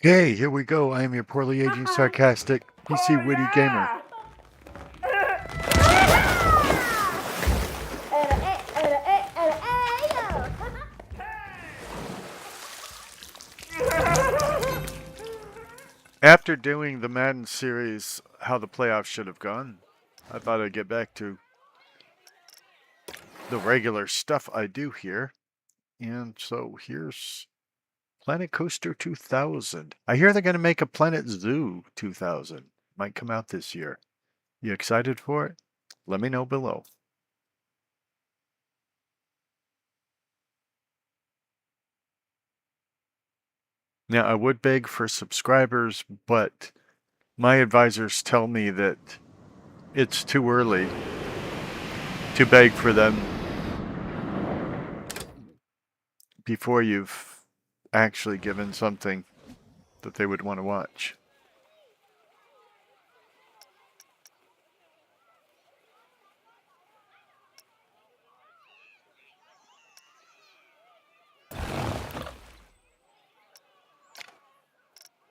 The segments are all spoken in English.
Okay, here we go. I am your poorly aging, sarcastic, PC witty gamer. After doing the Madden series, how the playoffs should have gone, I thought I'd get back to the regular stuff I do here. And so here's Planet Coaster 2000. I hear they're going to make a Planet Zoo 2000. Might come out this year. You excited for it? Let me know below. Now, I would beg for subscribers, but my advisors tell me that it's too early to beg for them before you've actually given something that they would want to watch.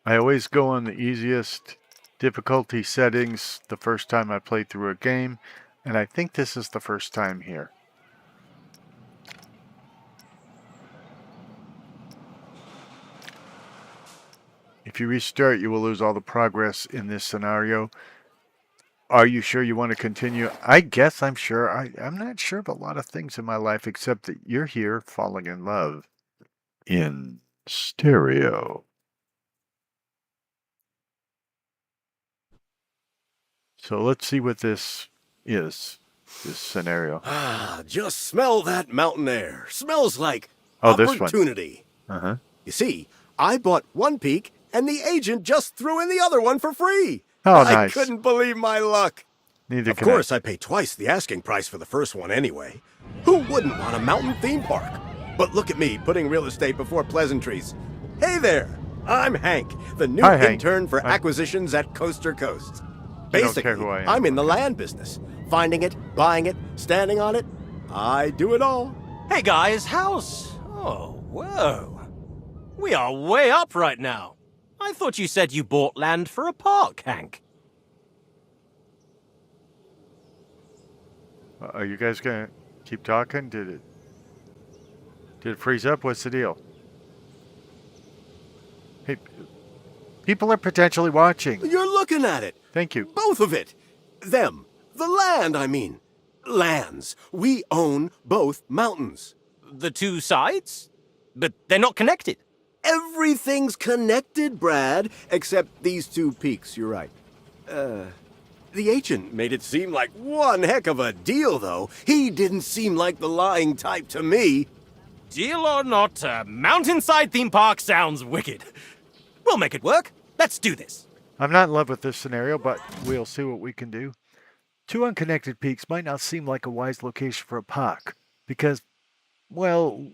I always go on the easiest difficulty settings the first time I play through a game, and I think this is the first time here. If you restart, you will lose all the progress in this scenario. Are you sure you want to continue? I guess I'm sure. I'm not sure of a lot of things in my life except that you're here falling in love in stereo. So let's see what this is, this scenario. Just smell that mountain air. Smells like this one. opportunity. Uh-huh. You see, I bought one peak, and the agent just threw in the other one for free. Oh, I nice. couldn't believe my luck. Neither Of can I. course, I pay twice the asking price for the first one anyway. Who wouldn't want a mountain theme park? But look at me putting real estate before pleasantries. Hey there, I'm Hank, the new Hi, Hank. intern for acquisitions at Coaster Coast. You don't Basically, care who I am. I'm in the land business. Finding it, buying it, standing on it. I do it all. Hey guys, how's... Oh, whoa. We are way up right now. I thought you said you bought land for a park, Hank. Are you guys gonna keep talking? Did it freeze up? What's the deal? Hey, people are potentially watching. You're looking at it. Thank you. Both of it. Them. The land, I mean. Lands. We own both mountains. The two sides? But they're not connected. Everything's connected, Brad, except these two peaks, you're right. The agent made it seem like one heck of a deal, though. He didn't seem like the lying type to me. Deal or not, a mountainside theme park sounds wicked. We'll make it work. Let's do this. I'm not in love with this scenario, but we'll see what we can do. Two unconnected peaks might not seem like a wise location for a park, because, well,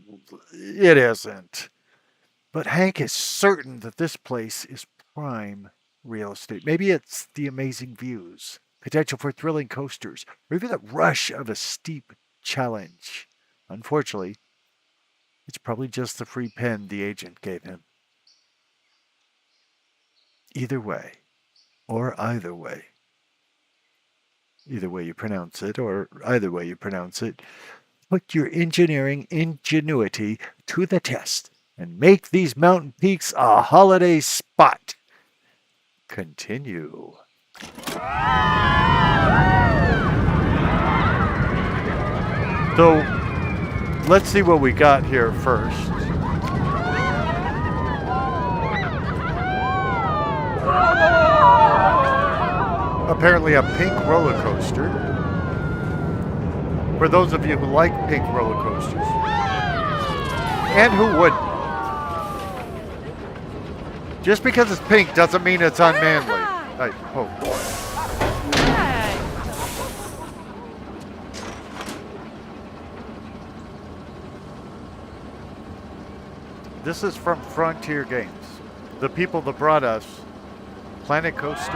it isn't. But Hank is certain that this place is prime real estate. Maybe it's the amazing views, potential for thrilling coasters, or even the rush of a steep challenge. Unfortunately, it's probably just the free pen the agent gave him. Either way, or either way. Either way you pronounce it, or either way you pronounce it, put your engineering ingenuity to the test and make these mountain peaks a holiday spot. Continue. So, let's see what we got here first. Apparently a pink roller coaster. For those of you who like pink roller coasters. And who wouldn't. Just because it's pink doesn't mean it's unmanly. I hope. This is from Frontier Games. The people that brought us Planet Coaster,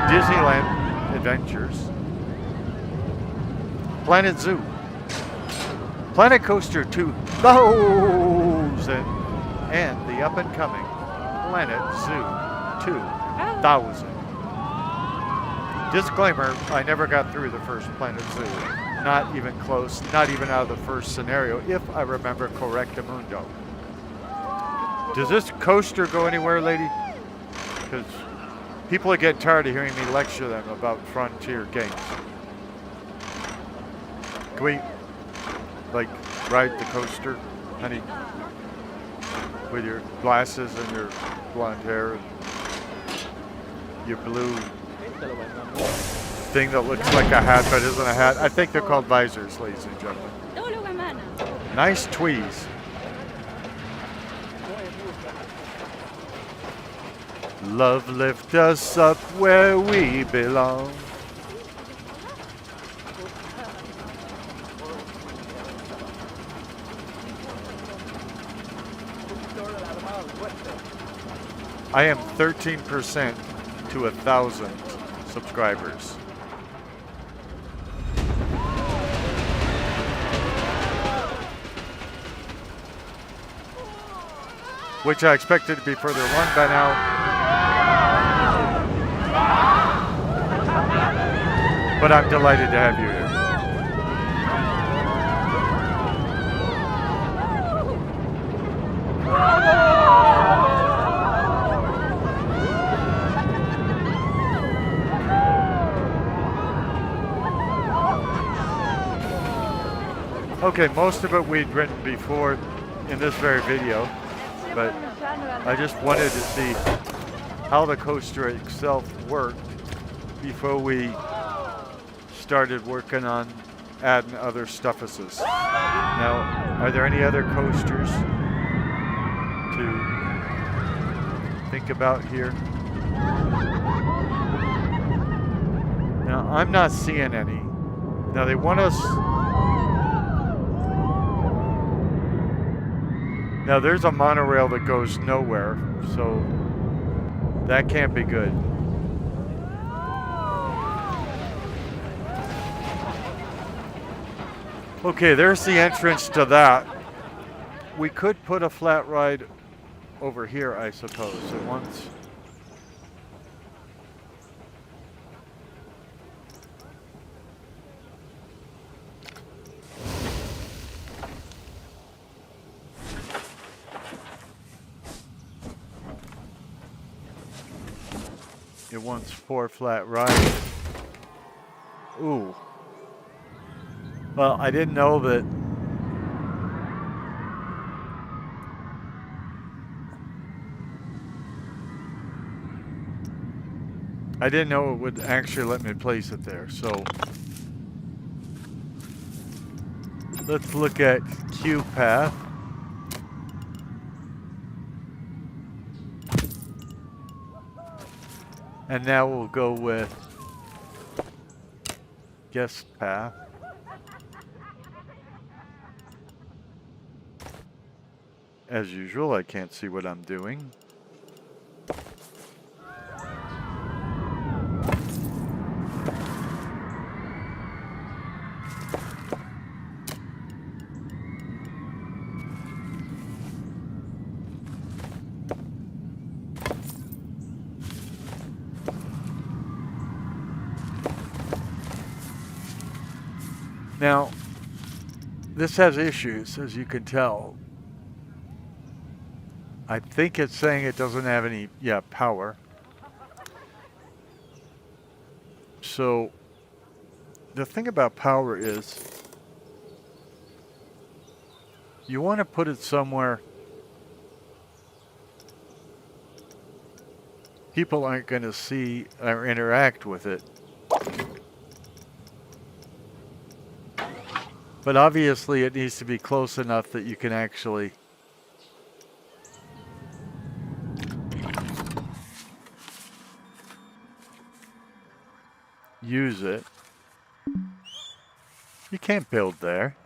Disneyland Adventures, Planet Zoo, Planet Coaster 2000, and the up-and-coming Planet Zoo 2000. Disclaimer, I never got through the first Planet Zoo. Not even close, not even out of the first scenario, if I remember correctamundo. Does this coaster go anywhere, lady? Because people are getting tired of hearing me lecture them about Frontier games. Can we, like, ride the coaster, honey? With your glasses and your blonde hair and your blue thing that looks like a hat but isn't a hat. I think they're called visors, ladies and gentlemen. Nice tweeze. Love lift us up where we belong. I am 13% to 1,000 subscribers. Which I expected to be further along by now. But I'm delighted to have you here. Okay, most of it we'd written before in this very video, but I just wanted to see how the coaster itself worked before we started working on adding other stuffuses. Now, are there any other coasters to think about here? Now, I'm not seeing any. Now, they want us... Now, there's a monorail that goes nowhere, so that can't be good. Okay, there's the entrance to that. We could put a flat ride over here, I suppose, at once. It wants 4 flat rides. Ooh. Well, I didn't know that. I didn't know it would actually let me place it there, so let's look at Q path. And now we'll go with guest path. As usual, I can't see what I'm doing. Now, this has issues, as you can tell. I think it's saying it doesn't have any, power. So, the thing about power is, you want to put it somewhere people aren't going to see or interact with it. But obviously it needs to be close enough that you can actually use it. You can't build there.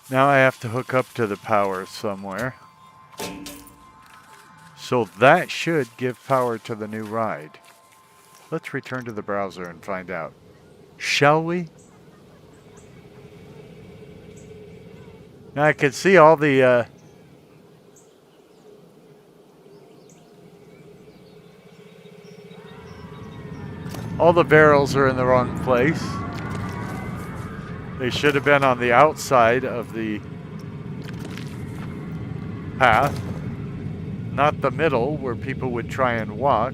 Now I have to hook up to the power somewhere. So that should give power to the new ride. Let's return to the browser and find out. Shall we? Now I can see all the barrels are in the wrong place. They should have been on the outside of the path, not the middle where people would try and walk.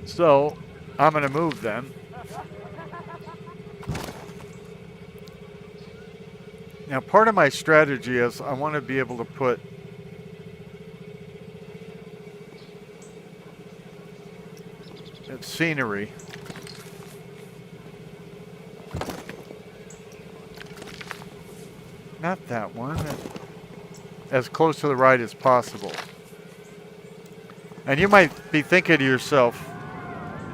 So, I'm going to move them. Now, part of my strategy is I want to be able to put scenery not that one, as close to the right as possible. And you might be thinking to yourself,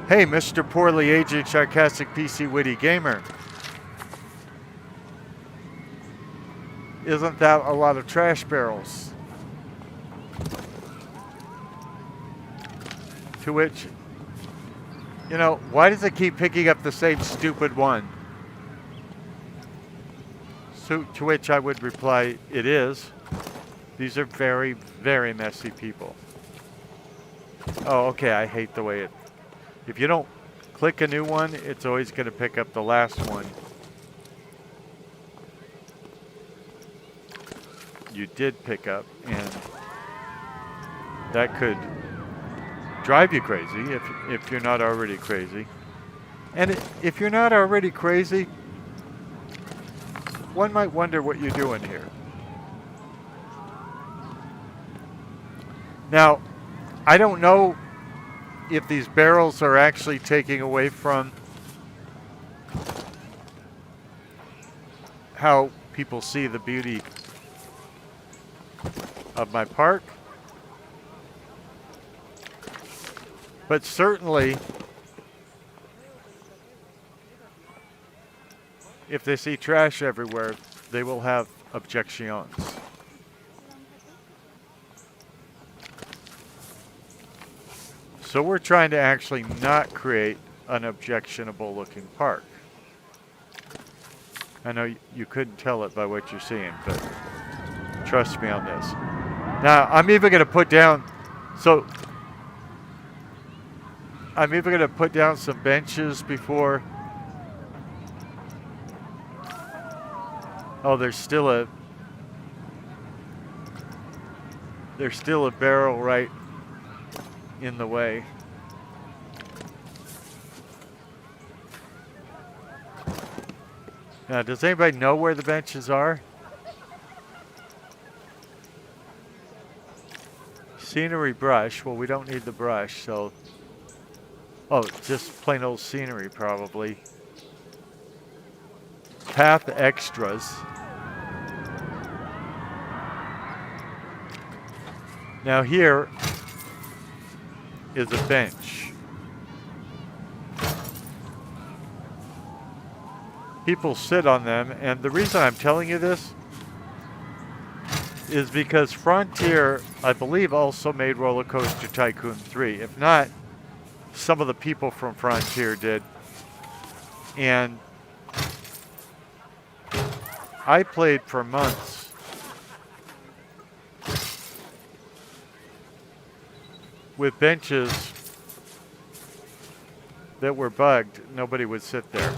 hey, Mr. Poorly Aging Sarcastic PC Witty Gamer, isn't that a lot of trash barrels? To which, you know, why does it keep picking up the same stupid one? So, to which I would reply, it is. These are very, very messy people. Oh, okay, I hate the way it... If you don't click a new one, it's always going to pick up the last one you did pick up, and that could drive you crazy if you're not already crazy. And if you're not already crazy, one might wonder what you're doing here. Now, I don't know if these barrels are actually taking away from how people see the beauty of my park. But certainly, if they see trash everywhere, they will have objections. So we're trying to actually not create an objectionable looking park. I know you couldn't tell it by what you're seeing, but trust me on this. Now, I'm even going to put down some benches before. Oh, there's still a barrel right in the way. Now, does anybody know where the benches are? Scenery brush. Well, we don't need the brush, so... Oh, just plain old scenery, probably. Path extras. Now here is a bench. People sit on them, and the reason I'm telling you this is because Frontier, I believe, also made Roller Coaster Tycoon 3. If not, some of the people from Frontier did. And I played for months with benches that were bugged. Nobody would sit there.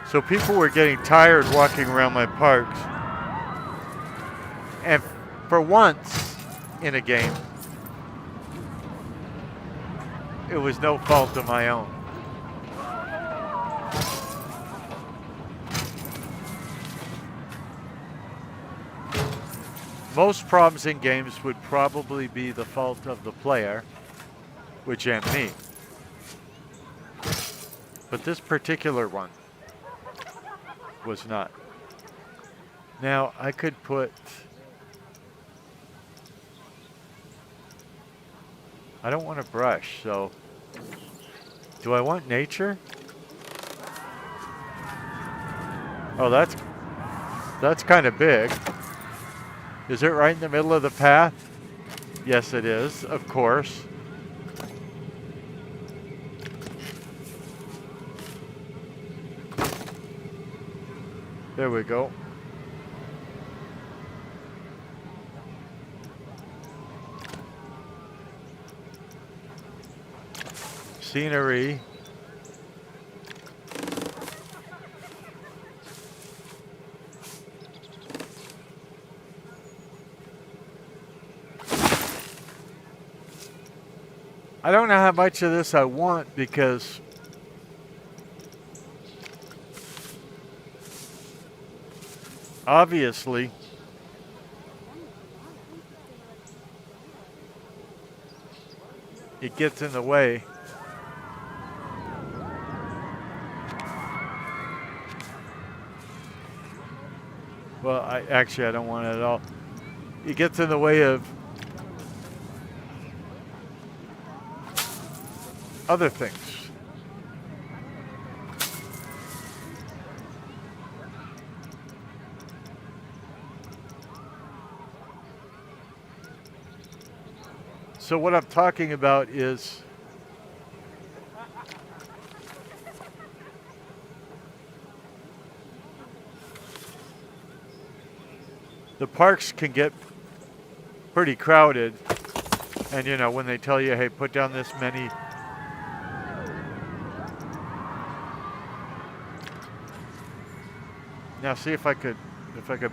So people were getting tired walking around my parks. And for once in a game, it was no fault of my own. Most problems in games would probably be the fault of the player, which am me. But this particular one was not. Now, I could put... I don't want a brush, so... Do I want nature? Oh, that's kind of big. Is it right in the middle of the path? Yes, it is, of course. There we go. Scenery. I don't know how much of this I want because obviously it gets in the way. Well, I don't want it at all. It gets in the way of other things. So what I'm talking about is the parks can get pretty crowded, and you know, when they tell you, hey, put down this many now see if I could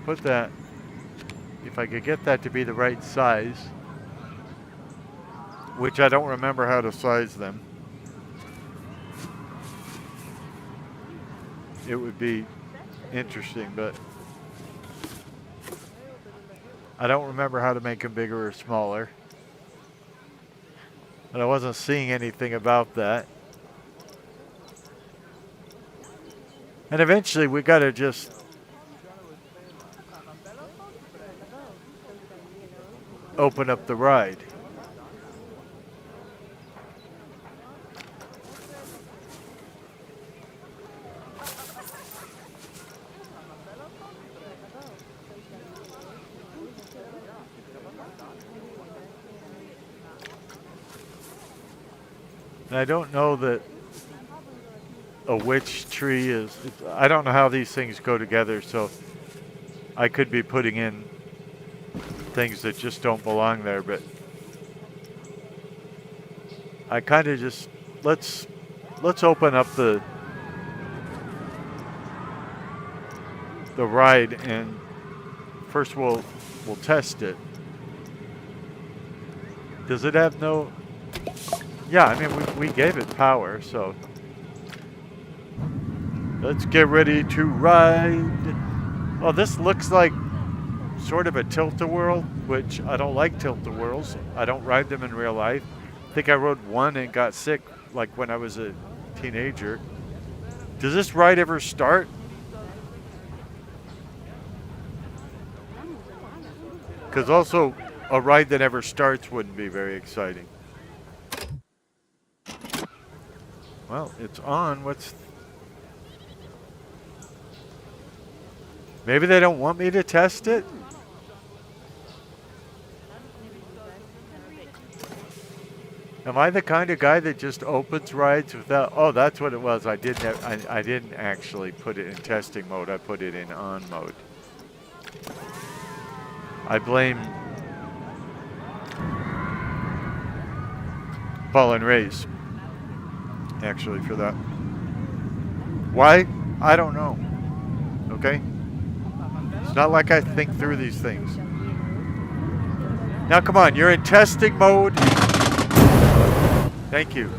put that, if I could get that to be the right size, which I don't remember how to size them. It would be interesting, but I don't remember how to make them bigger or smaller. And I wasn't seeing anything about that. And eventually we got to just open up the ride. And I don't know that a witch tree is, I don't know how these things go together, so I could be putting in things that just don't belong there, but I kind of just, let's open up the ride, and first we'll test it. Does it have no... Yeah, I mean, we gave it power, so let's get ready to ride. Oh, this looks like sort of a tilt-a-whirl, which I don't like tilt-a-whirls. I don't ride them in real life. I think I rode one and got sick, like when I was a teenager. Does this ride ever start? Because also, a ride that never starts wouldn't be very exciting. Well, it's on. Maybe they don't want me to test it? Am I the kind of guy that just opens rides without... Oh, that's what it was. I didn't actually put it in testing mode. I put it in on mode. I blame Paul and Ray's actually for that. Why? I don't know. Okay? It's not like I think through these things. Now come on, you're in testing mode. Thank you.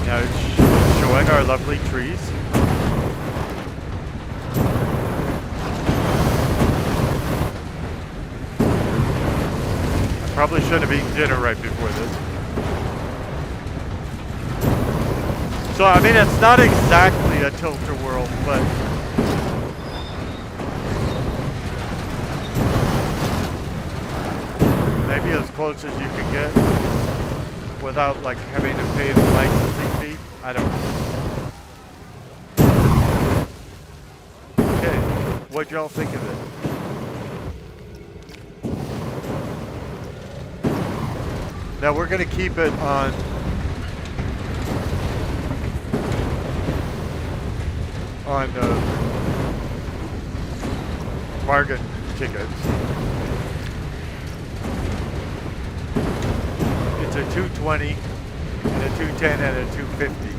Now it's showing our lovely trees. I probably shouldn't have eaten dinner right before this. So, I mean, it's not exactly a tilt-a-whirl, but maybe as close as you can get without, like, having to pay the licensing fee. I don't know. Okay, what'd y'all think of it? Now, we're going to keep it on bargain tickets. It's a 220 and a 210 and a 250.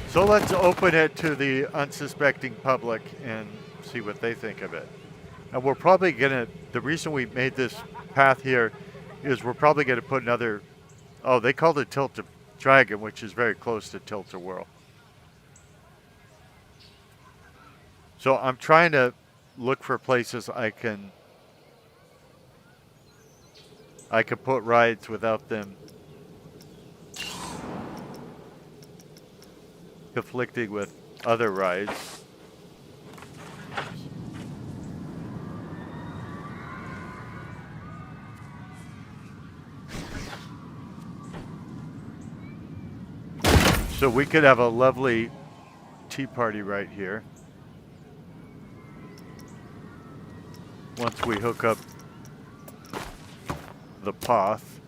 So let's open it to the unsuspecting public and see what they think of it. And we're probably gonna, the reason we made this path here is we're probably gonna put another, oh, they called it Tilt-a-Dragon, which is very close to Tilt-a-Whirl. So I'm trying to look for places I can put rides without them conflicting with other rides. So we could have a lovely tea party right here. Once we hook up the path.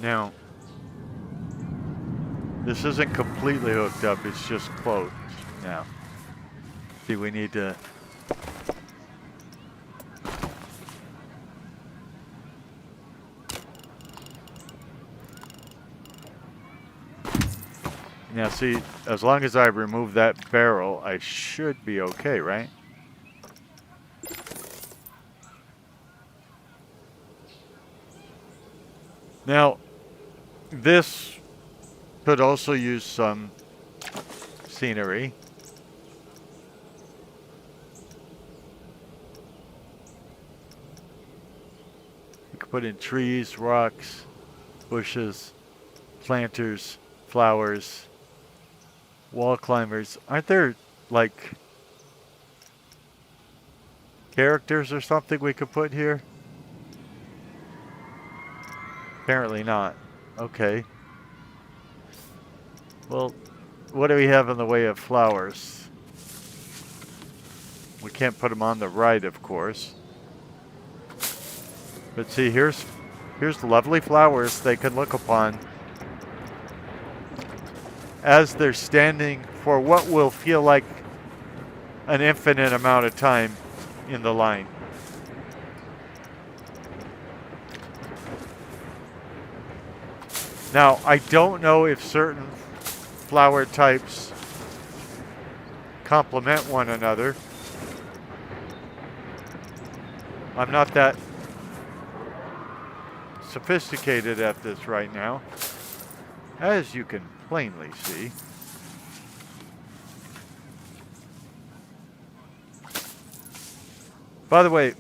Now, this isn't completely hooked up, it's just closed now. See, we need to... Now see, as long as I remove that barrel, I should be okay, right? Now, this could also use some scenery. We could put in trees, rocks, bushes, planters, flowers, wall climbers. Aren't there, like, characters or something we could put here? Apparently not. Okay. Well, what do we have in the way of flowers? We can't put them on the right, of course. But see, here's lovely flowers they can look upon as they're standing for what will feel like an infinite amount of time in the line. Now, I don't know if certain flower types complement one another. I'm not that sophisticated at this right now, as you can plainly see. By the way,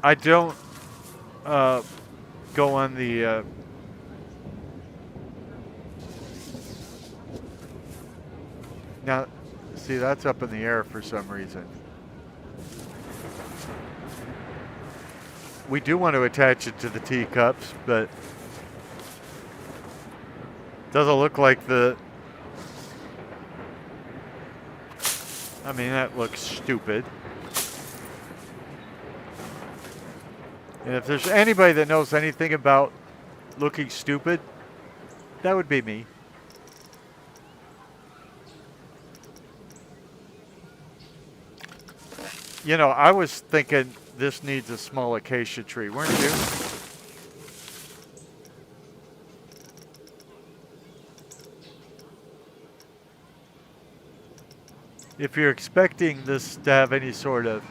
I don't go on the now, see, that's up in the air for some reason. We do want to attach it to the teacups, but it doesn't look like the... I mean, that looks stupid. And if there's anybody that knows anything about looking stupid, that would be me. You know, I was thinking this needs a small acacia tree, weren't you? If you're expecting this to have any sort of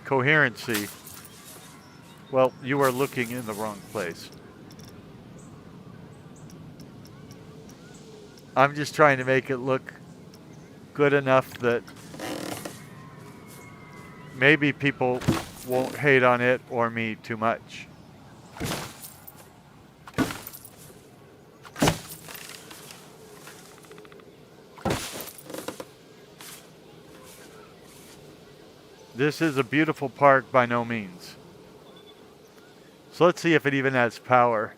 coherency, well, you are looking in the wrong place. I'm just trying to make it look good enough that maybe people won't hate on it or me too much. This is a beautiful park by no means. So let's see if it even has power.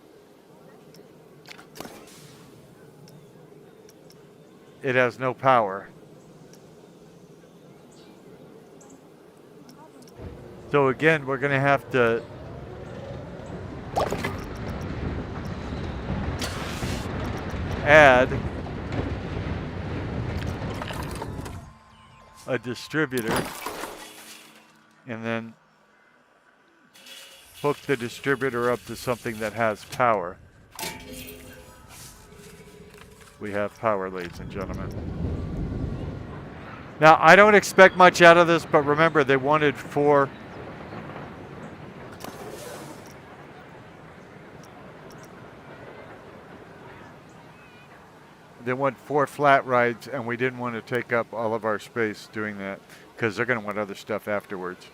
It has no power. So again, we're going to have to add a distributor and then hook the distributor up to something that has power. We have power, ladies and gentlemen. Now, I don't expect much out of this, but remember, they wanted 4. They want 4 flat rides, and we didn't want to take up all of our space doing that because they're going to want other stuff afterwards.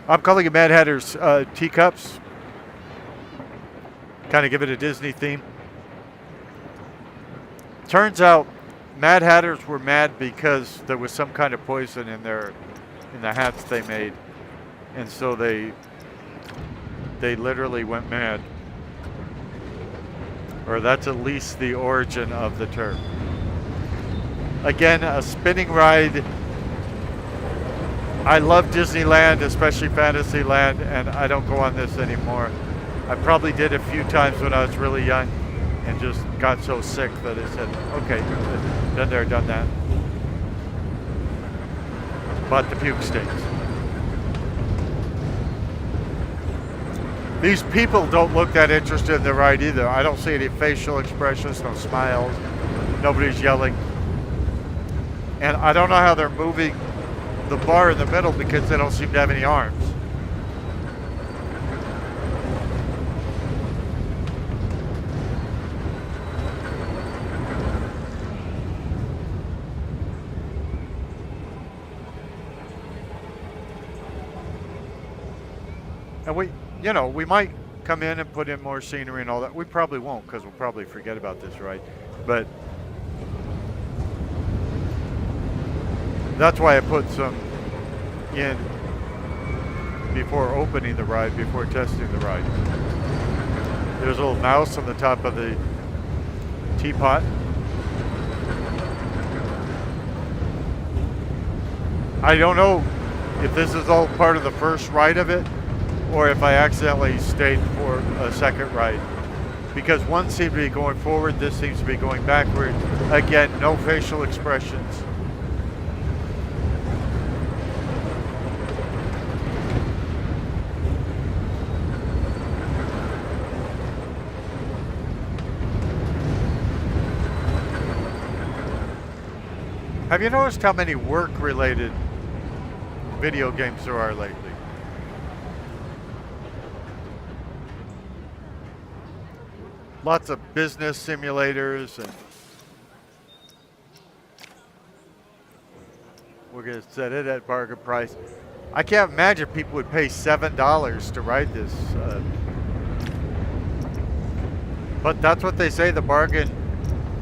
I'm calling it Mad Hatter's Teacups. Kind of give it a Disney theme. Turns out Mad Hatters were mad because there was some kind of poison in the hats they made. And so they literally went mad. Or that's at least the origin of the term. Again, a spinning ride. I love Disneyland, especially Fantasyland, and I don't go on this anymore. I probably did a few times when I was really young and just got so sick that I said, okay, been there, done that. But the puke stinks. These people don't look that interested in the ride either. I don't see any facial expressions, no smiles, nobody's yelling. And I don't know how they're moving the bar in the middle because they don't seem to have any arms. And we might come in and put in more scenery and all that. We probably won't because we'll probably forget about this, right? But that's why I put some in before opening the ride, before testing the ride. There's a little mouse on the top of the teapot. I don't know if this is all part of the first ride of it or if I accidentally stayed for a second ride. Because one seemed to be going forward, this seems to be going backward. Again, no facial expressions. Have you noticed how many work-related video games there are lately? Lots of business simulators, and we're going to set it at bargain price. I can't imagine people would pay $7 to ride this. But that's what they say the bargain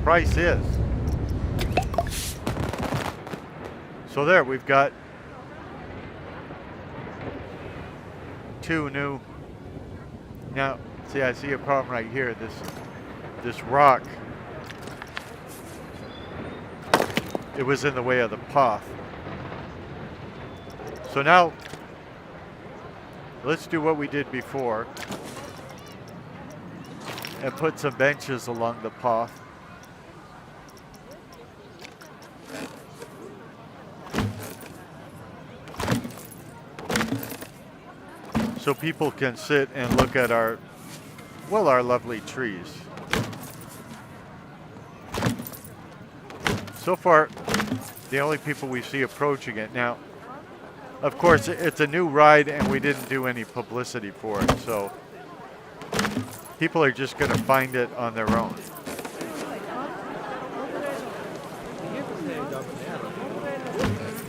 price is. So there, we've got 2 new. Now, see, I see a problem right here. This rock, it was in the way of the path. So now, let's do what we did before and put some benches along the path. So people can sit and look at our lovely trees. So far, the only people we see approaching it. Now, of course, it's a new ride and we didn't do any publicity for it, so people are just going to find it on their own.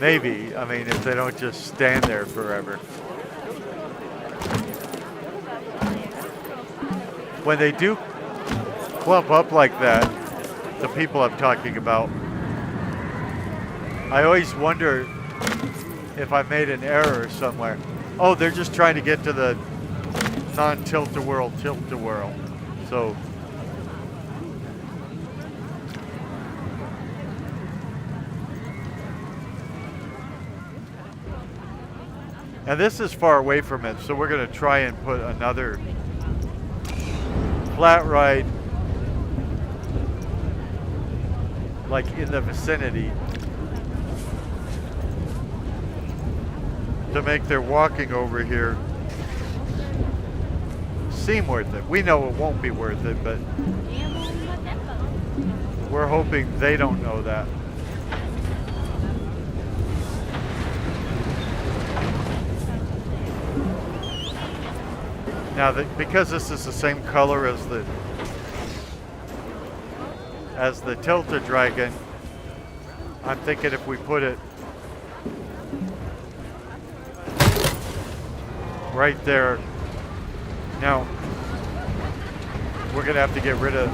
Maybe, I mean, if they don't just stand there forever. When they do clump up like that, the people I'm talking about, I always wonder if I made an error somewhere. Oh, they're just trying to get to the non-tilt-a-whirl, tilt-a-whirl. So, and this is far away from it, so we're going to try and put another flat ride like in the vicinity to make their walking over here seem worth it. We know it won't be worth it, but we're hoping they don't know that. Now, because this is the same color as the Tilted Dragon, I'm thinking if we put it right there. Now, we're going to have to get rid of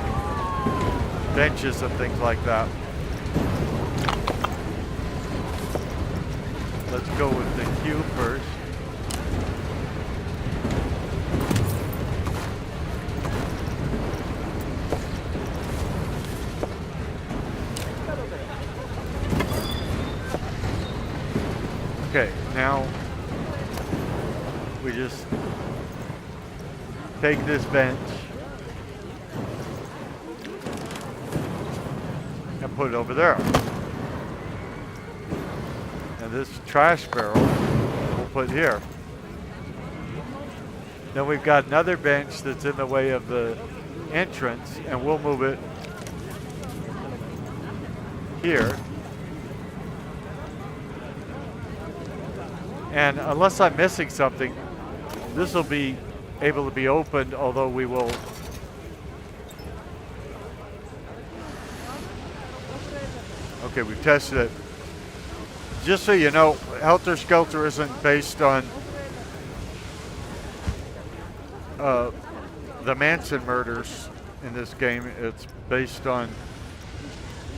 benches and things like that. Let's go with the cube first. Okay, now we just take this bench and put it over there. And this trash barrel we'll put here. Then we've got another bench that's in the way of the entrance, and we'll move it here. And unless I'm missing something, this will be able to be opened, although we will okay, we've tested it. Just so you know, Helter Skelter isn't based on the Manson murders in this game. It's based on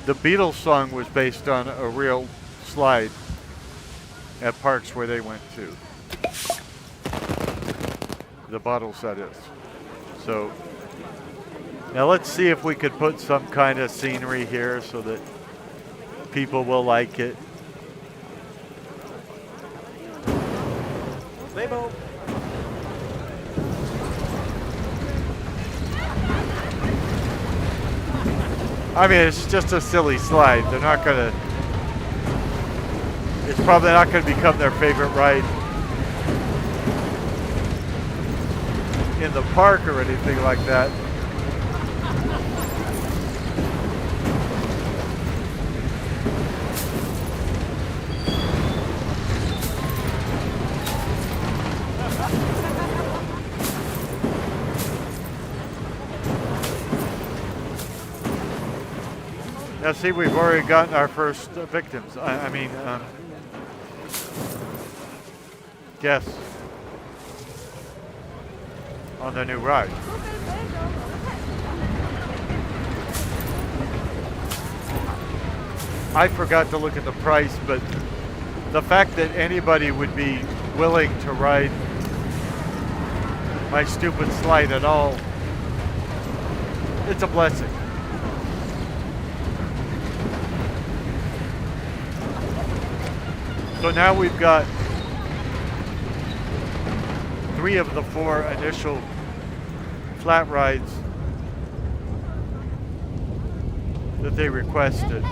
the Beatles song was based on a real slide at parks where they went to. The bottle set is. So now let's see if we could put some kind of scenery here so that people will like it. Label. I mean, it's just a silly slide. They're not gonna, it's probably not gonna become their favorite ride in the park or anything like that. Now see, we've already gotten our first victims. I mean, guests on the new ride. I forgot to look at the price, but the fact that anybody would be willing to ride my stupid slide at all, it's a blessing. So now we've got 3 of the 4 initial flat rides that they requested.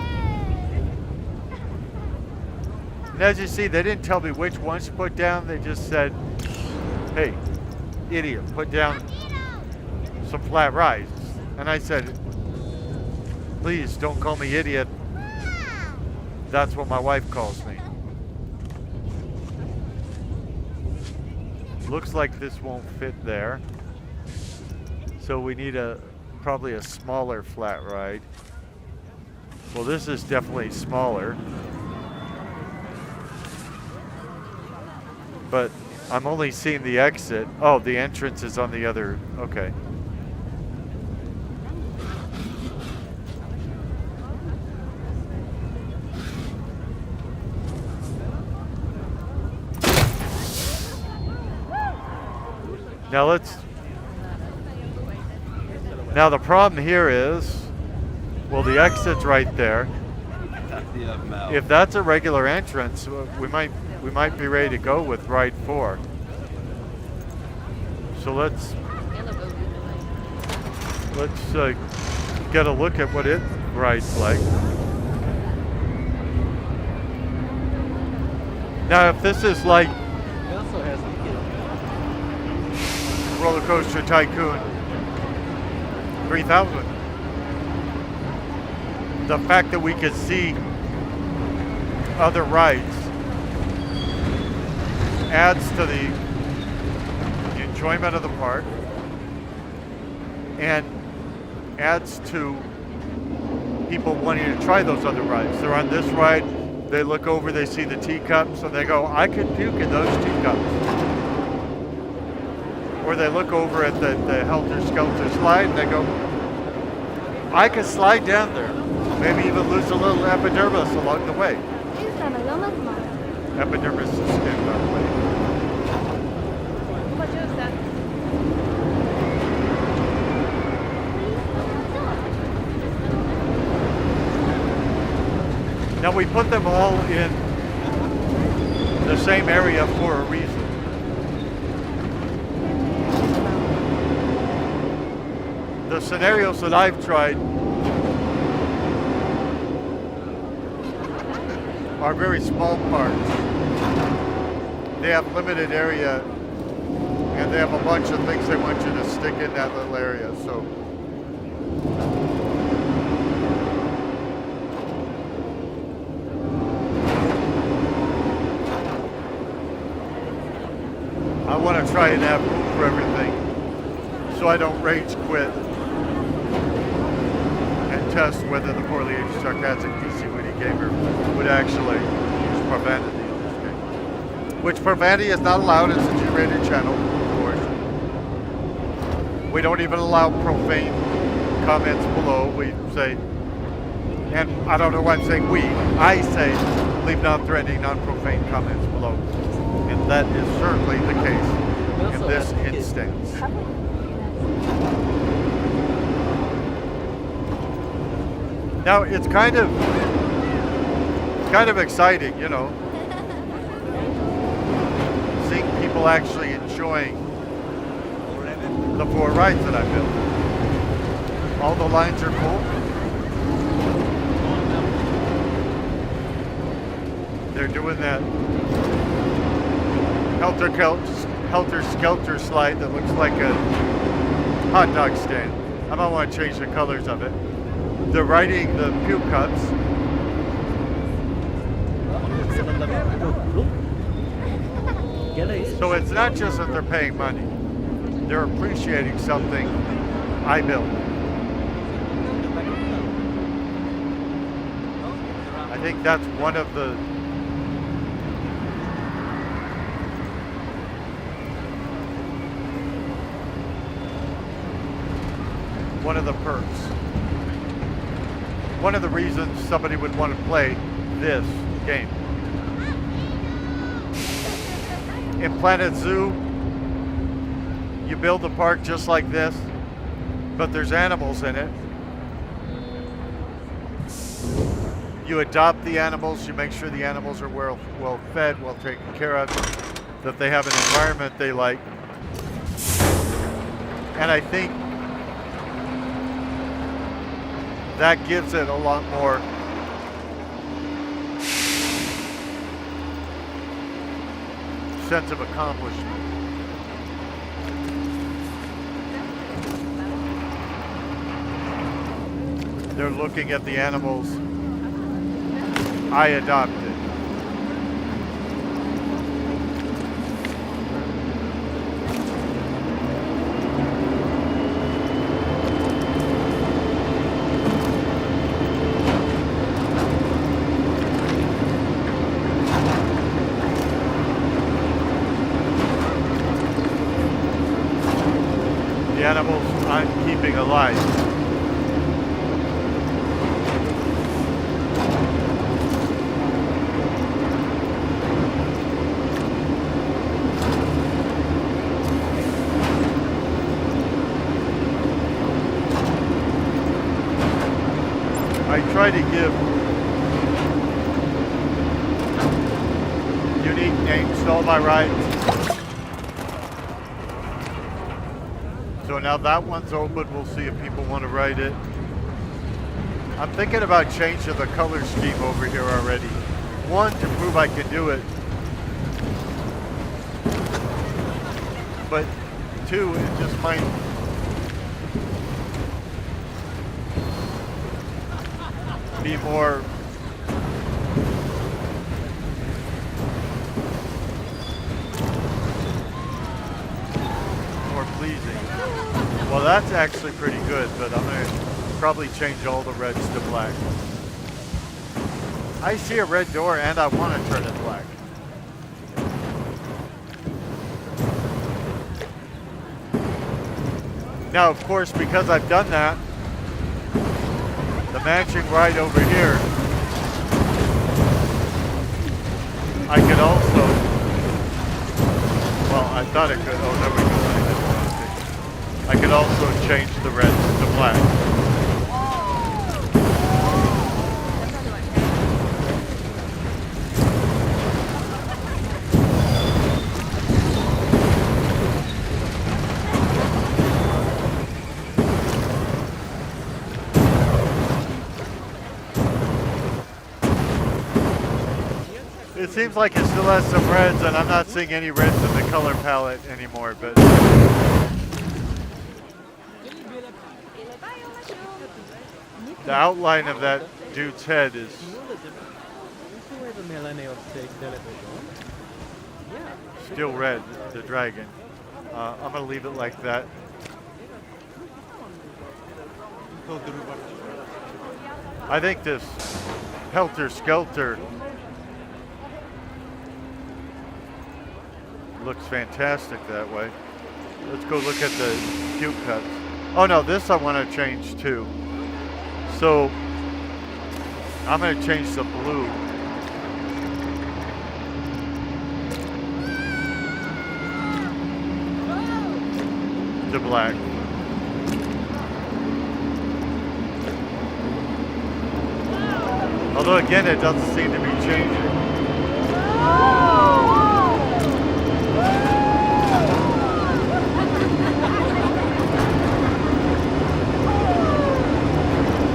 And as you see, they didn't tell me which ones to put down. They just said, hey, idiot, put down some flat rides. And I said, please don't call me idiot. That's what my wife calls me. Looks like this won't fit there. So we need probably a smaller flat ride. Well, this is definitely smaller. But I'm only seeing the exit. Oh, the entrance is on the other. Okay. Now the problem here is, well, the exit's right there. If that's a regular entrance, we might be ready to go with ride 4. So let's get a look at what it rides like. Now, if this is like Roller Coaster Tycoon 3000, the fact that we could see other rides adds to the enjoyment of the park and adds to people wanting to try those other rides. They're on this ride, they look over, they see the teacups, and they go, I could puke in those teacups. Or they look over at the Helter Skelter slide and they go, I could slide down there. Maybe even lose a little epidermis along the way. Epidermis is skin, by the way. Now we put them all in the same area for a reason. The scenarios that I've tried are very small parks. They have limited area and they have a bunch of things they want you to stick in that little area. So I want to try and have room for everything so I don't rage quit and test whether the poorly aged sarcastic PC Witty gamer would actually use profanity in this game. Which profanity is not allowed, it's a G-rated channel, of course. We don't even allow profane comments below. We say, and I don't know why I'm saying we, I say leave non-threatening, non-profane comments below. And that is certainly the case in this instance. Now it's kind of exciting, you know, seeing people actually enjoying the 4 rides that I built. All the lines are full. They're doing that Helter Skelter slide that looks like a hot dog stand. I might want to change the colors of it. They're riding the puke cups. So it's not just that they're paying money. They're appreciating something I built. I think that's one of the perks. One of the reasons somebody would want to play this game. In Planet Zoo, you build the park just like this, but there's animals in it. You adopt the animals, you make sure the animals are well fed, well taken care of, that they have an environment they like. And I think that gives it a lot more sense of accomplishment. They're looking at the animals. I adopted. The animals I'm keeping alive. I try to give unique names to all my rides. So now that one's open, we'll see if people want to ride it. I'm thinking about changing the color scheme over here already. One, to prove I can do it. But two, it just might be more pleasing. Well, that's actually pretty good, but I'm going to probably change all the reds to black. I see a red door and I want to turn it black. Now, of course, because I've done that, the matching ride over here, I could also, well, I thought it could, oh, there we go. I could also change the reds to black. It seems like it still has some reds, and I'm not seeing any reds in the color palette anymore, but the outline of that dude's head is still red, the dragon. I'm going to leave it like that. I think this Helter Skelter looks fantastic that way. Let's go look at the cube cuts. Oh no, this I want to change too. So I'm going to change the blue. To black. Although again, it doesn't seem to be changing.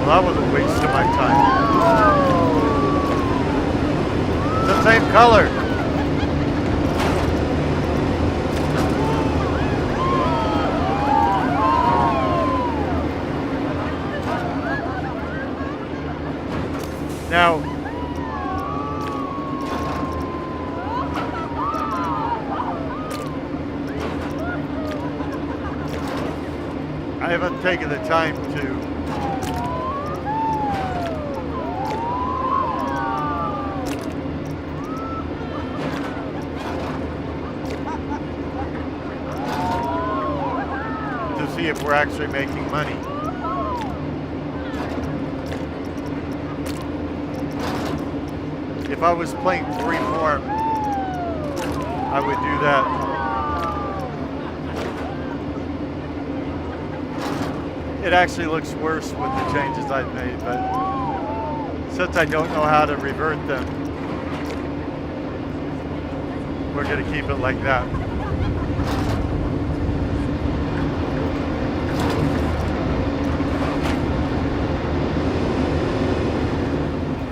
Well, that was a waste of my time. It's the same color. Now, I haven't taken the time to see if we're actually making money. If I was playing freeform, I would do that. It actually looks worse with the changes I've made, but since I don't know how to revert them, we're going to keep it like that.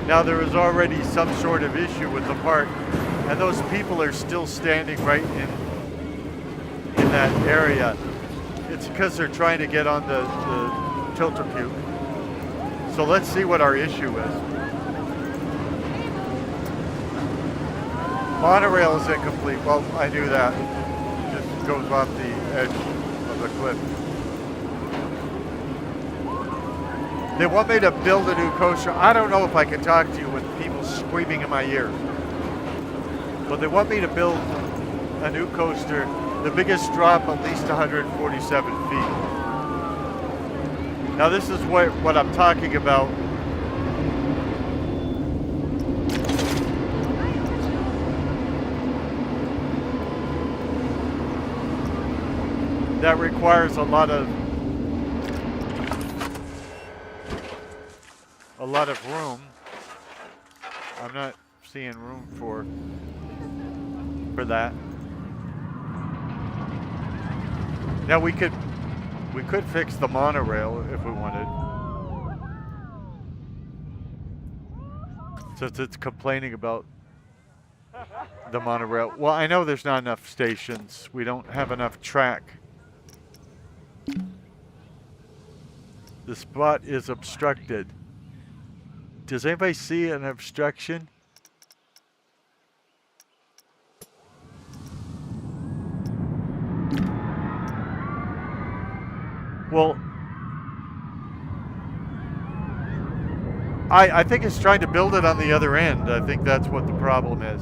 Now there is already some sort of issue with the park, and those people are still standing right in that area. It's because they're trying to get on the tilter puke. So let's see what our issue is. Monorail is incomplete. Well, I knew that. It just goes off the edge of the cliff. They want me to build a new coaster. I don't know if I can talk to you with people screaming in my ears. But they want me to build a new coaster, the biggest drop at least 147 feet. Now this is what I'm talking about. That requires a lot of room. I'm not seeing room for that. Now we could fix the monorail if we wanted. Since it's complaining about the monorail. Well, I know there's not enough stations. We don't have enough track. The spot is obstructed. Does anybody see an obstruction? Well, I think it's trying to build it on the other end. I think that's what the problem is.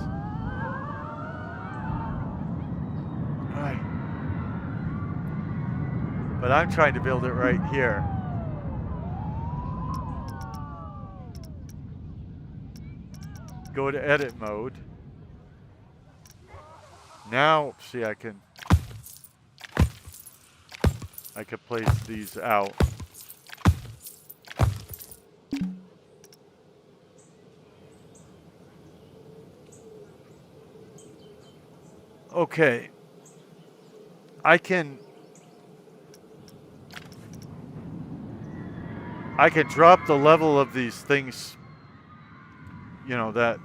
Right. But I'm trying to build it right here. Go to edit mode. Now, see, I can place these out. Okay. I can drop the level of these things, you know, that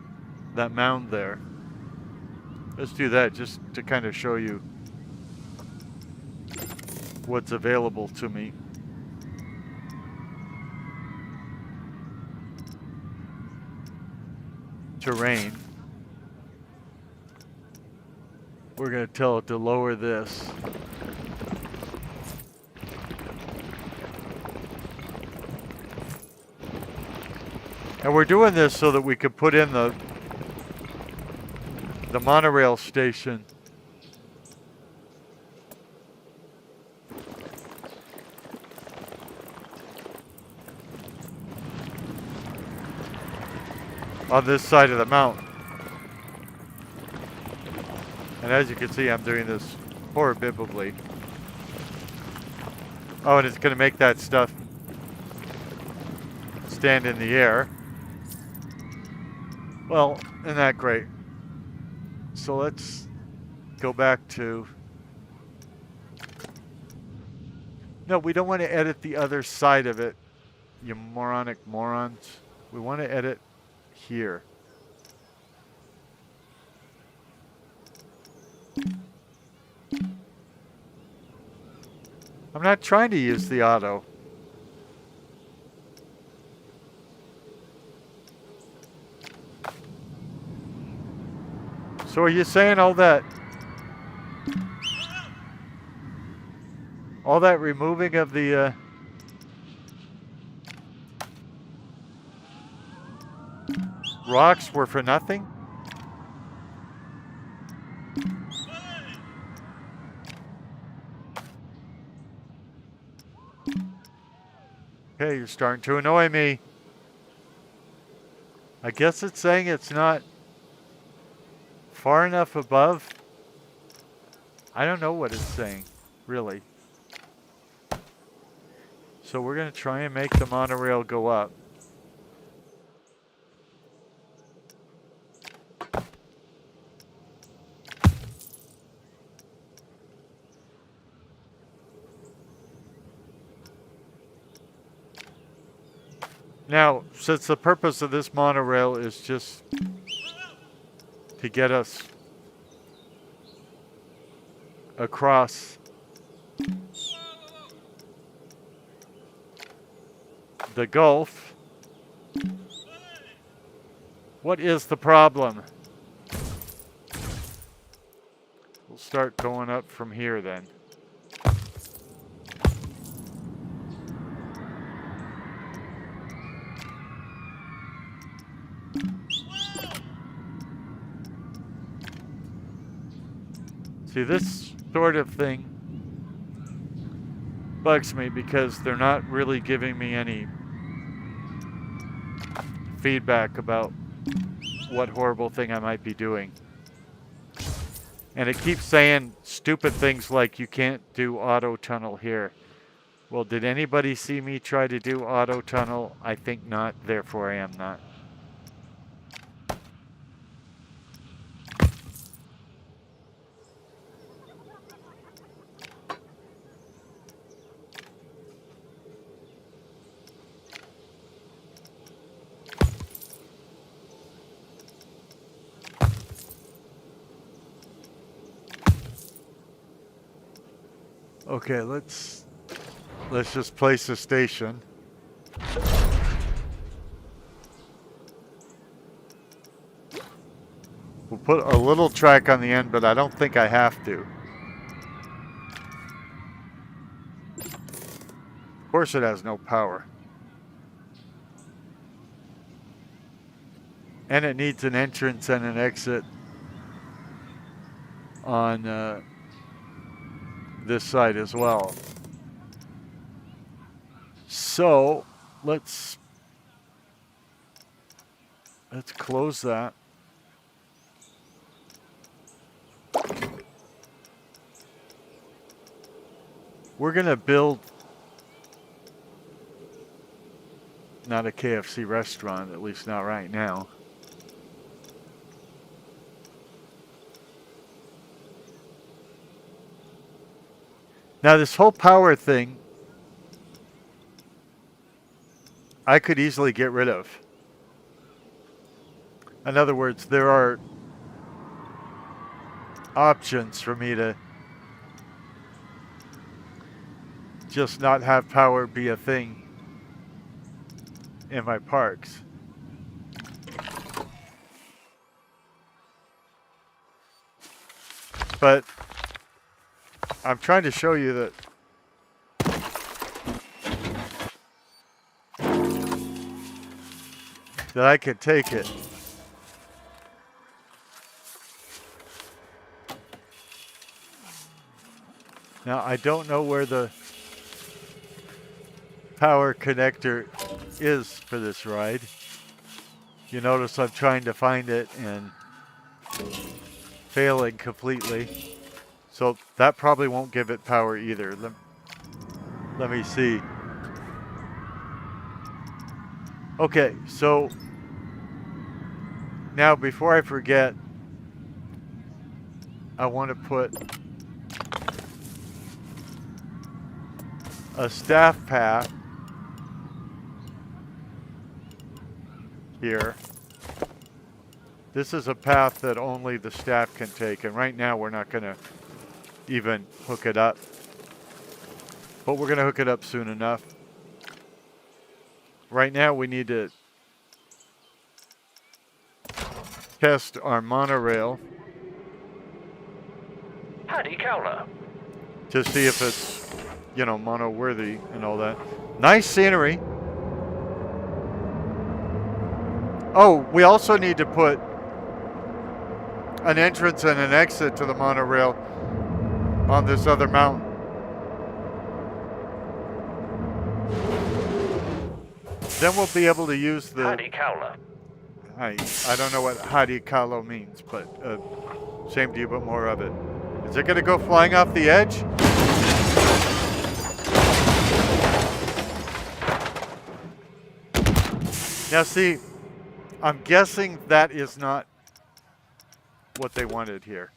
mound there. Let's do that just to kind of show you what's available to me. Terrain. We're going to tell it to lower this. And we're doing this so that we could put in the monorail station. On this side of the mountain. And as you can see, I'm doing this horribly. Oh, and it's going to make that stuff stand in the air. Well, isn't that great? So let's go back to... No, we don't want to edit the other side of it, you moronic morons. We want to edit here. I'm not trying to use the auto. So are you saying all that removing of the rocks were for nothing? Okay, you're starting to annoy me. I guess it's saying it's not far enough above. I don't know what it's saying, really. So we're going to try and make the monorail go up. Now, since the purpose of this monorail is just to get us across the Gulf, what is the problem? start going up from here then. See, this sort of thing bugs me because they're not really giving me any feedback about what horrible thing I might be doing. And it keeps saying stupid things like you can't do auto tunnel here. Well, did anybody see me try to do auto tunnel? I think not, therefore I am not. Okay, let's just place a station. We'll put a little track on the end, but I don't think I have to. Of course it has no power. And it needs an entrance and an exit on this side as well. So let's close that. We're gonna build not a KFC restaurant, at least not right now. Now this whole power thing, I could easily get rid of. In other words, there are options for me to just not have power be a thing in my parks. But I'm trying to show you that I can take it. Now I don't know where the power connector is for this ride. You notice I'm trying to find it and failing completely. So that probably won't give it power either. Let me see. Okay, so now before I forget, I want to put a staff path here. This is a path that only the staff can take, and right now we're not going to even hook it up. But we're going to hook it up soon enough. Right now we need to test our monorail. Paddy Cowler. To see if it's, you know, mono worthy and all that. Nice scenery. Oh, we also need to put an entrance and an exit to the monorail on this other mountain. Then we'll be able to use the... Paddy Cowler. I don't know what Hadi Kalo means, but same to you, but more of it. Is it going to go flying off the edge? Now see, I'm guessing that is not what they wanted here.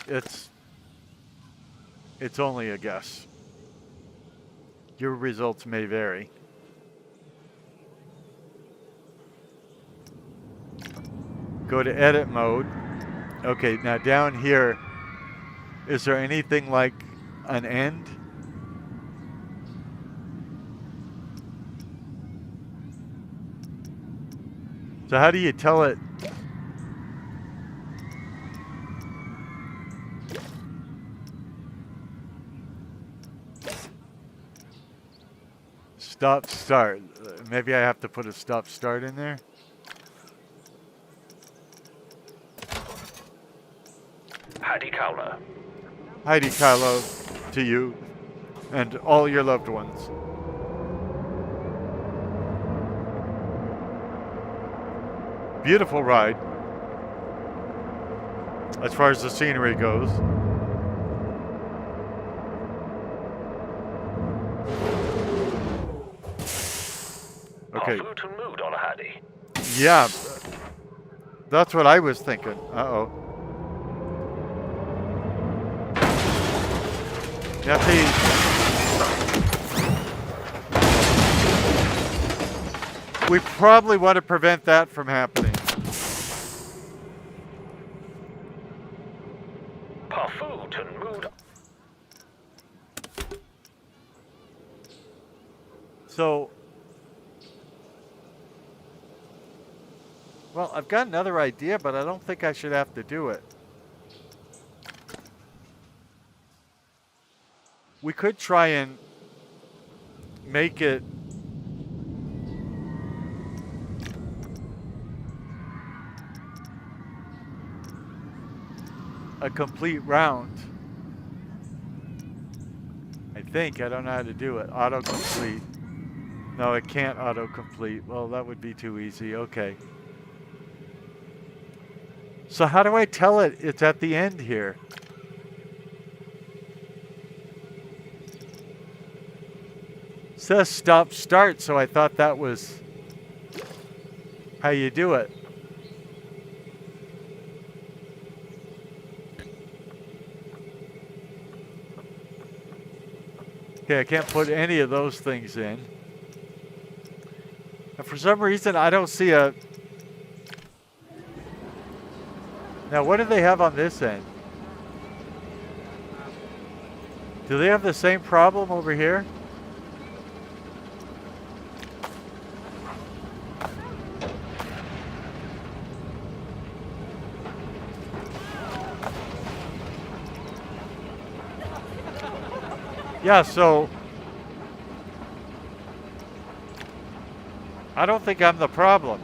It's only a guess. Your results may vary. Go to edit mode. Okay, now down here, is there anything like an end? So how do you tell it Stop start. Maybe I have to put a stop start in there. Paddy Cowler. Heidi Kylo to you and all your loved ones. Beautiful ride. As far as the scenery goes. Okay. Food and mood on a Haddy. Yeah. That's what I was thinking. Uh-oh. Now see, we probably want to prevent that from happening. Food and mood. So, well, I've got another idea, but I don't think I should have to do it. We could try and make it a complete round. I think. I don't know how to do it. Autocomplete. No, it can't autocomplete. Well, that would be too easy. Okay. So how do I tell it it's at the end here? It says stop start, so I thought that was how you do it. Okay, I can't put any of those things in. And for some reason, I don't see a... Now, what do they have on this end? Do they have the same problem over here? Yeah, so I don't think I'm the problem.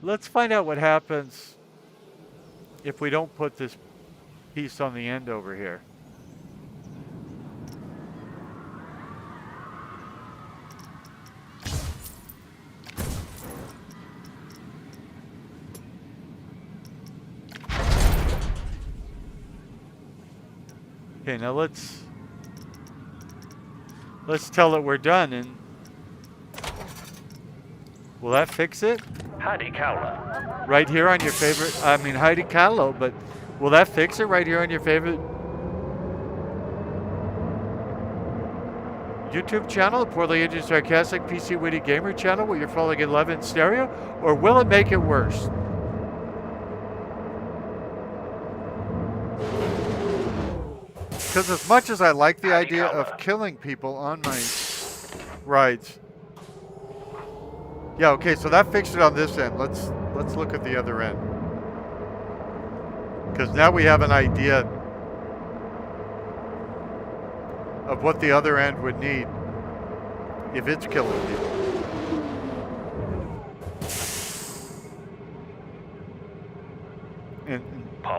Let's find out what happens if we don't put this piece on the end over here. Okay, now let's tell it we're done, and will that fix it? Paddy Cowler. Right here on your favorite, I mean Heidi Kahlo, but will that fix it right here on your favorite YouTube channel, Poorly Aged Sarcastic PC Witty Gamer channel, where you're falling in love in stereo, or will it make it worse? Because as much as I like the idea of killing people on my rides. Yeah, okay, so that fixed it on this end. Let's look at the other end. Because now we have an idea of what the other end would need if it's killing people. And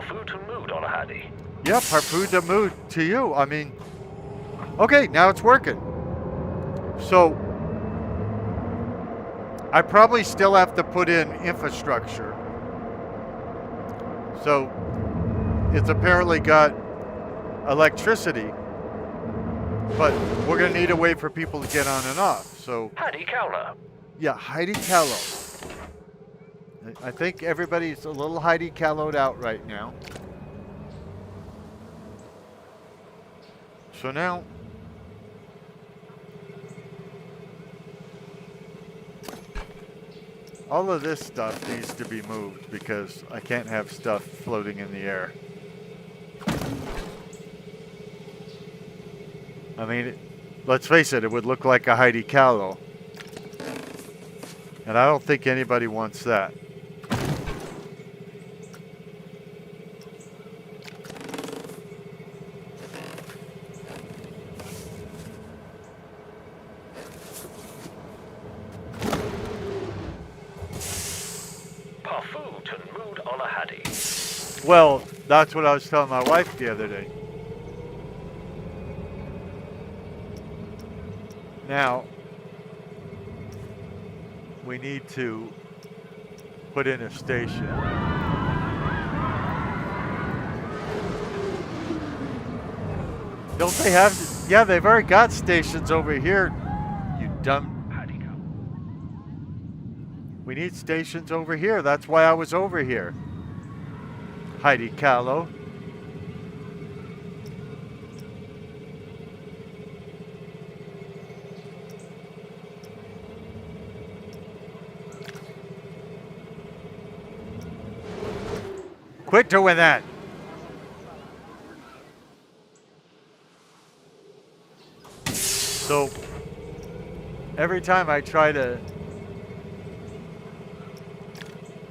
Food and mood on a Haddy. yep, harpoon the mood to you. I mean, okay, now it's working. So, I probably still have to put in infrastructure. So, it's apparently got electricity, but we're going to need a way for people to get on and off. So, Paddy Cowler. yeah, Heidi Kahlo. I think everybody's a little Heidi Kahlo'd out right now. So now, all of this stuff needs to be moved because I can't have stuff floating in the air. I mean, let's face it, it would look like a Heidi Kahlo. And I don't think anybody wants that. Parfoot and mood on a haddy. Well, that's what I was telling my wife the other day. Now, we need to put in a station. Don't they have... Yeah, they've already got stations over here, you dumb... Haddy cow. We need stations over here. That's why I was over here. Heidi Callow. Quit doing that. So every time I try to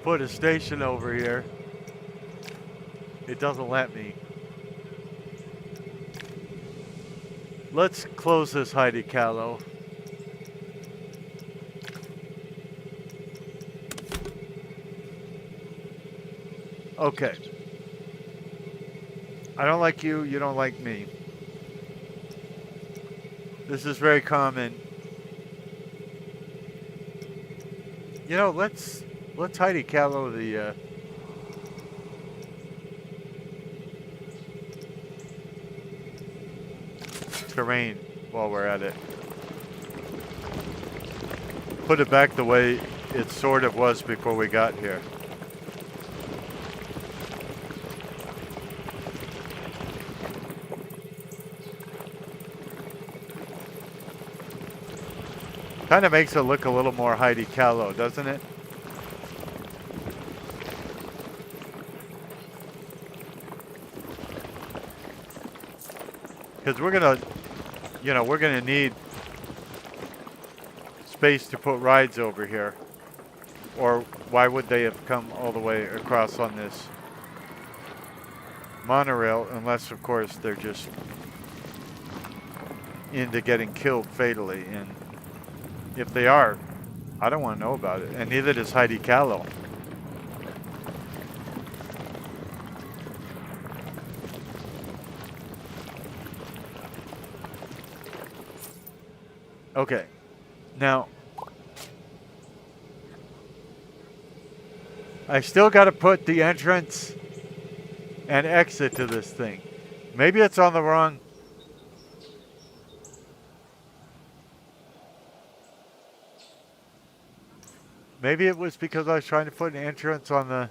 put a station over here, it doesn't let me. Let's close this Heidi Callow. Okay. I don't like you, you don't like me. This is very common. You know, let's Heidi Callow the terrain while we're at it. Put it back the way it sort of was before we got here. Kind of makes it look a little more Heidi Callow, doesn't it? Because we're gonna, you know, we're gonna need space to put rides over here. Or why would they have come all the way across on this monorail, unless of course they're just into getting killed fatally. And if they are, I don't want to know about it, and neither does Heidi Callow. Okay, now I still got to put the entrance and exit to this thing. Maybe it's on the wrong. Maybe it was because I was trying to put an entrance on the...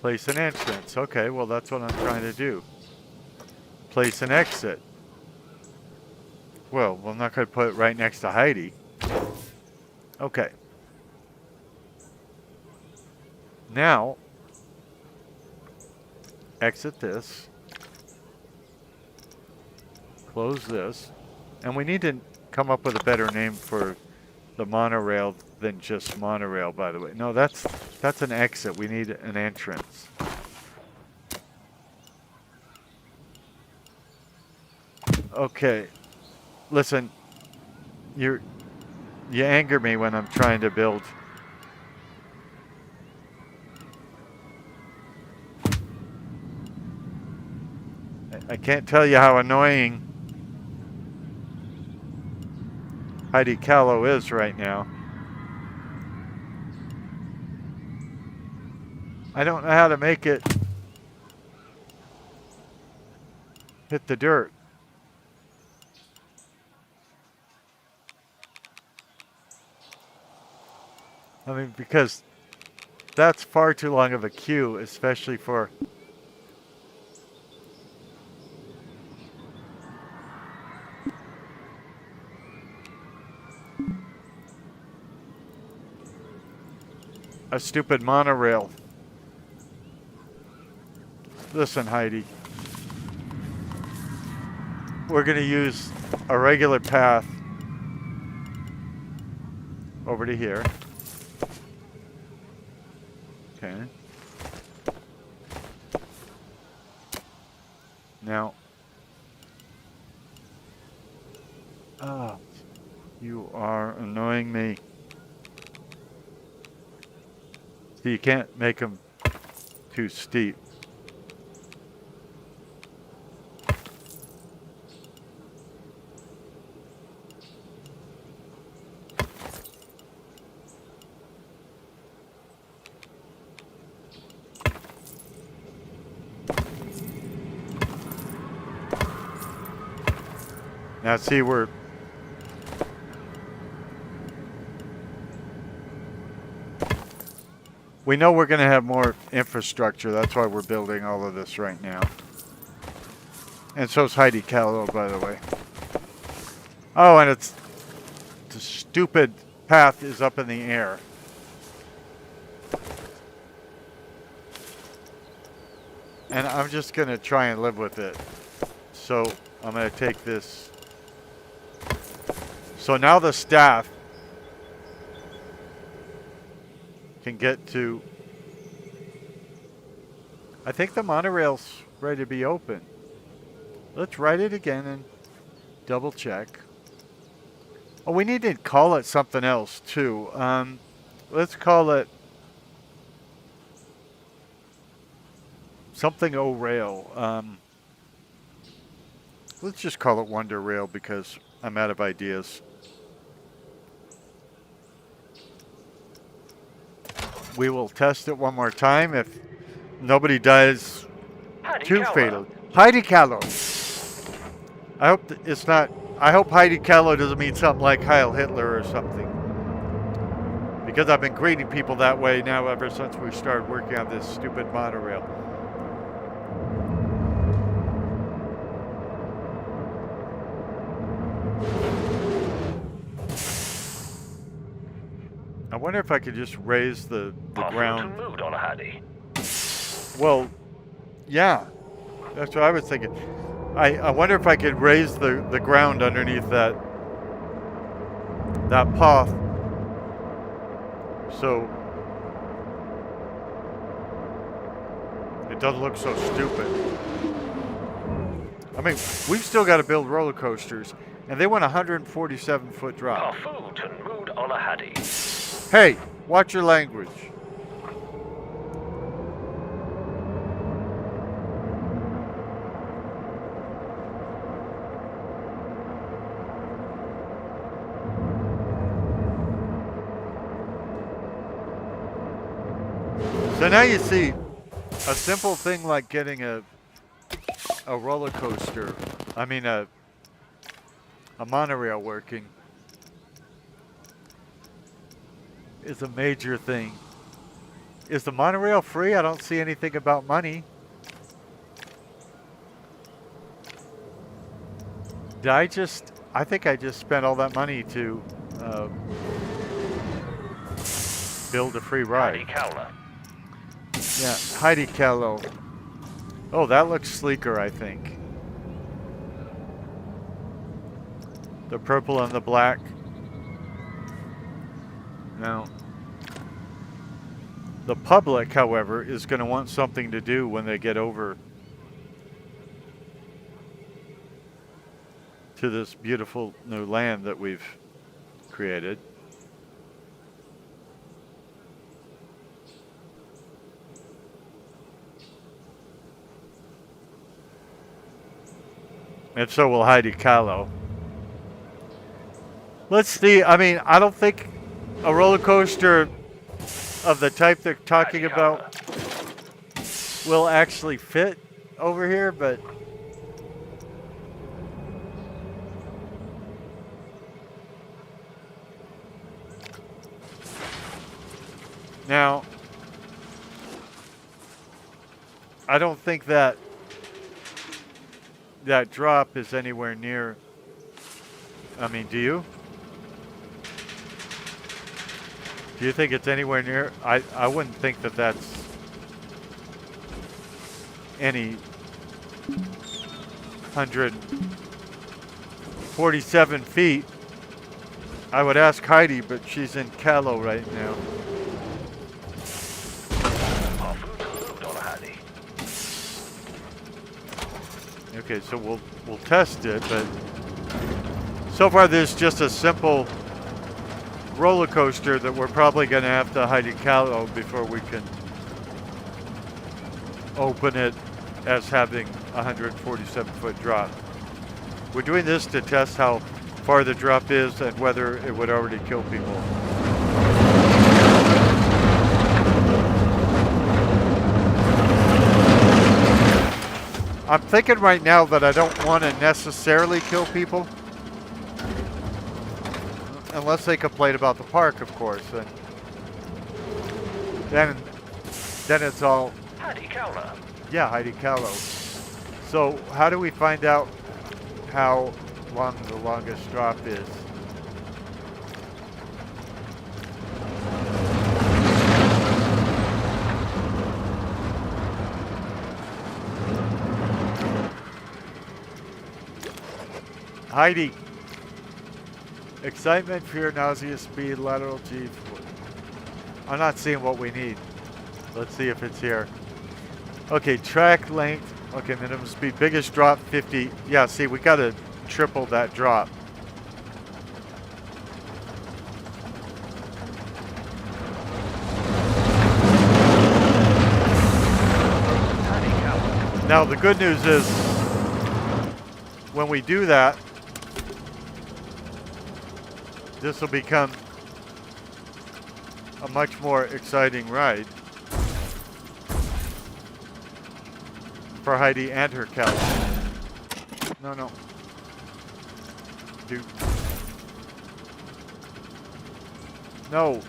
Place an entrance. Okay, well that's what I'm trying to do. Place an exit. Well, I'm not going to put it right next to Heidi. Okay. Now, exit this. Close this. And we need to come up with a better name for the monorail than just monorail, by the way. No, that's an exit. We need an entrance. Okay. Listen, you anger me when I'm trying to build. I can't tell you how annoying Heidi Callow is right now. I don't know how to make it hit the dirt. I mean, because that's far too long of a queue, especially for... a stupid monorail. Listen, Heidi. We're going to use a regular path over to here. Okay. Now. Oh, you are annoying me. See, you can't make them too steep. Now see, we know we're going to have more infrastructure. That's why we're building all of this right now. And so's Heidi Callow, by the way. Oh, and it's the stupid path is up in the air. And I'm just going to try and live with it. So I'm going to take this. So now the staff can get to, I think the monorail's ready to be open. Let's write it again and double check. Oh, we need to call it something else too. Let's call it something O-Rail. Let's just call it Wonder Rail because I'm out of ideas. We will test it one more time. If nobody dies too fatal. Heidi Callow. I hope it's not. I hope Heidi Callow doesn't mean something like Heil Hitler or something. Because I've been greeting people that way now ever since we started working on this stupid monorail. I wonder if I could just raise the ground. Mood on a Hattie. Well, yeah, that's what I was thinking. I wonder if I could raise the ground underneath that path. So it doesn't look so stupid. I mean, we've still got to build roller coasters, and they want a 147-foot drop. Food and mood on a Hattie. Hey, watch your language. So now you see a simple thing like getting a roller coaster, I mean a monorail working is a major thing. Is the monorail free? I don't see anything about money. I think I just spent all that money to build a free ride. Heidi Callow. Yeah, Heidi Callow. Oh, that looks sleeker, I think. The purple and the black. Now, the public, however, is going to want something to do when they get over to this beautiful new land that we've created. And so will Heidi Callow. Let's see. I mean, I don't think a roller coaster of the type they're talking about will actually fit over here, but now I don't think that drop is anywhere near. I mean, do you? Do you think it's anywhere near? I wouldn't think that that's. any 147 feet. I would ask Heidi, but she's in Callow right now. Our food moved on a Hattie. Okay, so we'll test it, but so far there's just a simple roller coaster that we're probably going to have to hide in Callow before we can open it as having a 147-foot drop. We're doing this to test how far the drop is and whether it would already kill people. I'm thinking right now that I don't want to necessarily kill people. Unless they complain about the park, of course. And then it's all... Hattie Cowler. Yeah, Heidi Callow. So how do we find out how long the longest drop is? Heidi. Excitement, fear, nausea, speed, lateral G. I'm not seeing what we need. Let's see if it's here. Okay, track length. Okay, minimum speed. Biggest drop, 50. Yeah, see, we got to triple that drop. Now, the good news is when we do that, this will become a much more exciting ride for Heidi and her cow. No. Dude. No.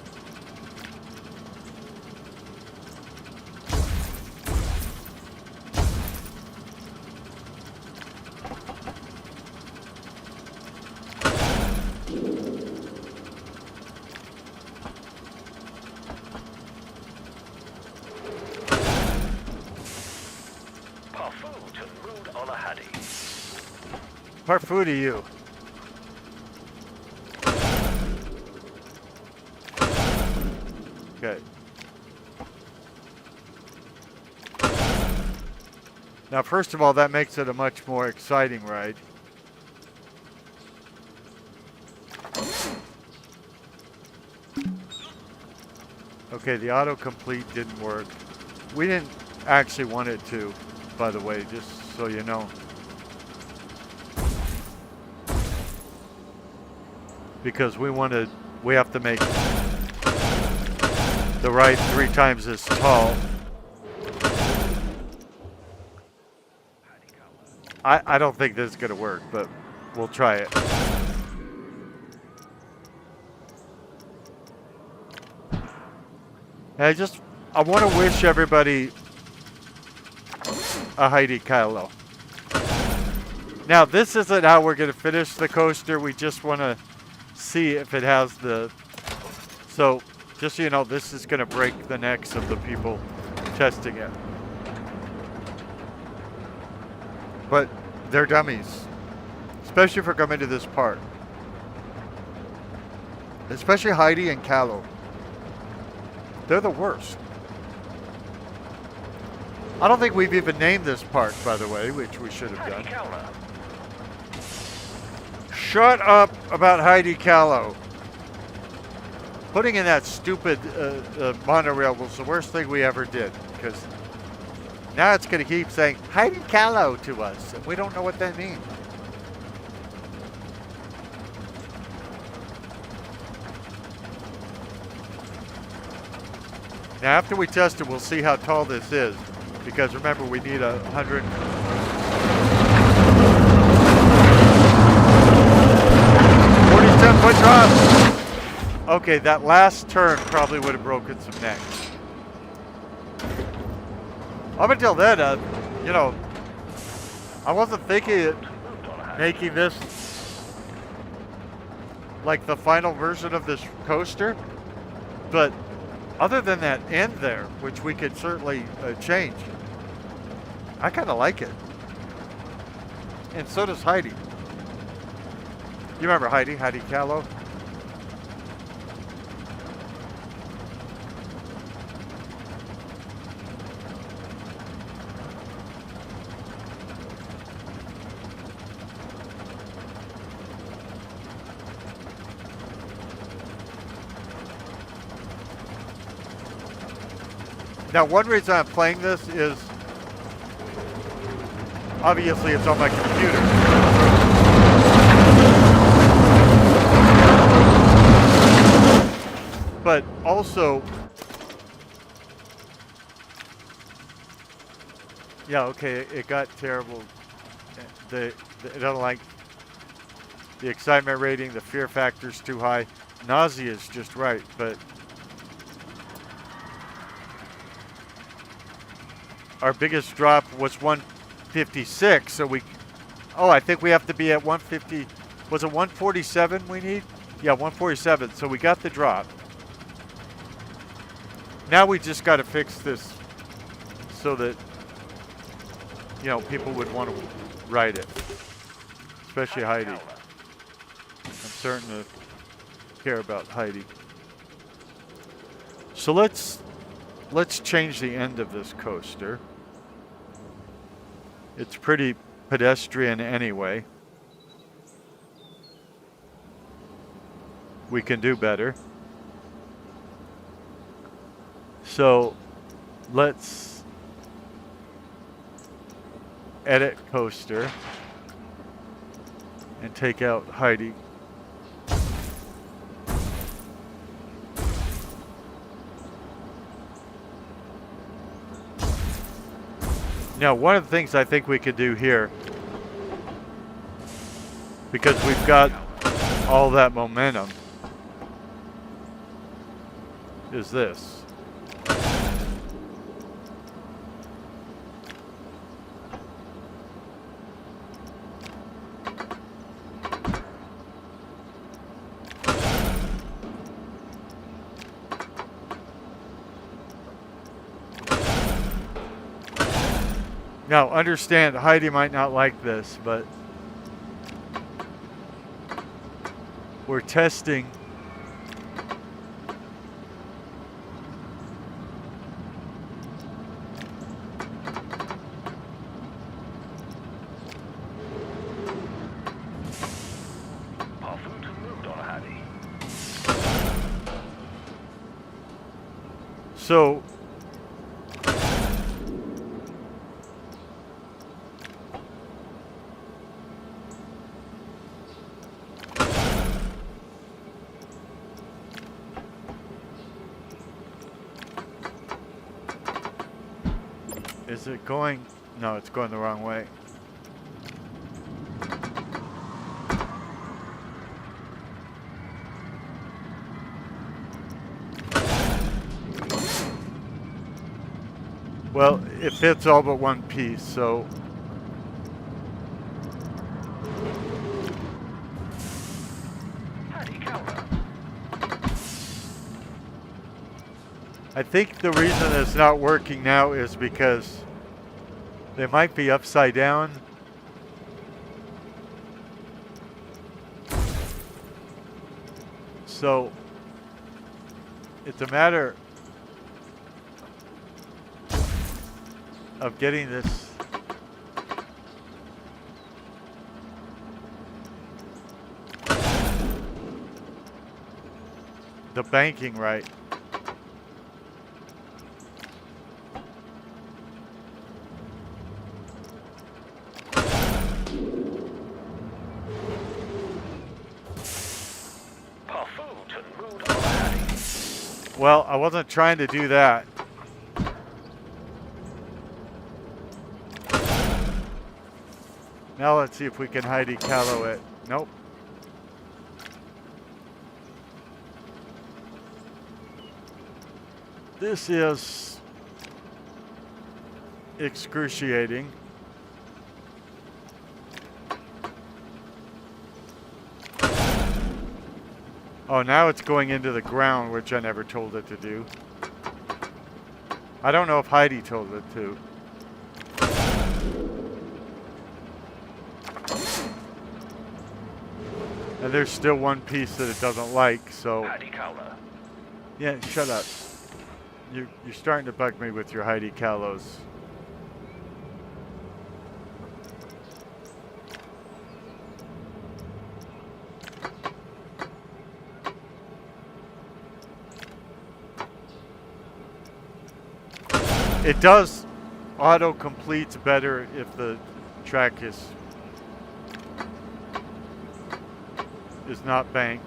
Part food to you. Okay. Now, first of all, that makes it a much more exciting ride. Okay, the autocomplete didn't work. We didn't actually want it to, by the way, just so you know. Because we have to make the ride 3 times as tall. I don't think this is going to work, but we'll try it. And I want to wish everybody a Heidi Kylo. Now, this isn't how we're going to finish the coaster. We just want to see if it has the... So, just so you know, this is going to break the necks of the people testing it. But they're dummies. Especially for coming to this park. Especially Heidi and Callow. They're the worst. I don't think we've even named this park, by the way, which we should have done. Shut up about Heidi Callow. Putting in that stupid monorail was the worst thing we ever did, because now it's going to keep saying Heidi Callow to us, and we don't know what that means. Now, after we test it, we'll see how tall this is, because remember, we need 100. 47-foot drop. Okay, that last turn probably would have broken some necks. Up until then, you know, I wasn't thinking of making this like the final version of this coaster, but other than that end there, which we could certainly change, I kind of like it. And so does Heidi. You remember Heidi Callow? Now, one reason I'm playing this is obviously it's on my computer. But also, yeah, okay, it got terrible. I don't like the excitement rating, the fear factor's too high. Nausea is just right, but our biggest drop was 156, so I think we have to be at 150. Was it 147 we need? Yeah, 147, so we got the drop. Now we just got to fix this so that, people would want to ride it. Especially Heidi. I'm starting to care about Heidi. So let's change the end of this coaster. It's pretty pedestrian anyway. We can do better. So let's edit coaster and take out Heidi. Now, one of the things I think we could do here, because we've got all that momentum, is this. Now, understand, Heidi might not like this, but we're testing so is it going? No, it's going the wrong way. Well, it fits all but one piece, so I think the reason it's not working now is because they might be upside down. So it's a matter of getting this the banking right. Well, I wasn't trying to do that. Now let's see if we can Heidi Callow it. Nope. This is excruciating. Oh, now it's going into the ground, which I never told it to do. I don't know if Heidi told it to. And there's still one piece that it doesn't like, so... Heidi Cowler. Yeah, shut up. You're starting to bug me with your Heidi Kalos. It does auto-complete better if the track is not banked.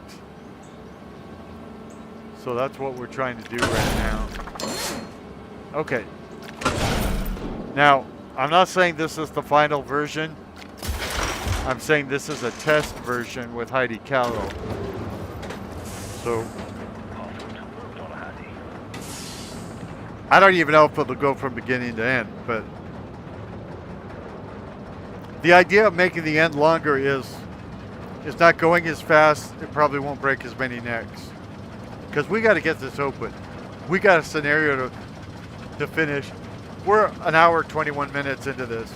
So that's what we're trying to do right now. Okay. Now, I'm not saying this is the final version. I'm saying this is a test version with Heidi Callow. So I don't even know if it'll go from beginning to end, but the idea of making the end longer is it's not going as fast. It probably won't break as many necks because we got to get this open. We got a scenario to finish. We're an hour, 21 minutes into this,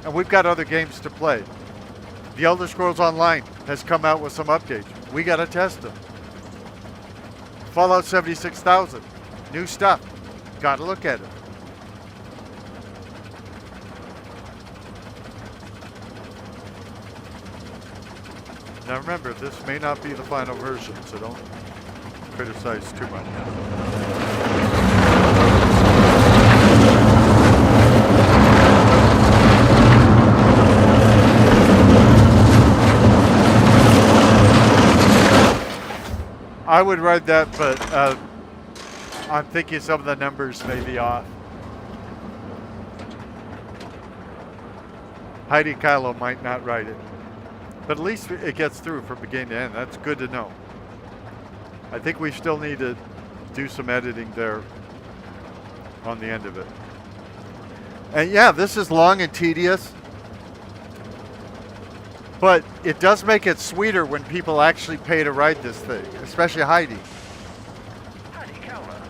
and we've got other games to play. The Elder Scrolls Online has come out with some updates. We got to test them. Fallout 76,000, new stuff. Got to look at it. Now remember, this may not be the final version, so don't criticize too much. I would ride that, but I'm thinking some of the numbers may be off. Heidi Kylo might not write it. But at least it gets through from beginning to end. That's good to know. I think we still need to do some editing there on the end of it. And yeah, this is long and tedious. But it does make it sweeter when people actually pay to ride this thing, especially Heidi. Heidi Cowler.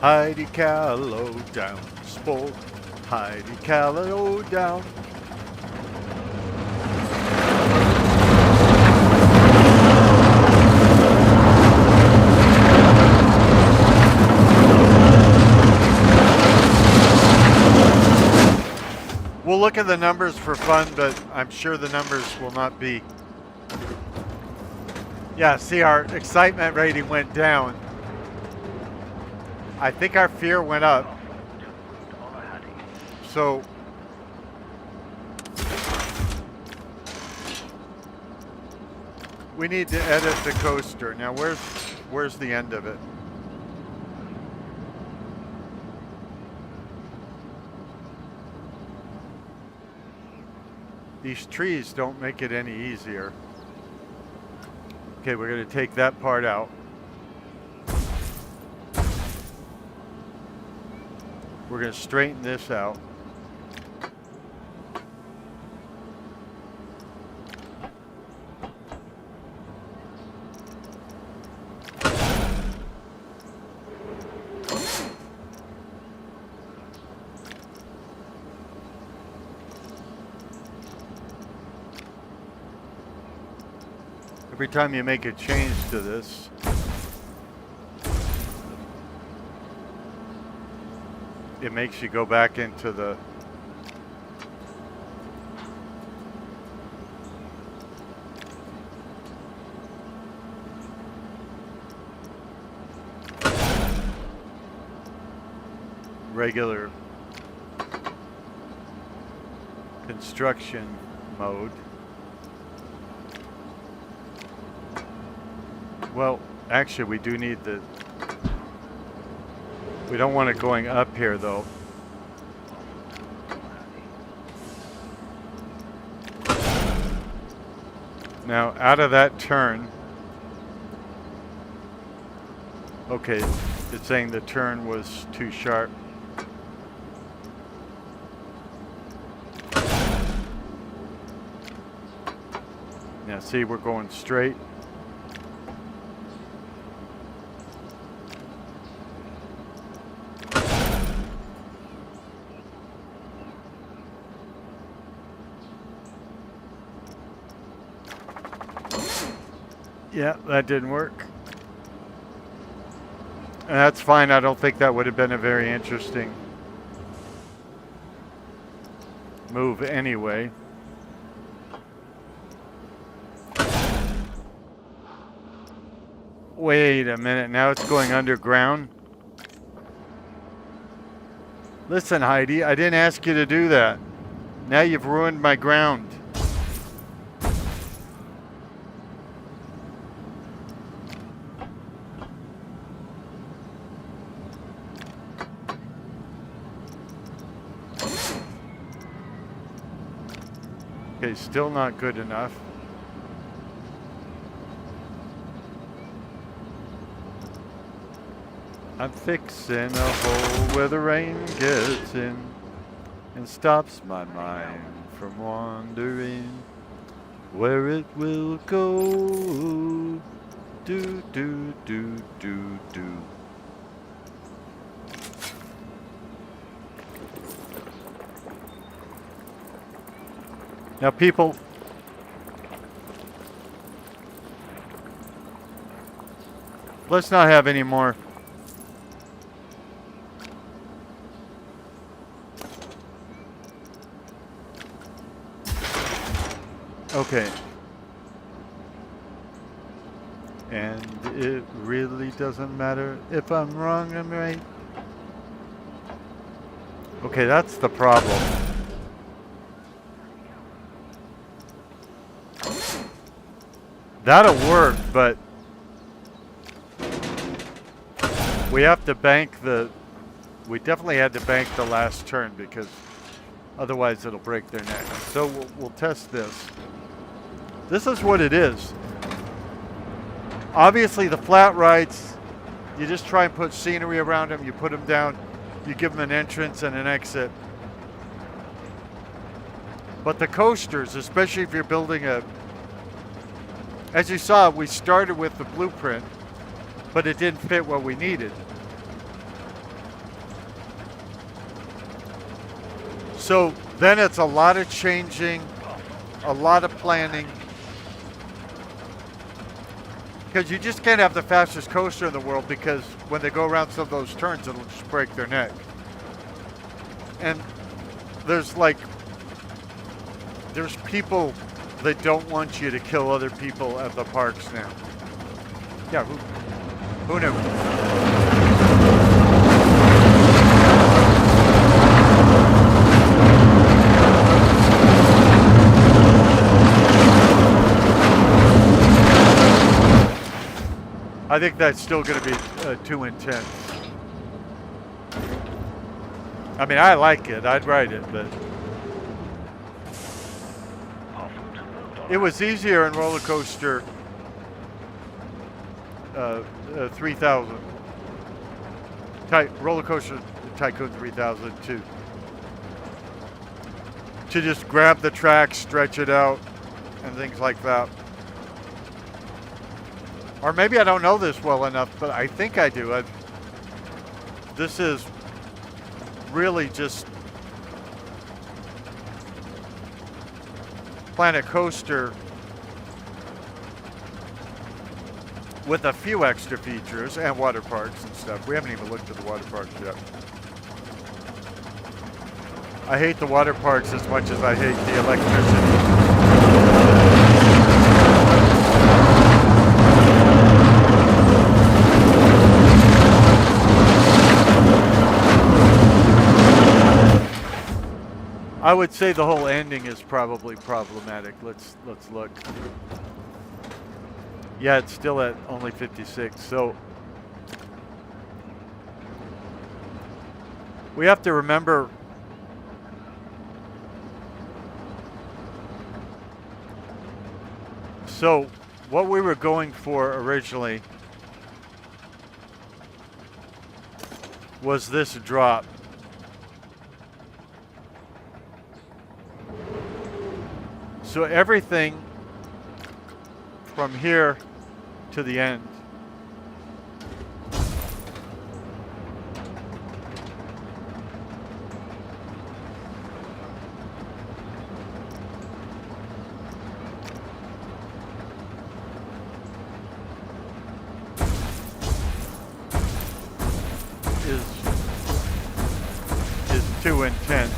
Heidi Callow down, sport. Heidi Callow down. We'll look at the numbers for fun, but I'm sure the numbers will not be. Yeah, see, our excitement rating went down. I think our fear went up. So we need to edit the coaster. Now where's the end of it? These trees don't make it any easier. Okay, we're going to take that part out. We're going to straighten this out. Every time you make a change to this, it makes you go back into the regular construction mode. Well, actually, we do need the... We don't want it going up here, though. Now, out of that turn... Okay, it's saying the turn was too sharp. Now, see, we're going straight. Yeah, that didn't work. And that's fine. I don't think that would have been a very interesting move anyway. Wait a minute. Now it's going underground. Listen, Heidi, I didn't ask you to do that. Now you've ruined my ground. Okay, still not good enough. I'm fixing a hole where the rain gets in and stops my mind from wandering where it will go. Do, do, do, do, do. Now, people, let's not have any more. Okay. And it really doesn't matter if I'm wrong, I'm right. Okay, that's the problem. That'll work, but we have to bank the... We definitely had to bank the last turn because otherwise it'll break their neck. So we'll test this. This is what it is. Obviously the flat rides, you just try and put scenery around them, you put them down, you give them an entrance and an exit. But the coasters, especially if you're building a... As you saw, we started with the blueprint, but it didn't fit what we needed. So then it's a lot of changing, a lot of planning. Because you just can't have the fastest coaster in the world because when they go around some of those turns, it'll just break their neck. And there's people that don't want you to kill other people at the parks now. Yeah, who knew? I think that's still going to be too intense. I mean, I like it. I'd ride it, but it was easier in roller coaster 3000. Roller coaster Tycoon 3000 to just grab the track, stretch it out, and things like that. Or maybe I don't know this well enough, but I think I do. This is really just Planet Coaster with a few extra features and water parks and stuff. We haven't even looked at the water parks yet. I hate the water parks as much as I hate the electricity. I would say the whole ending is probably problematic. Let's look. Yeah, it's still at only 56. So we have to remember so what we were going for originally was this drop. So everything from here to the end. intent.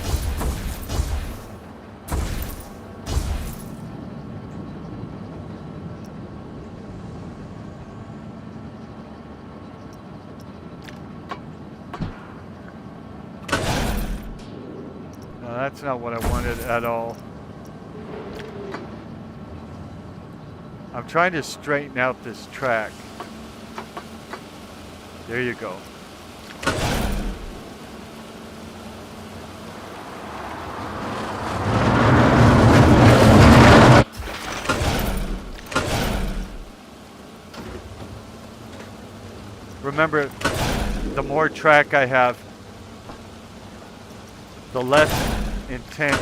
No, that's not what I wanted at all. I'm trying to straighten out this track. There you go. Remember, the more track I have, the less intense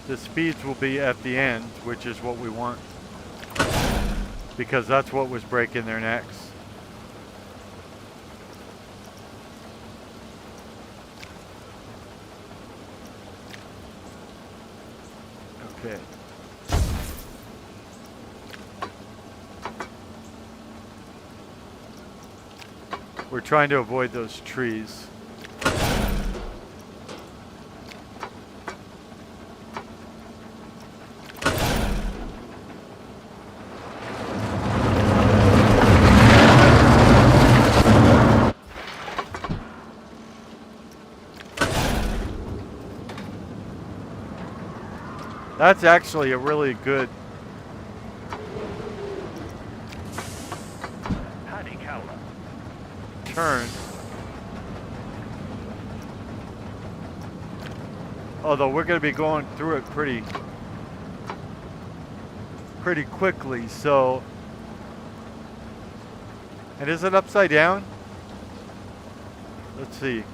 the speeds will be at the end, which is what we want, because that's what was breaking their necks. Okay. We're trying to avoid those trees. That's actually a really good turn. Although we're going to be going through it pretty quickly, so. And is it upside down? Let's see.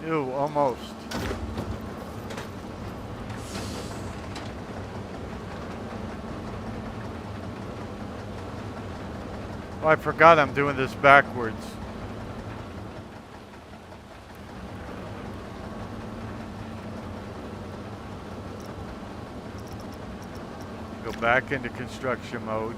Ew, almost. Oh, I forgot I'm doing this backwards. Go back into construction mode.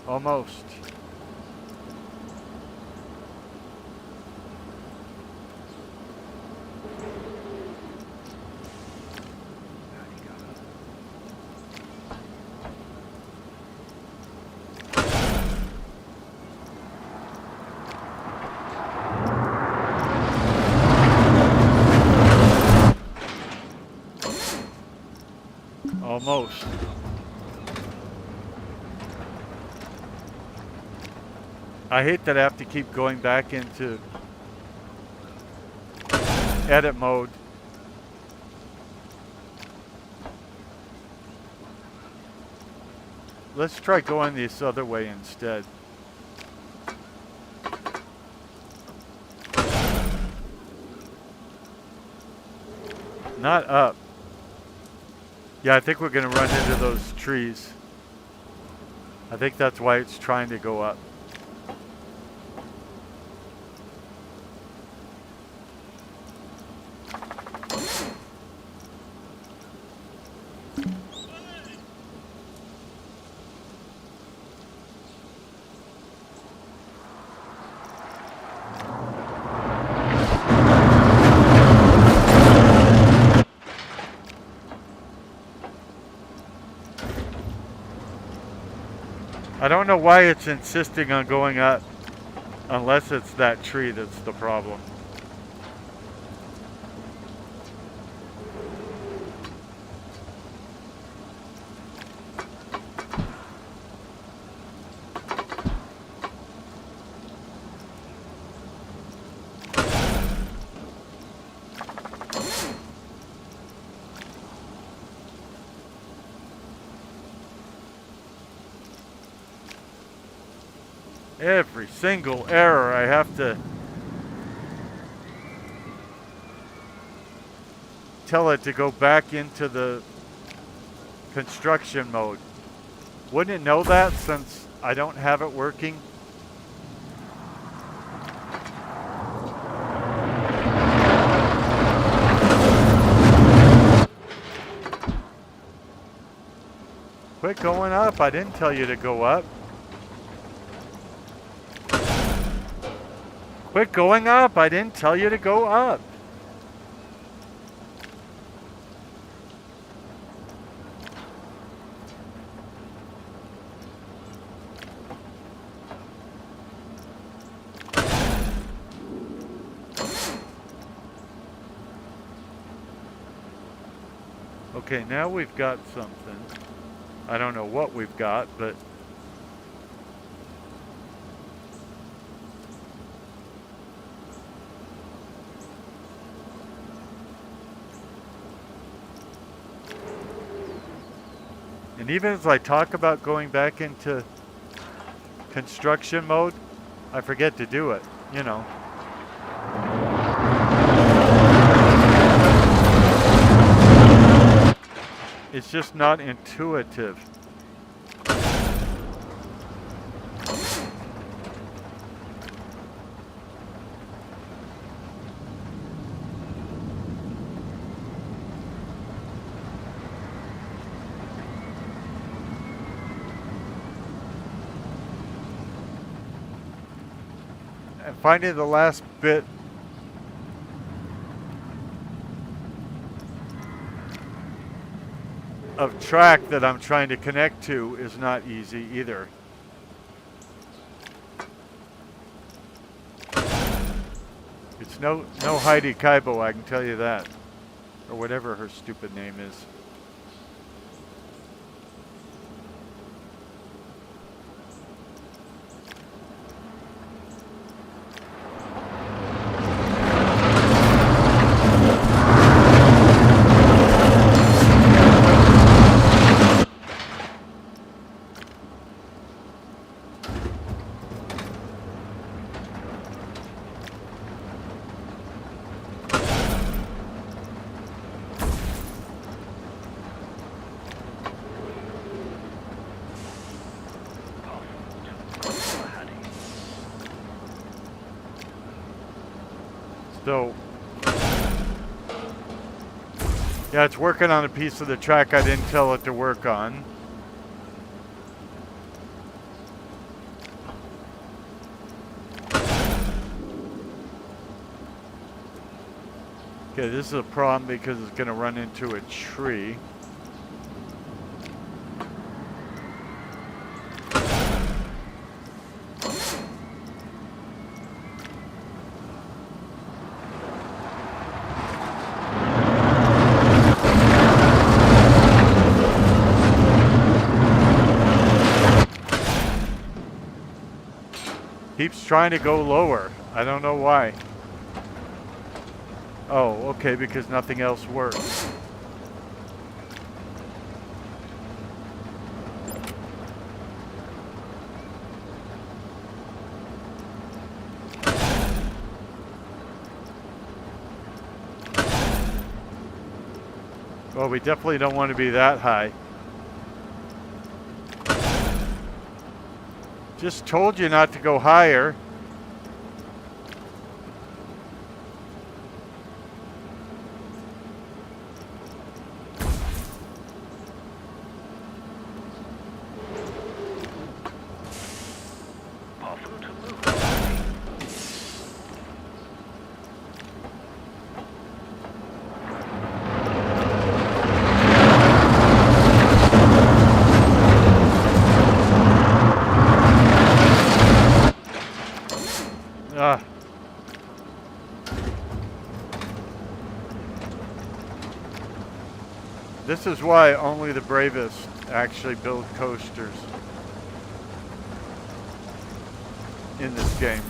Almost. Almost. I hate that I have to keep going back into edit mode. Let's try going this other way instead. Not up. Yeah, I think we're going to run into those trees. I think that's why it's trying to go up. I don't know why it's insisting on going up, unless it's that tree that's the problem. Every single error I have to tell it to go back into the construction mode. Wouldn't it know that since I don't have it working? Quit going up. I didn't tell you to go up. Quit going up. I didn't tell you to go up. Okay, now we've got something. I don't know what we've got, but and even as I talk about going back into construction mode, I forget to do it, you know. It's just not intuitive. And finding the last bit of track that I'm trying to connect to is not easy either. It's no Heidi Kaibo, I can tell you that. Or whatever her stupid name is. So, yeah, it's working on a piece of the track I didn't tell it to work on. Okay, this is a problem because it's going to run into a tree. Keeps trying to go lower. I don't know why. Oh, okay, because nothing else works. Well, we definitely don't want to be that high. Just told you not to go higher. This is why only the bravest actually build coasters in this game.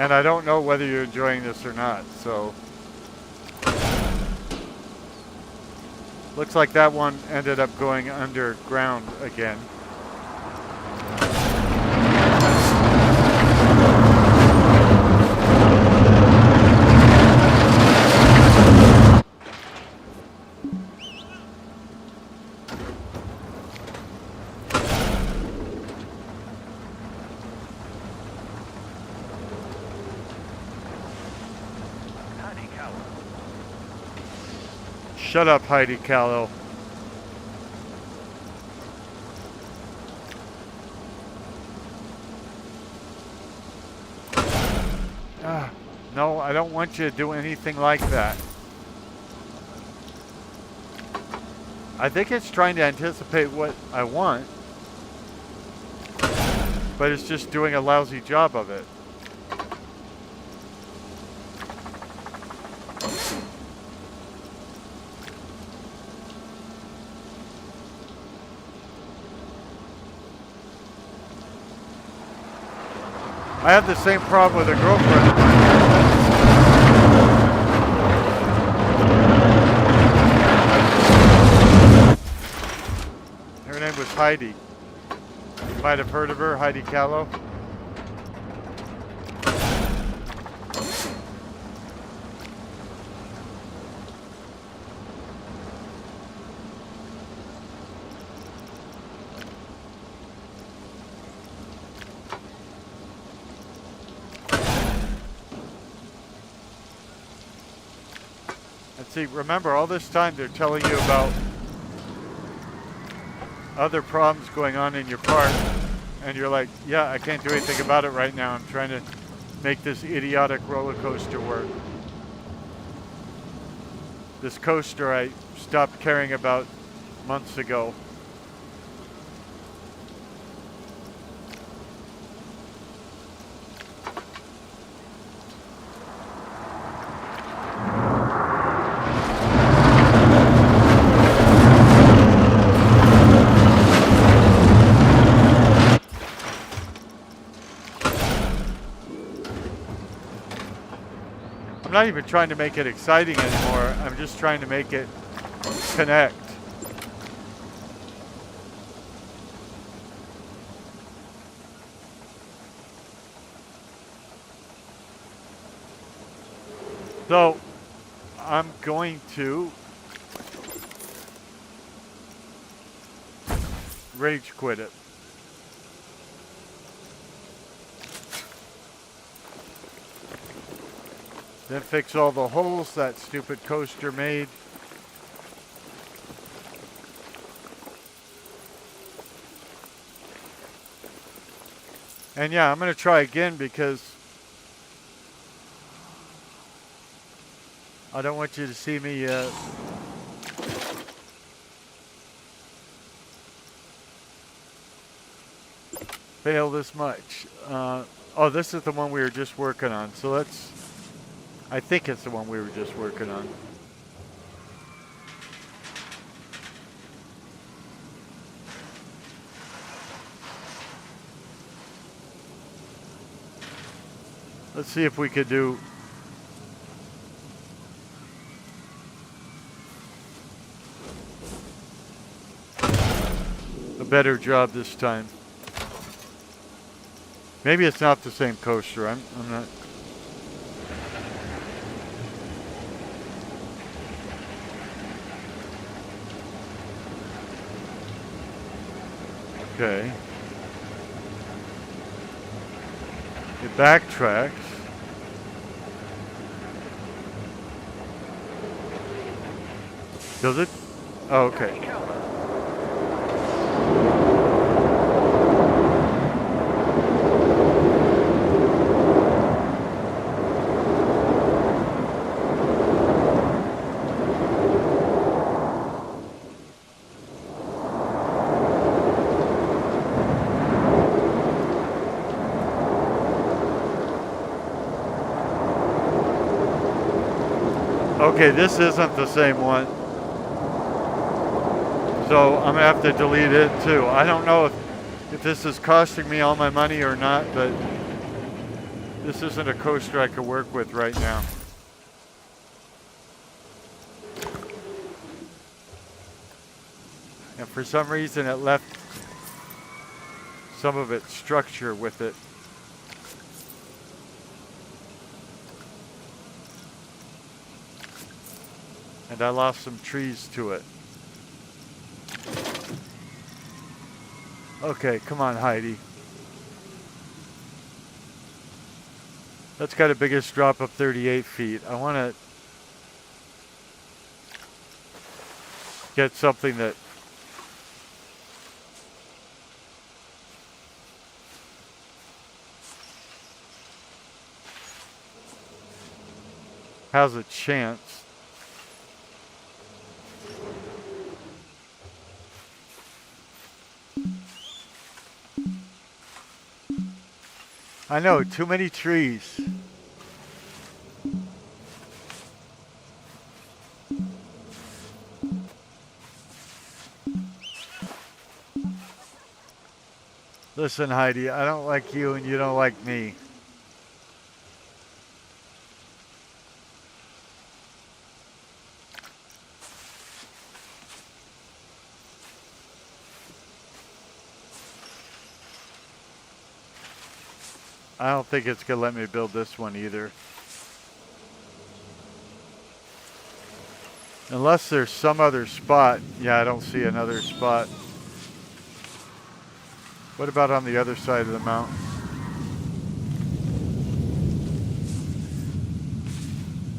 And I don't know whether you're enjoying this or not, so. Looks like that one ended up going underground again. Paddy Cow. Shut up, Heidi Callow. No, I don't want you to do anything like that. I think it's trying to anticipate what I want, but it's just doing a lousy job of it. I have the same problem with a girlfriend of mine. Her name was Heidi. You might have heard of her, Heidi Callow. And see, remember, all this time they're telling you about other problems going on in your park, and you're like, yeah, I can't do anything about it right now. I'm trying to make this idiotic roller coaster work. This coaster I stopped caring about months ago. I'm not even trying to make it exciting anymore. I'm just trying to make it connect. So I'm going to rage quit it. Then fix all the holes that stupid coaster made. And yeah, I'm going to try again because I don't want you to see me fail this much. Oh, this is the one we were just working on. So let's... I think it's the one we were just working on. Let's see if we could do a better job this time. Maybe it's not the same coaster. I'm not... Okay. It backtracks. Does it? Oh, okay. Okay, this isn't the same one. So I'm gonna have to delete it too. I don't know if this is costing me all my money or not, but This isn't a coaster I could work with right now. And for some reason it left some of its structure with it. And I lost some trees to it. Okay, come on, Heidi. That's got a biggest drop of 38 feet. I want to get something that has a chance. I know, too many trees. Listen, Heidi, I don't like you and you don't like me. I don't think it's gonna let me build this one either. Unless there's some other spot. Yeah, I don't see another spot. What about on the other side of the mountain?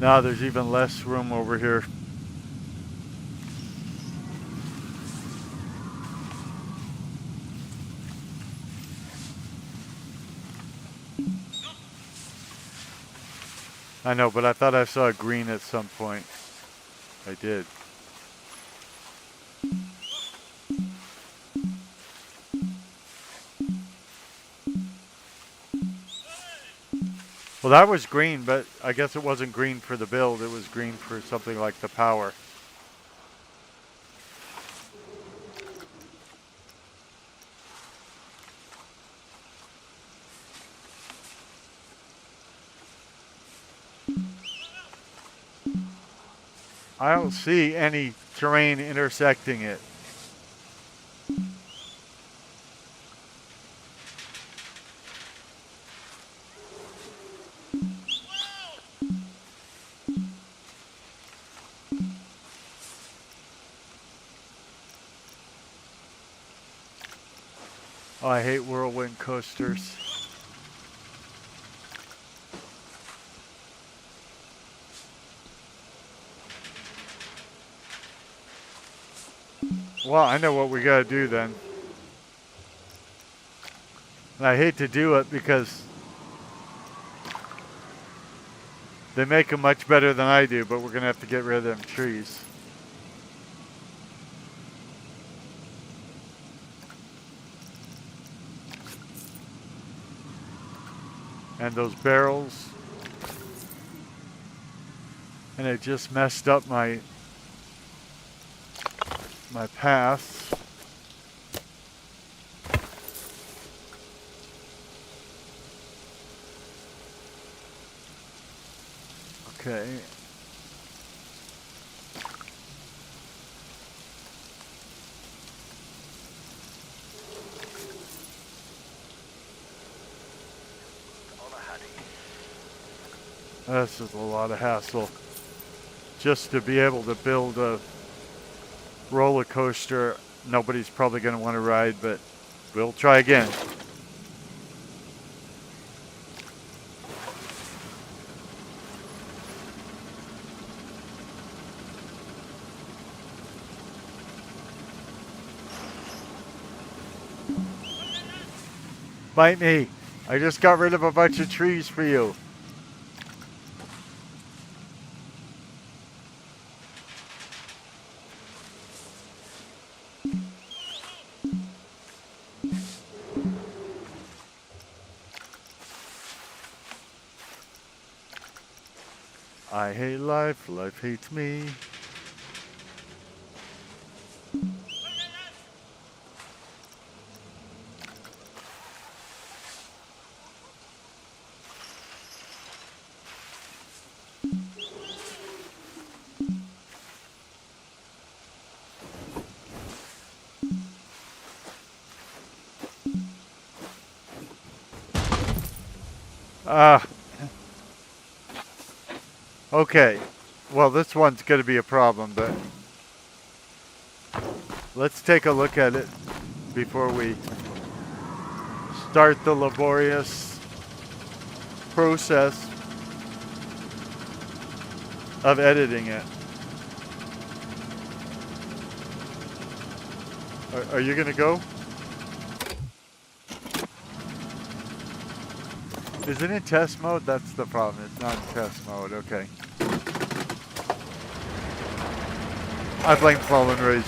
No, there's even less room over here. I know, but I thought I saw green at some point. I did. Well, that was green, but I guess it wasn't green for the build. It was green for something like the power. I don't see any terrain intersecting it. Oh, I hate whirlwind coasters. Well, I know what we gotta do then. And I hate to do it because they make them much better than I do, but we're gonna have to get rid of them trees. And those barrels. And it just messed up my path. Okay. This is a lot of hassle just to be able to build a roller coaster. Nobody's probably going to want to ride, but we'll try again. Bite me. I just got rid of a bunch of trees for you. I hate life, life hates me. Ah, okay. Well, this one's going to be a problem, but let's take a look at it before we start the laborious process of editing it. Are you going to go? Is it in test mode? That's the problem. It's not in test mode. Okay. I blame Fallen Rays.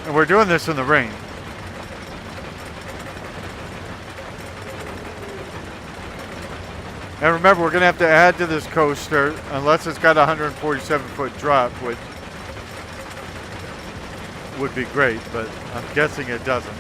And we're doing this in the rain. And remember, we're going to have to add to this coaster unless it's got a 147-foot drop, which would be great, but I'm guessing it doesn't.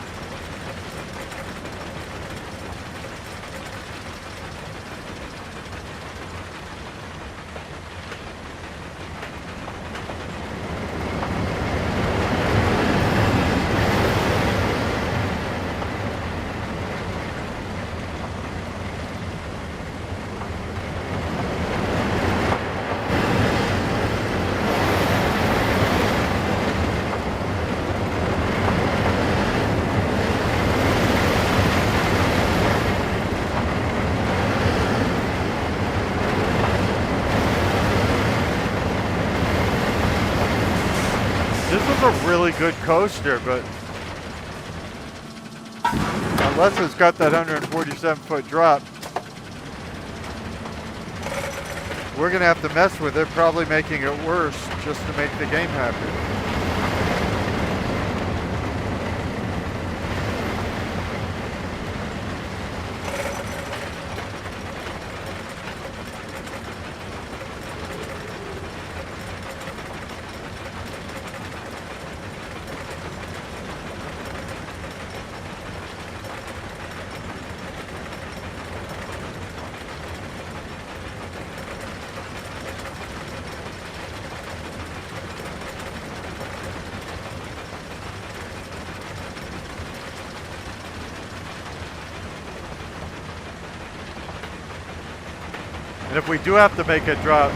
This is a really good coaster, but unless it's got that 147-foot drop, we're going to have to mess with it, probably making it worse just to make the game happy. And if we do have to make it drop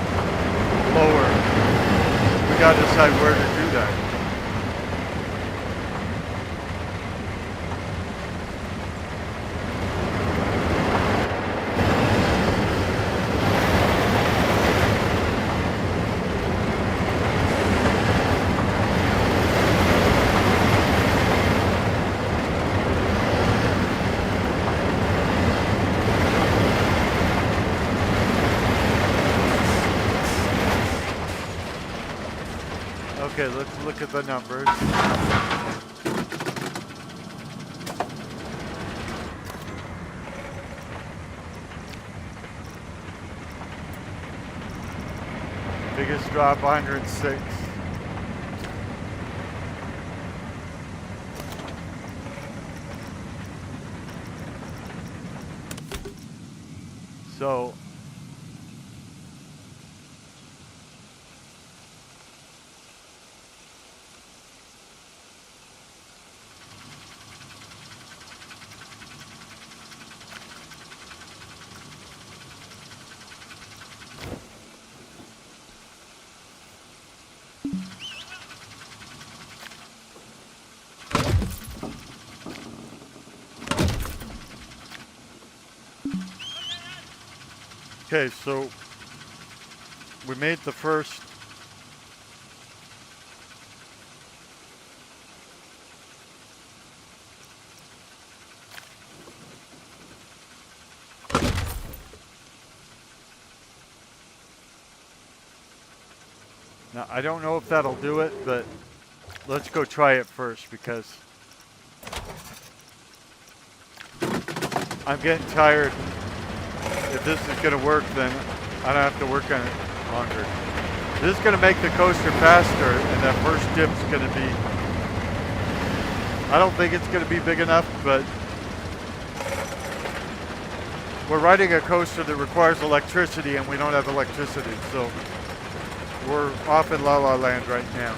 lower, we got to decide where to do that. Okay, let's look at the numbers. Biggest drop 106. So okay, so we made the first now I don't know if that'll do it, but let's go try it first because I'm getting tired. If this is going to work, then I don't have to work on it longer. This is going to make the coaster faster, and that first dip's going to be, I don't think it's going to be big enough, but we're riding a coaster that requires electricity, and we don't have electricity, so we're off in La La Land right now.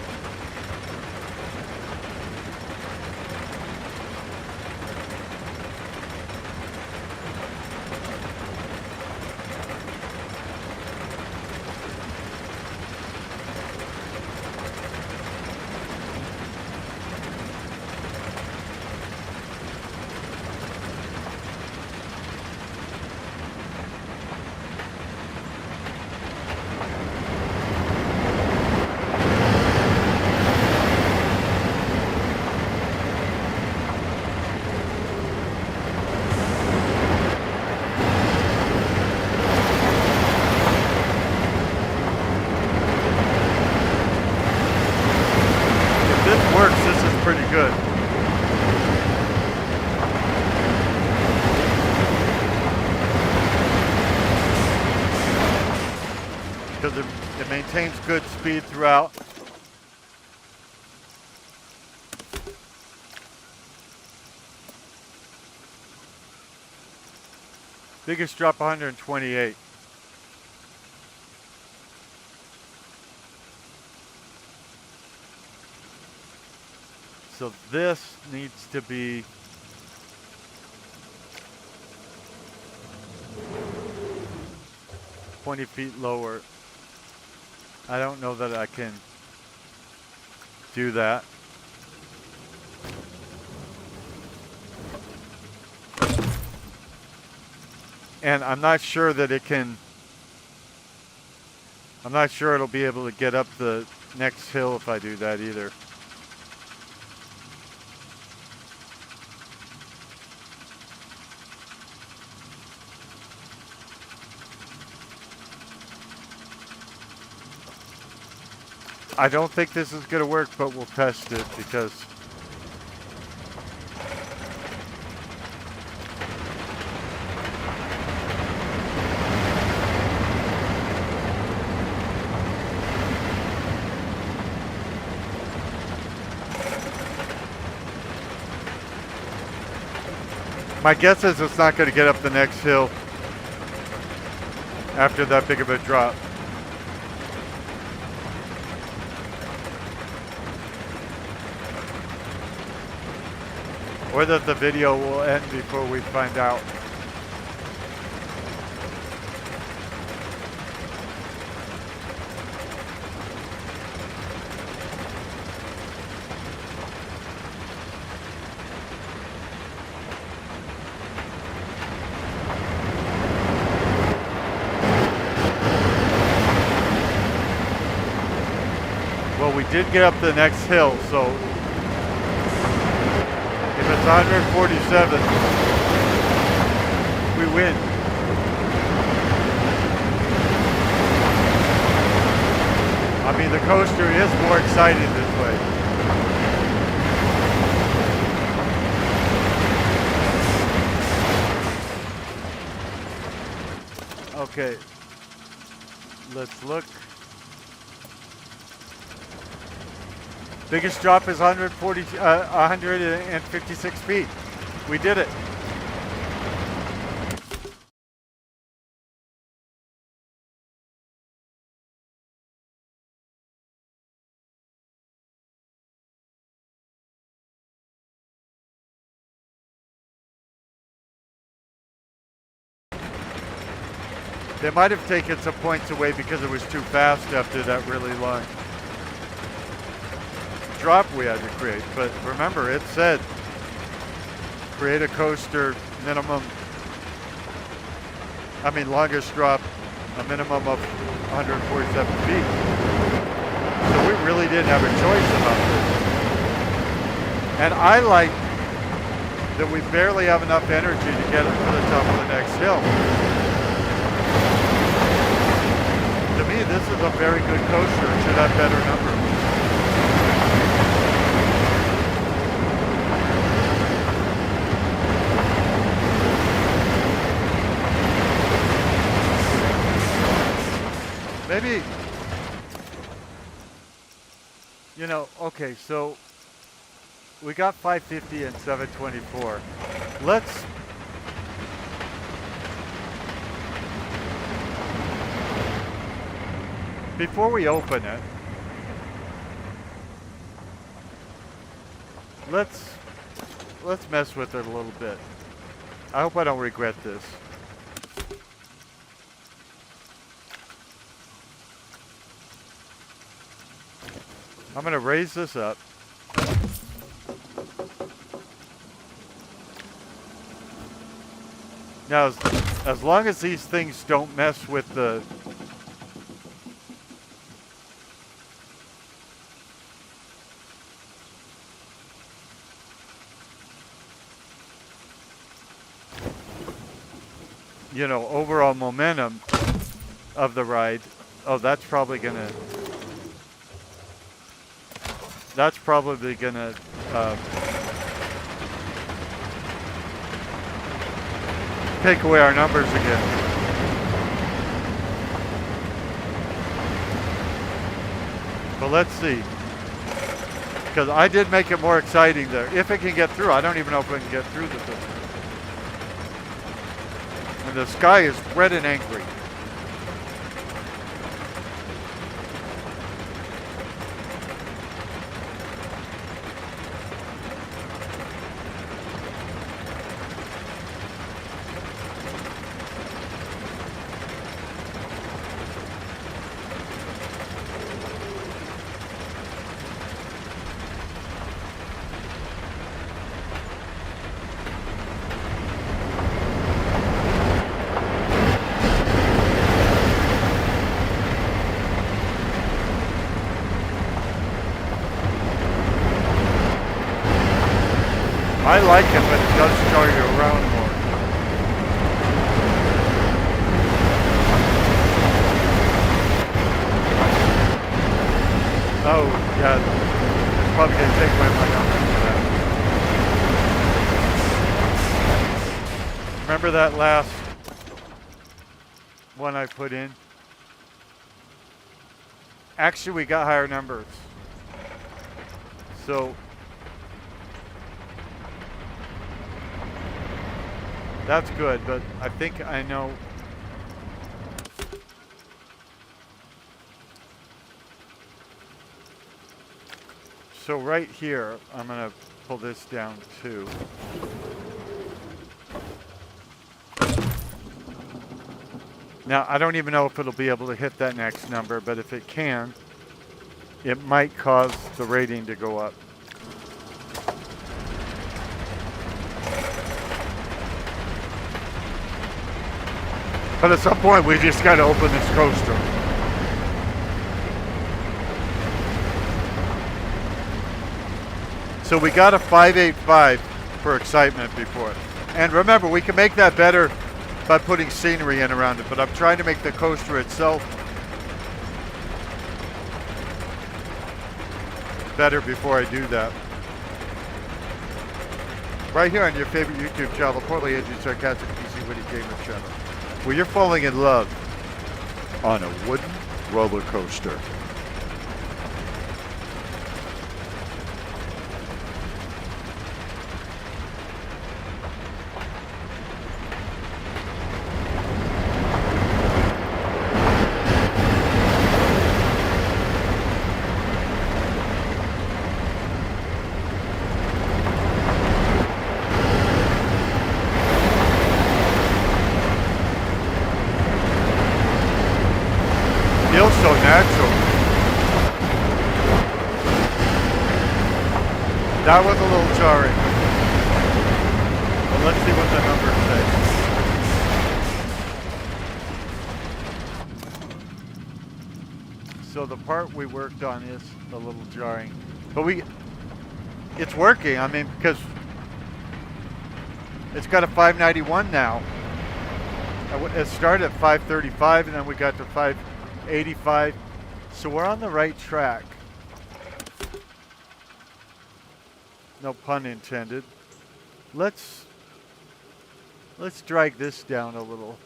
Pretty good. Because it maintains good speed throughout. Biggest drop 128. So this needs to be $20 feet lower. I don't know that I can do that. And I'm not sure that it can, I'm not sure it'll be able to get up the next hill if I do that either. I don't think this is going to work, but we'll test it because my guess is it's not going to get up the next hill after that big of a drop. Or that the video will end before we find out. Well, we did get up the next hill, so if it's 147, we win. I mean, the coaster is more exciting this way. Okay, let's look. Biggest drop is 156 feet. We did it. They might have taken some points away because it was too fast after that really long drop we had to create. But remember, it said create a coaster minimum, longest drop, a minimum of 147 feet. So we really didn't have a choice about this. And I like that we barely have enough energy to get up to the top of the next hill. To me, this is a very good coaster. It should have better numbers. Maybe, okay, so we got 550 and 724. before we open it, let's mess with it a little bit. I hope I don't regret this. I'm going to raise this up. Now, as long as these things don't mess with the... you know, overall momentum of the ride. Oh, that's probably gonna take away our numbers again. But let's see. Because I did make it more exciting there. If it can get through, I don't even know if it can get through the thing. And the sky is red and angry. I like it, but it does jar you around more. Oh, yeah. It's probably going to take away my numbers for that. Remember that last one I put in? Actually, we got higher numbers. So... that's good, but I think I know. So right here, I'm gonna pull this down too. Now, I don't even know if it'll be able to hit that next number, but if it can, it might cause the rating to go up. But at some point, we just got to open this coaster. So we got a 585 for excitement before. And remember, we can make that better by putting scenery in around it. But I'm trying to make the coaster itself better before I do that. Right here on your favorite YouTube channel, Portly Edgy Sarcastic PC Witty Gamer channel, where you're falling in love on a wooden roller coaster. Feels so natural. That was a little jarring. But let's see what the numbers say. So the part we worked on is a little jarring. But it's working, I mean, because it's got a 591 now. It started at 535 and then we got to 585. So we're on the right track. No pun intended. Let's drag this down a little.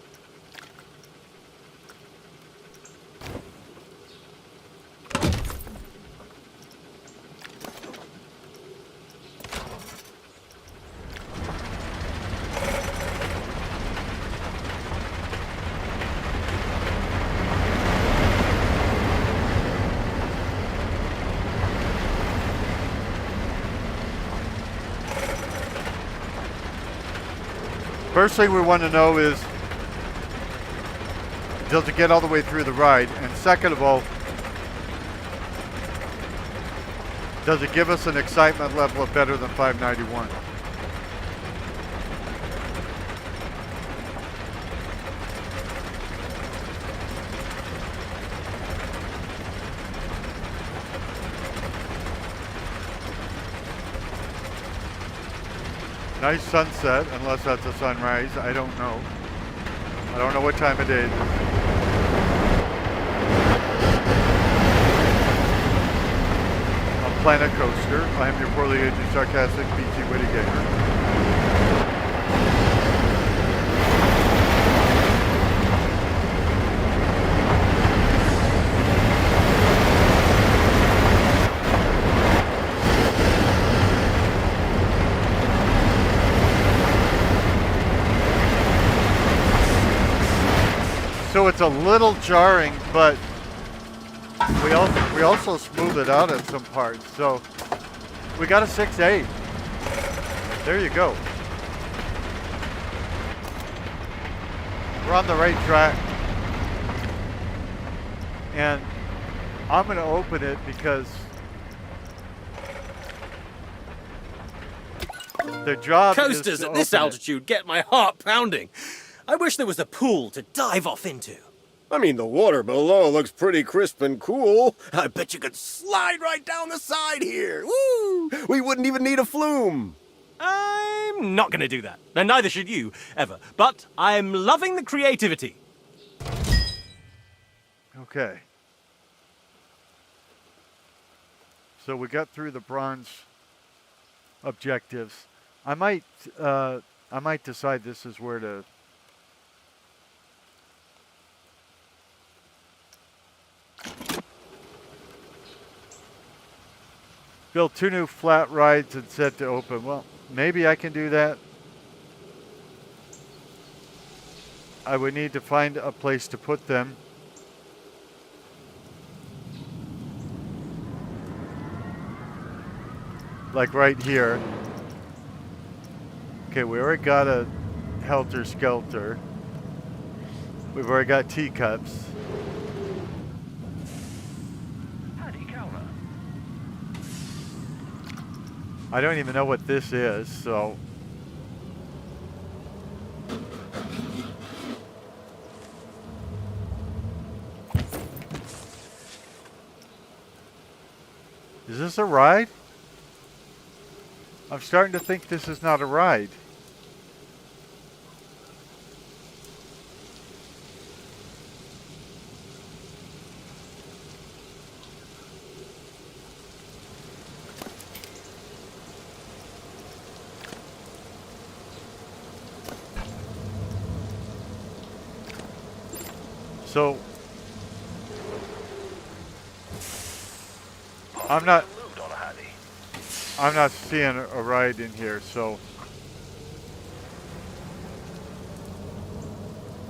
First thing we want to know is, does it get all the way through the ride? And second of all, does it give us an excitement level of better than 591? Nice sunset, unless that's a sunrise. I don't know. I don't know what time of day it is. A Planet Coaster. I am your poorly aged, sarcastic, BT Witty gamer. So it's a little jarring, but we also smooth it out at some parts. So we got a 6.8. There you go. We're on the right track. And I'm going to open it because the job Coasters is to at this open it. altitude get my heart pounding. I wish there was a pool to dive off into. I mean, the water below looks pretty crisp and cool. I bet you could slide right down the side here. Woo! We wouldn't even need a flume. I'm not going to do that, and neither should you, ever. But I'm loving the creativity. Okay. So we got through the bronze objectives. I might decide this is where to. Build 2 new flat rides and set to open. Well, maybe I can do that. I would need to find a place to put them. Like right here. Okay, we already got a Helter Skelter. We've already got teacups. I don't even know what this is, so. Is this a ride? I'm starting to think this is not a ride. So, I'm not seeing a ride in here, so.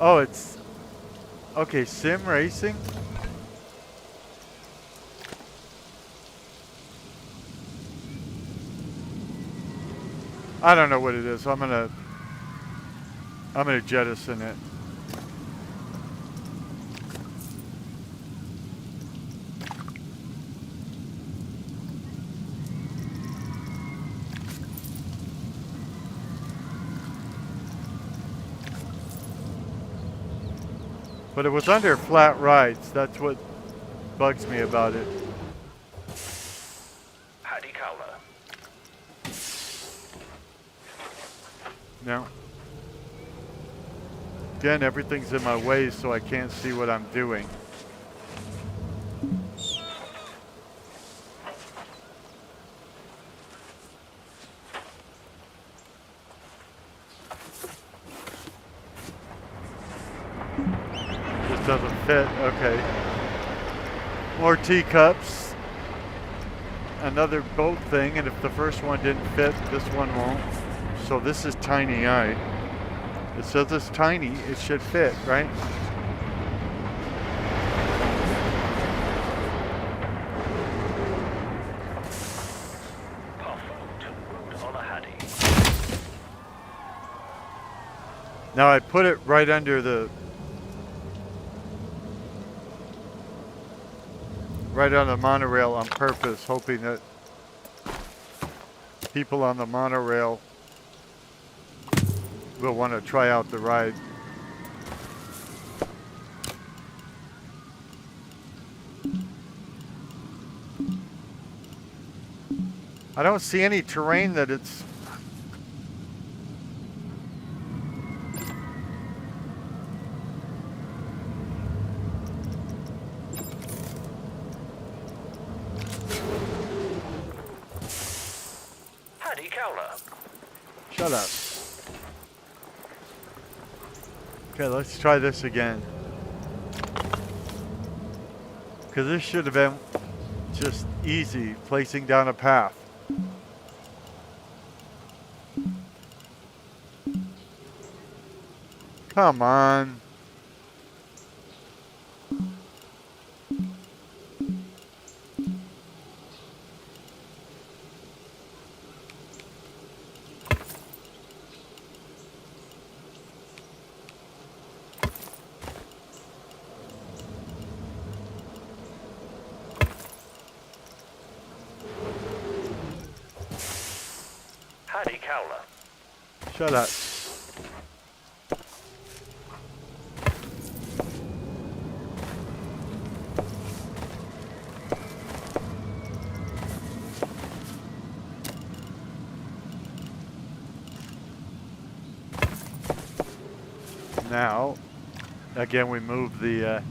Oh, it's, okay, sim racing? I don't know what it is. I'm gonna jettison it. But it was under flat rides. That's what bugs me about it. No. Again, everything's in my way, so I can't see what I'm doing. This doesn't fit. Okay. More teacups. Another boat thing, and if the first one didn't fit, this one won't. So this is tiny eye. It says it's tiny, it should fit, right? Now I put it right under right on the monorail on purpose, hoping that people on the monorail will want to try out the ride. I don't see any terrain that it's... Paddy Cowler. Shut up. Okay, let's try this again. Because this should have been just easy, placing down a path. Come on. Paddy Cowler. Shut up. Now, again, we move the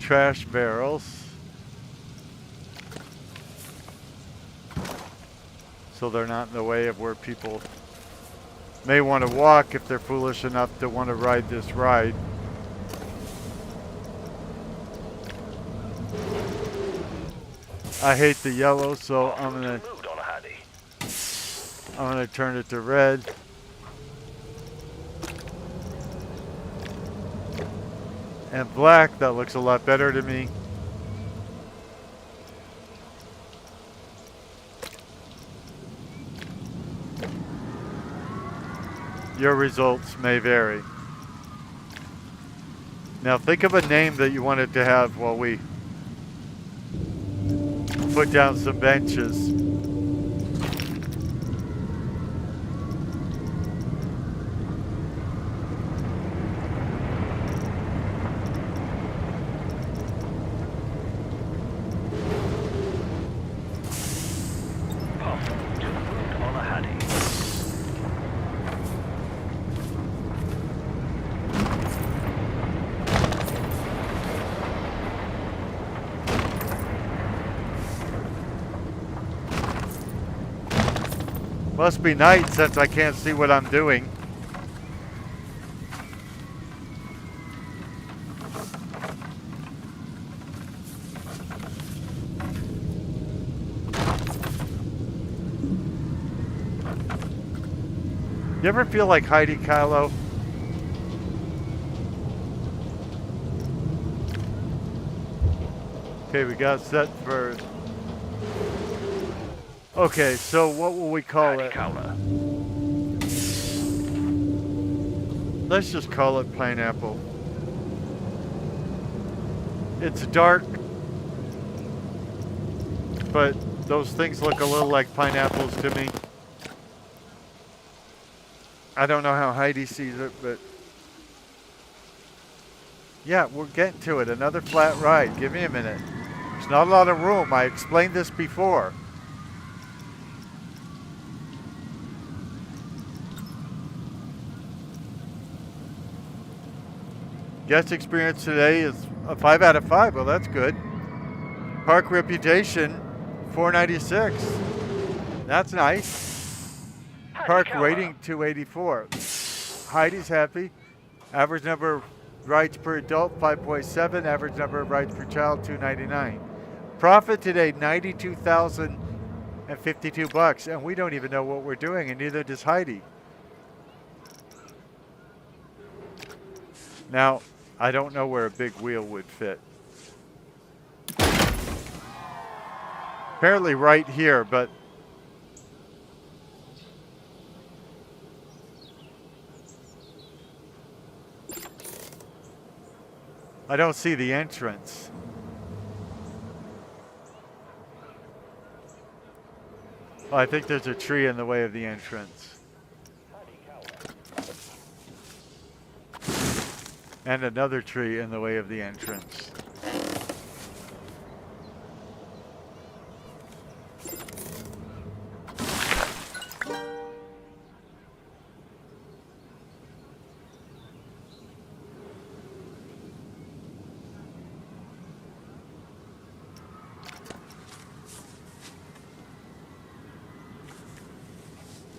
trash barrels so they're not in the way of where people may want to walk if they're foolish enough to want to ride this ride. I hate the yellow, so I'm gonna Mood on a Haddy. turn it to red. And black, that looks a lot better to me. Your results may vary. Now think of a name that you want it to have while we put down some benches. Pass to Mood on a Haddy. Must be night since I can't see what I'm doing. You ever feel like Heidi Kylo? Okay, we got set for... Okay, so what will we call Paddy it? Cowler. Let's just call it pineapple. It's dark, but those things look a little like pineapples to me. I don't know how Heidi sees it, but yeah, we're getting to it. Another flat ride. Give me a minute. There's not a lot of room. I explained this before. Guest experience today is a 5 out of 5. Well, that's good. Park reputation, 496. That's nice. Paddy Park Cowler. rating, 284. Heidi's happy. Average number of rides per adult, 5.7. Average number of rides per child, 299. Profit today, $92,052. And we don't even know what we're doing, and neither does Heidi. Now, I don't know where a big wheel would fit. Apparently right here, but I don't see the entrance. Oh, I think there's a tree in the way of the entrance. And another tree in the way of the entrance.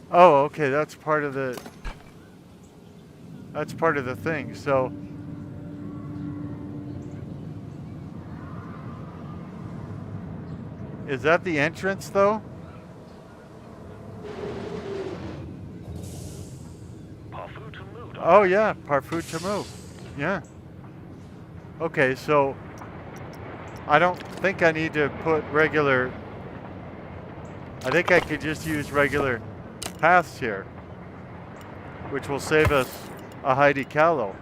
Oh, okay, that's part of the thing. So is that the entrance though? Parfoot to mood. Oh yeah, parfoot to move. Yeah. Okay, so I don't think I need to put regular. I think I could just use regular paths here, which will save us a Heidi Callow.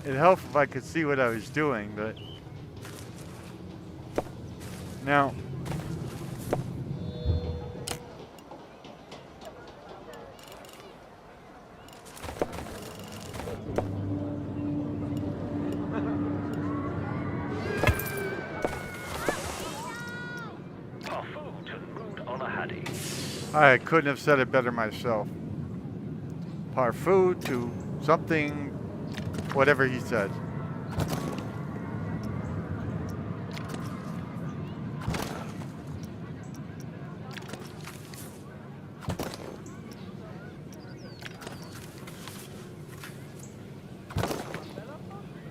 It'd help if I could see what I was doing, but now Parfoot to mood on a Hattie. I couldn't have said it better myself. Parfoot to something, whatever he said.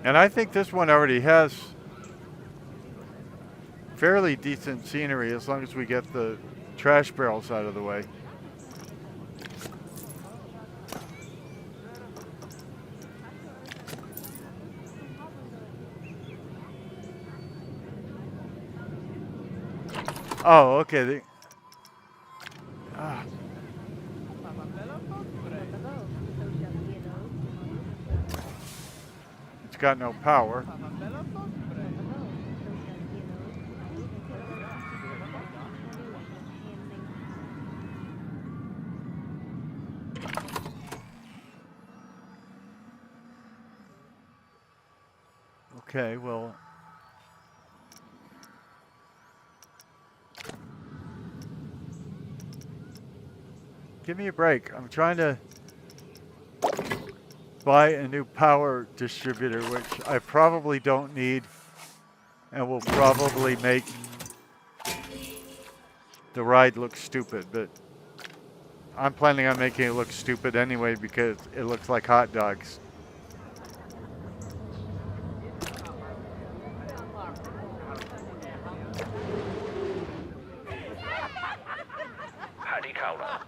And I think this one already has fairly decent scenery as long as we get the trash barrels out of the way. Oh, okay. It's got no power. Okay, well. Give me a break. I'm trying to buy a new power distributor, which I probably don't need and will probably make the ride look stupid, but I'm planning on making it look stupid anyway because it looks like hot dogs. Hattie Cowler.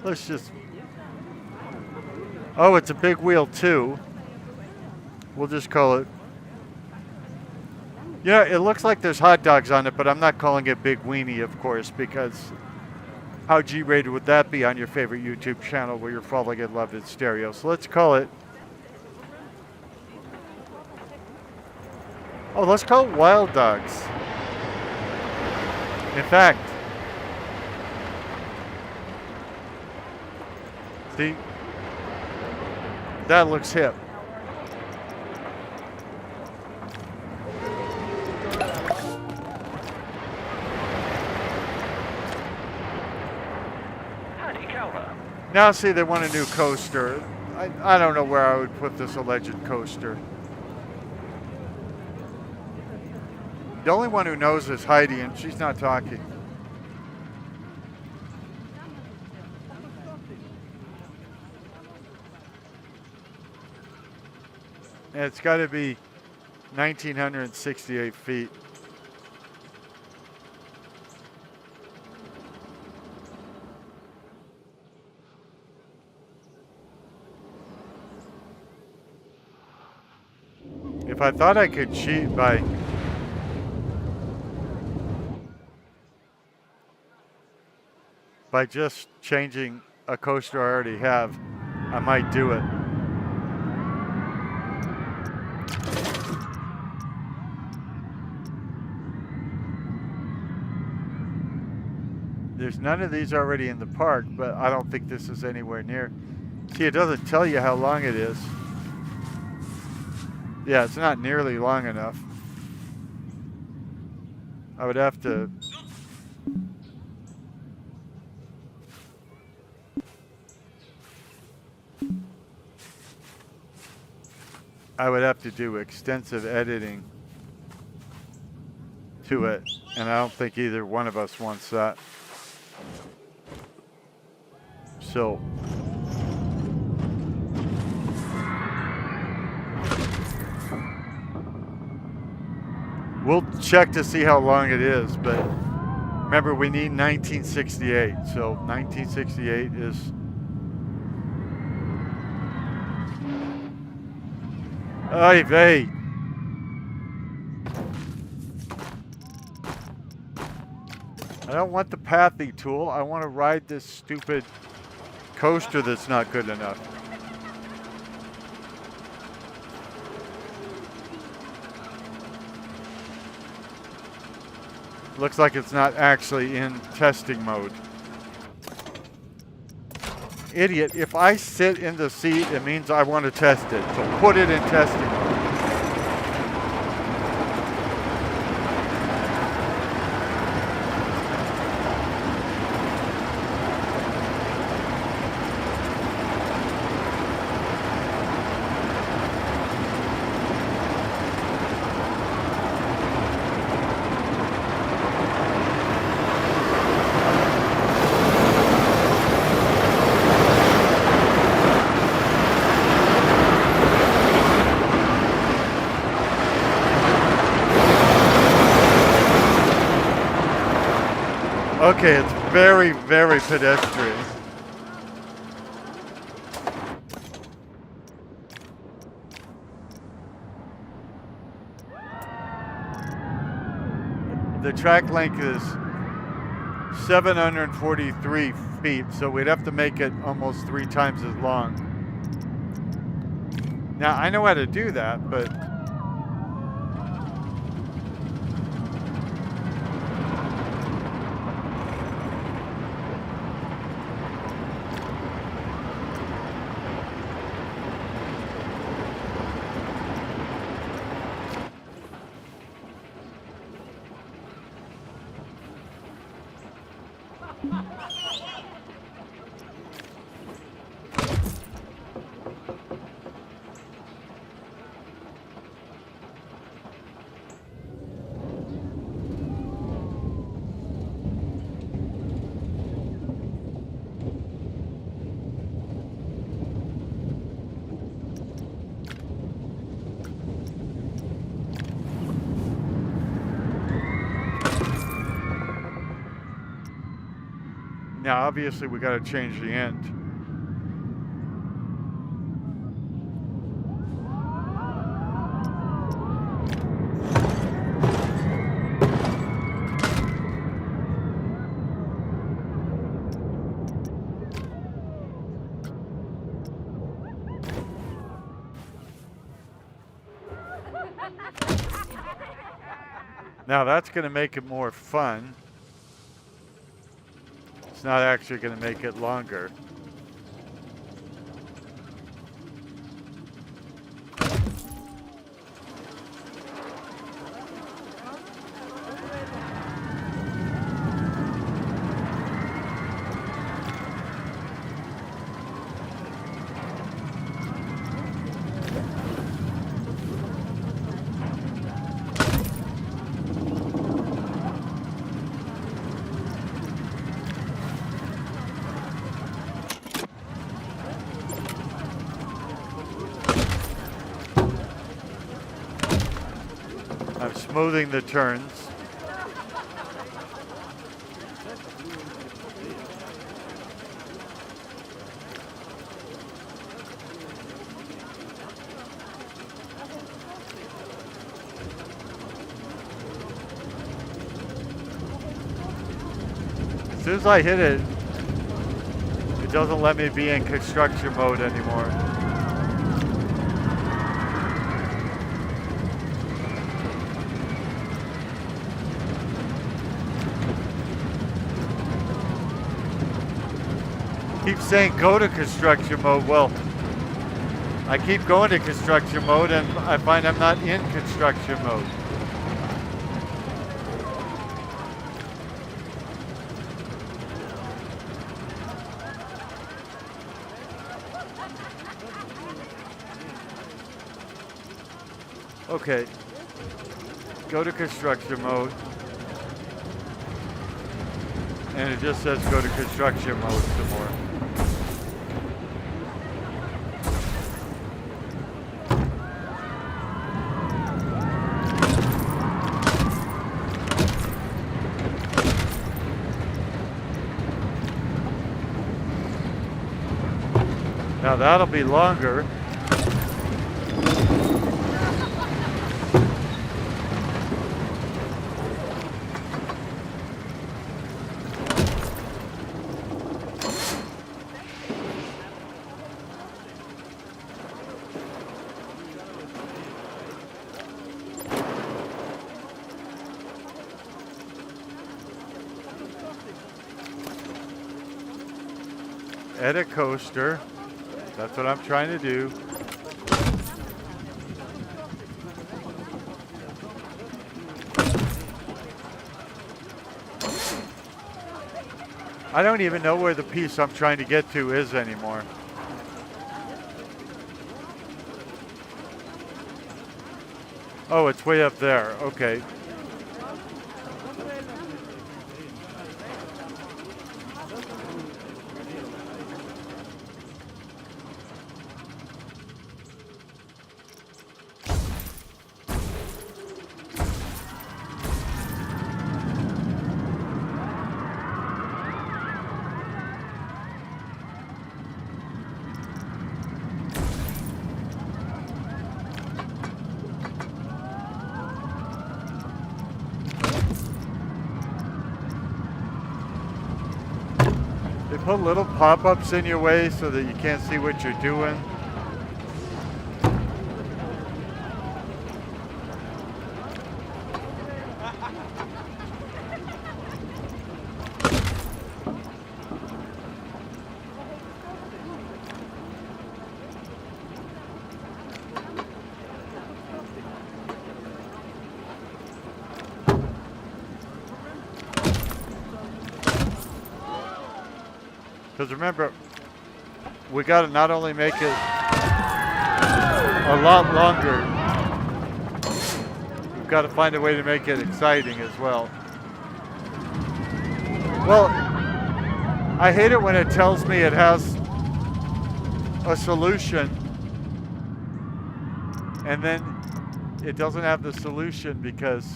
Let's just... Oh, it's a big wheel too. We'll just call it... Yeah, it looks like there's hot dogs on it, but I'm not calling it Big Weenie, of course, because how G-rated would that be on your favorite YouTube channel where you're falling in love in stereo? So let's call it... Oh, let's call it Wild Dogs. In fact... See? That looks hip. Hattie Cowler. Now see, they want a new coaster. I don't know where I would put this alleged coaster. The only one who knows is Heidi, and she's not talking. And it's got to be 1,968 feet. If I thought I could cheat by just changing a coaster I already have, I might do it. There's none of these already in the park, but I don't think this is anywhere near. See, it doesn't tell you how long it is. Yeah, it's not nearly long enough. I would have to... I would have to do extensive editing to it, and I don't think either one of us wants that. So... we'll check to see how long it is, but remember we need 1968, so 1968 is... Ay vey! I don't want the pathing tool, I want to ride this stupid coaster that's not good enough. Looks like it's not actually in testing mode. Idiot, if I sit in the seat, it means I want to test it. So put it in testing mode. Okay, it's very, very pedestrian. The track length is 743 feet, so we'd have to make it almost 3 times as long. Now, I know how to do that, but... Now, obviously, we got to change the end. Now, that's going to make it more fun. It's not actually going to make it longer. smoothing the turns. As soon as I hit it, it doesn't let me be in construction mode anymore. Keep saying go to construction mode. Well, I keep going to construction mode and I find I'm not in construction mode. Okay, go to construction mode, and it just says go to construction mode some more. Now that'll be longer. Edit coaster. That's what I'm trying to do. I don't even know where the piece I'm trying to get to is anymore. Oh, it's way up there. Okay. Put little pop-ups in your way so that you can't see what you're doing. Because remember, we got to not only make it a lot longer, we've got to find a way to make it exciting as well. Well, I hate it when it tells me it has a solution and then it doesn't have the solution because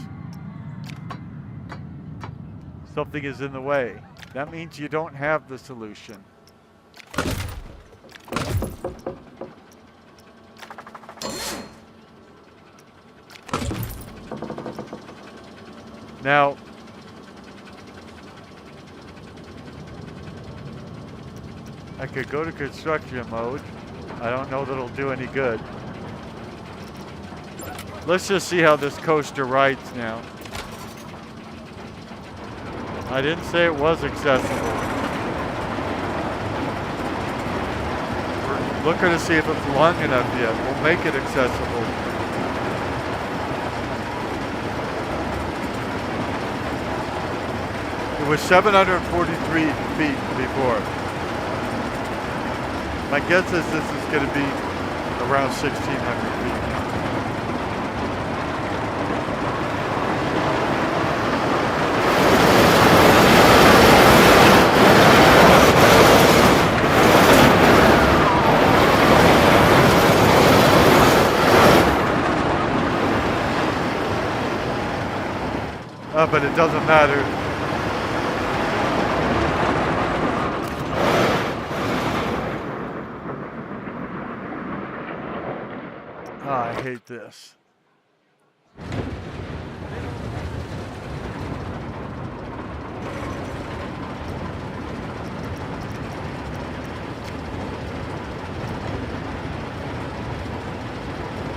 something is in the way. That means you don't have the solution. Now, I could go to construction mode. I don't know that it'll do any good. Let's just see how this coaster rides now. I didn't say it was accessible. We're looking to see if it's long enough yet. We'll make it accessible. It was 743 feet before. My guess is this is going to be around 1,600 feet. But it doesn't matter. I hate this.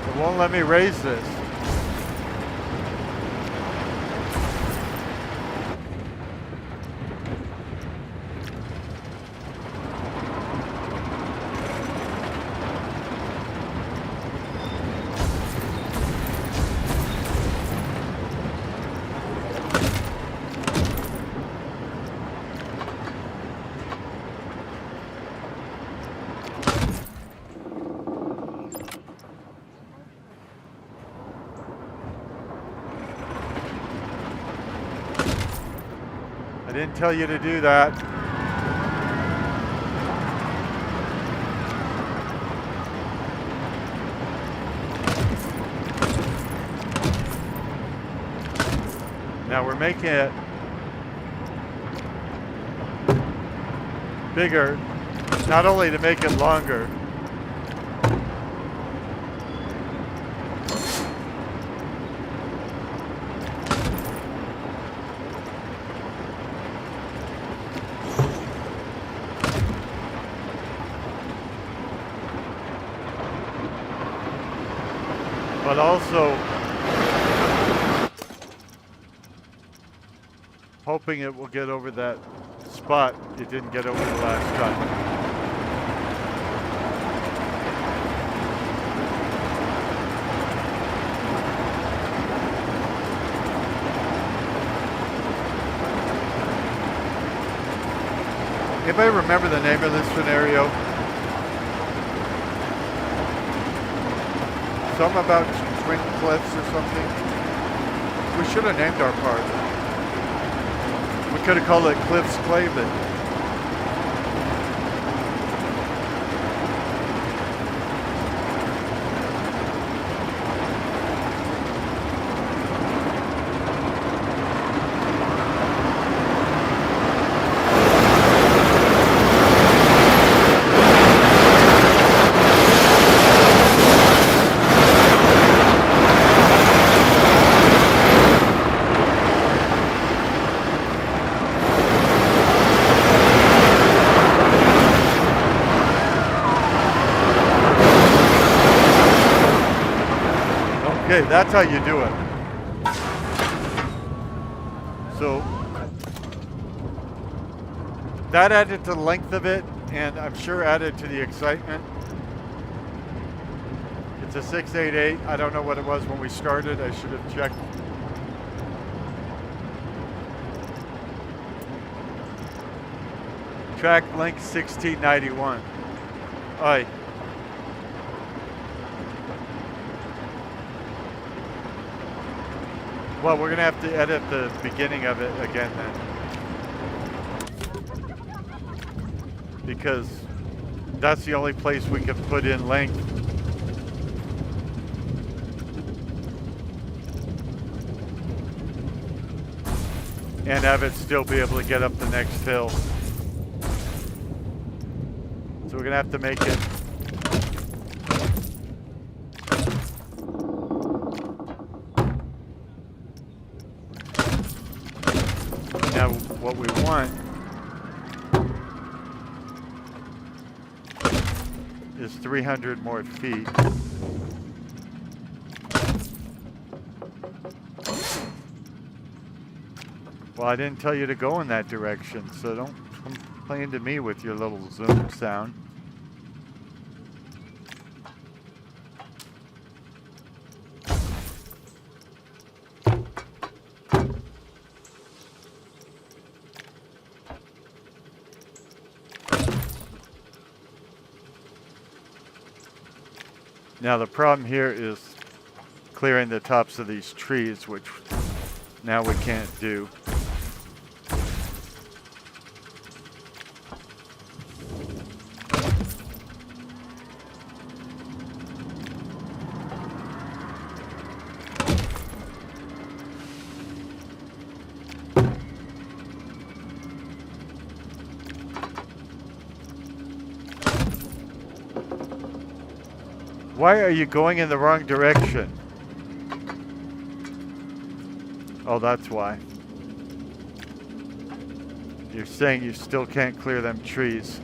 It won't let me raise this. I didn't tell you to do that. Now we're making it bigger, not only to make it longer, but also hoping it will get over that spot it didn't get over the last time. Anybody remember the name of this scenario? Something about twin cliffs or something? We should have named our part. We could have called it Cliffs Clavin. Okay, that's how you do it. So that added to the length of it, and I'm sure added to the excitement. It's a 688. I don't know what it was when we started. I should have checked. Track length 1691. Aye. Well, we're going to have to edit the beginning of it again then. Because that's the only place we can put in length. And have it still be able to get up the next hill. So we're going to have to make it now what we want is 300 more feet. Well, I didn't tell you to go in that direction, so don't complain to me with your little zoom sound. Now the problem here is clearing the tops of these trees, which now we can't do. Why are you going in the wrong direction? Oh, that's why. You're saying you still can't clear them trees.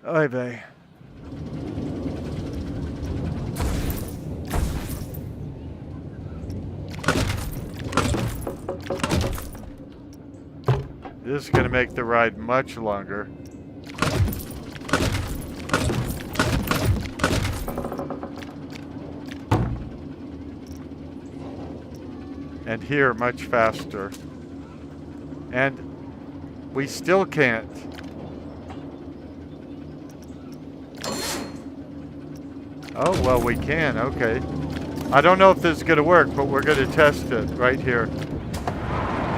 Oy vey. This is going to make the ride much longer. And here much faster. And we still can't. Oh, well, we can. Okay. I don't know if this is going to work, but we're going to test it right here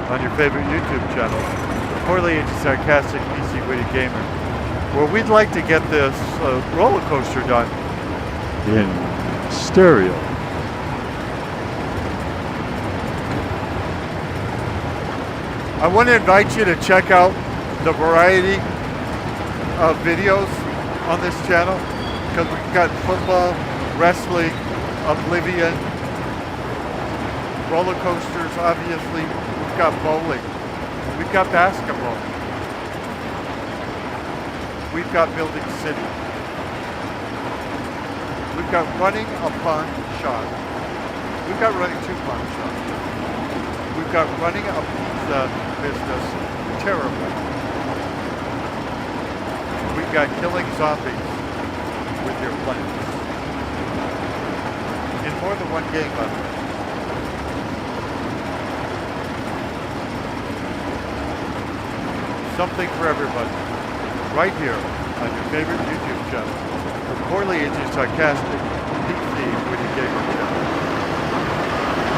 on your favorite YouTube channel. Poorly Aged Sarcastic PC Witty Gamer, where we'd like to get this roller coaster done in stereo. I want to invite you to check out the variety of videos on this channel, because we've got football, wrestling, Oblivion, roller coasters, obviously. We've got bowling. We've got basketball. We've got building city. We've got running a pawn shop. We've got running two pawn shops. We've got running a pizza business terrible. We've got killing zombies with your plants. In more than one game level. Something for everybody. Right here on your favorite YouTube channel. The Poorly Aged Sarcastic PC Witty Gamer channel.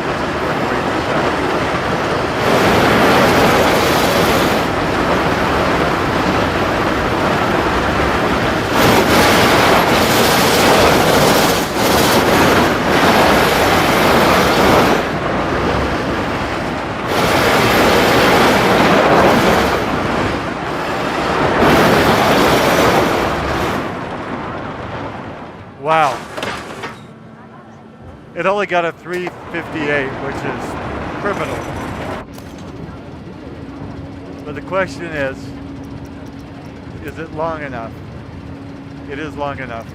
This is where the radio sounds. Wow. It only got a 358, which is criminal. But the question is it long enough? It is long enough.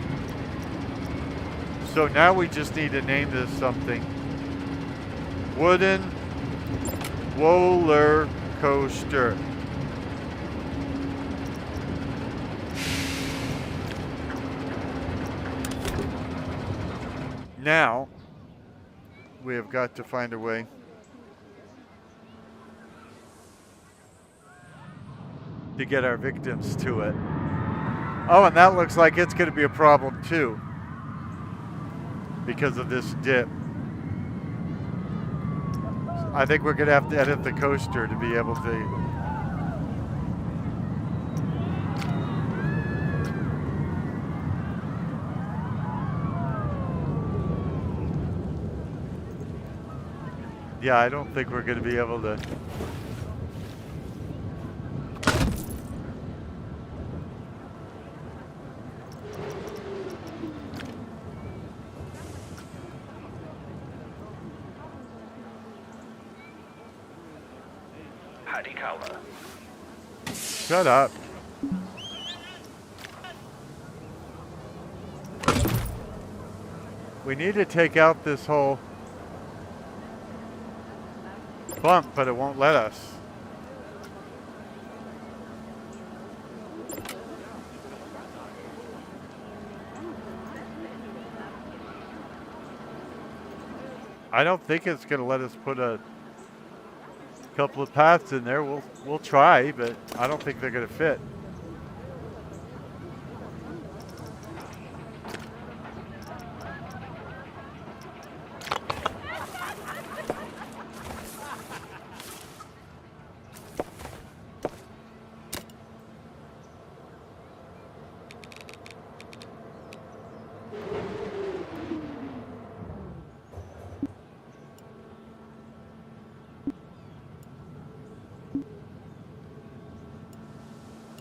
So now we just need to name this something. Wooden roller coaster. Now, we have got to find a way to get our victims to it. Oh, and that looks like it's going to be a problem too, because of this dip. I think we're going to have to edit the coaster to be able to. Yeah, I don't think we're going to be able to. Paddy Cowler. Shut up. We need to take out this whole bump, but it won't let us. I don't think it's going to let us put a couple of paths in there. We'll try, but I don't think they're going to fit.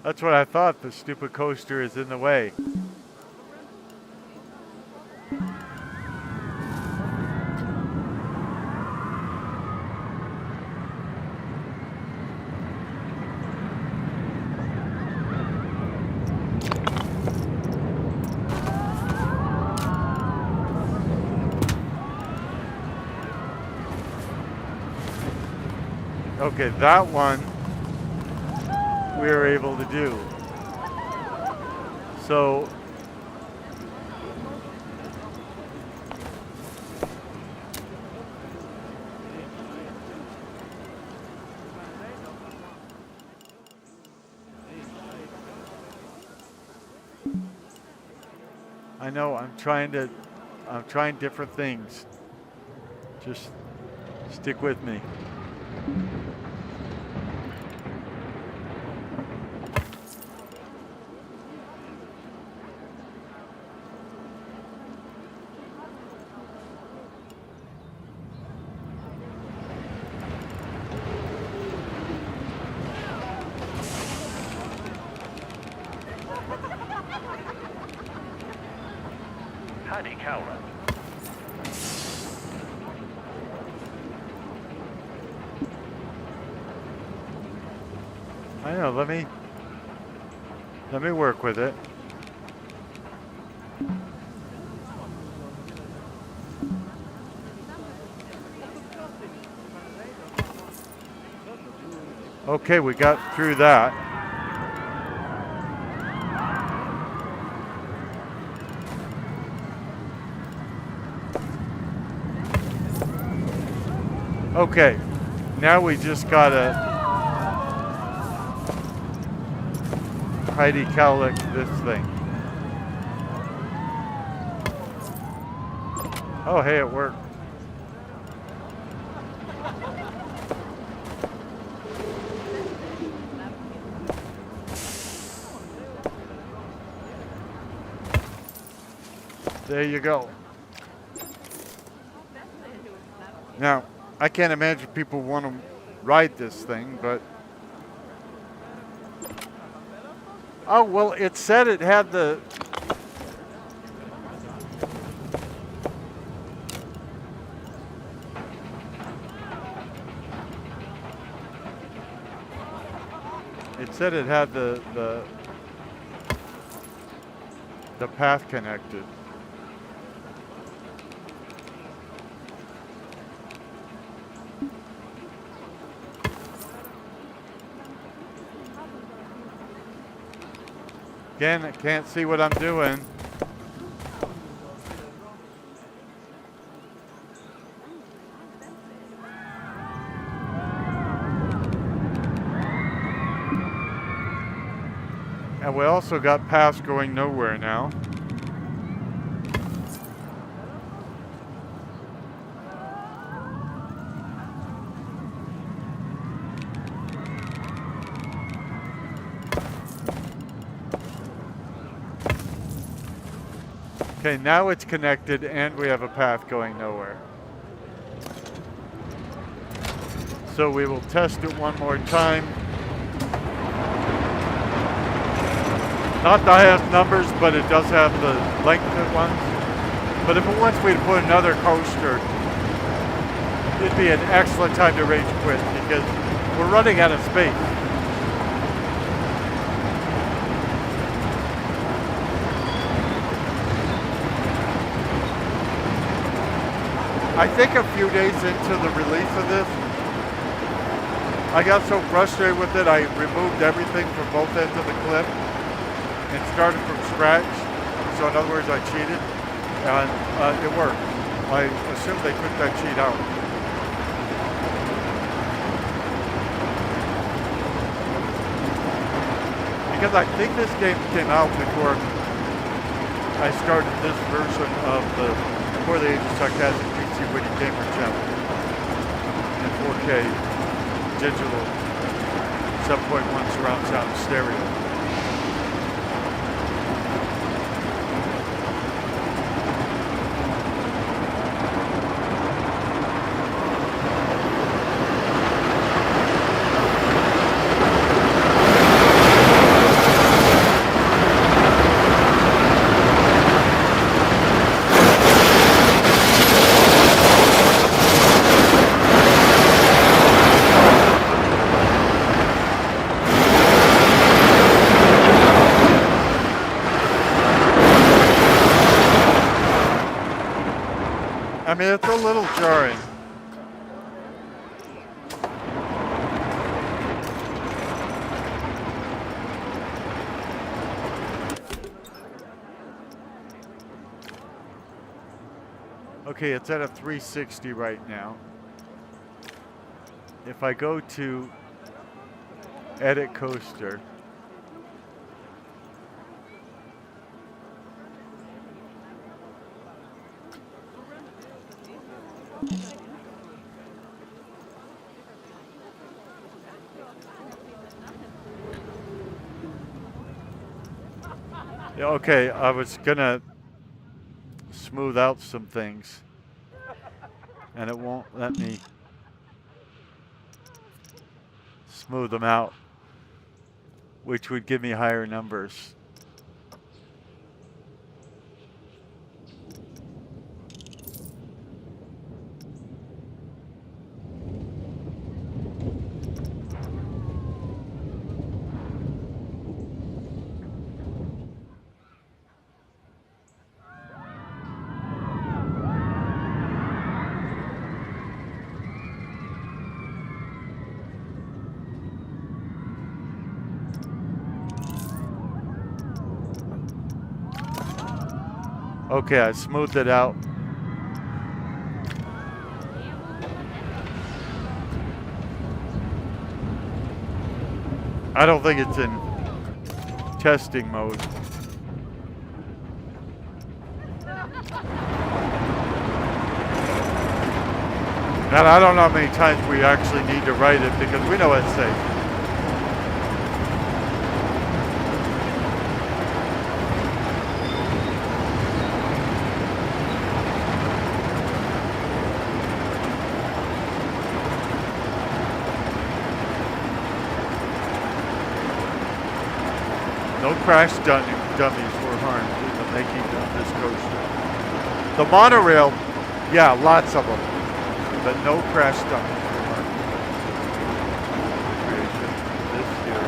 That's what I thought. The stupid coaster is in the way. Okay, that one we were able to do. So I know I'm trying different things. Just stick with me. Paddy Cowler. I know, let me work with it. Okay, we got through that. Okay, now we just gotta Heidi Cowlick this thing. Oh, hey, it worked. There you go. Now, I can't imagine people want to ride this thing, but... Oh, well, it said it had the... It said it had the path connected. Again, I can't see what I'm doing. And we also got paths going nowhere now. Okay, now it's connected and we have a path going nowhere. So we will test it one more time. Not the highest numbers, but it does have the lengthened ones. But if it wants me to put another coaster, it'd be an excellent time to rage quit because we're running out of space. I think a few days into the release of this, I got so frustrated with it, I removed everything from both ends of the clip and started from scratch. So in other words, I cheated, and it worked. I assume they took that cheat out. Because I think this game came out before I started this version of the For the Age of Sarcastic Witty Gamer channel in 4K digital 7.1 surround sound stereo. mean, it's a little jarring. Okay, it's at a 360 right now. If I go to edit coaster, yeah, okay, I was gonna smooth out some things, and it won't let me smooth them out, which would give me higher numbers. Okay, I smoothed it out. I don't think it's in testing mode. And I don't know how many times we actually need to write it because we know it's safe. No crash dummies were harmed in the making of this coaster. The monorail, yeah, lots of them, but no crash dummies were harmed. Creation of this here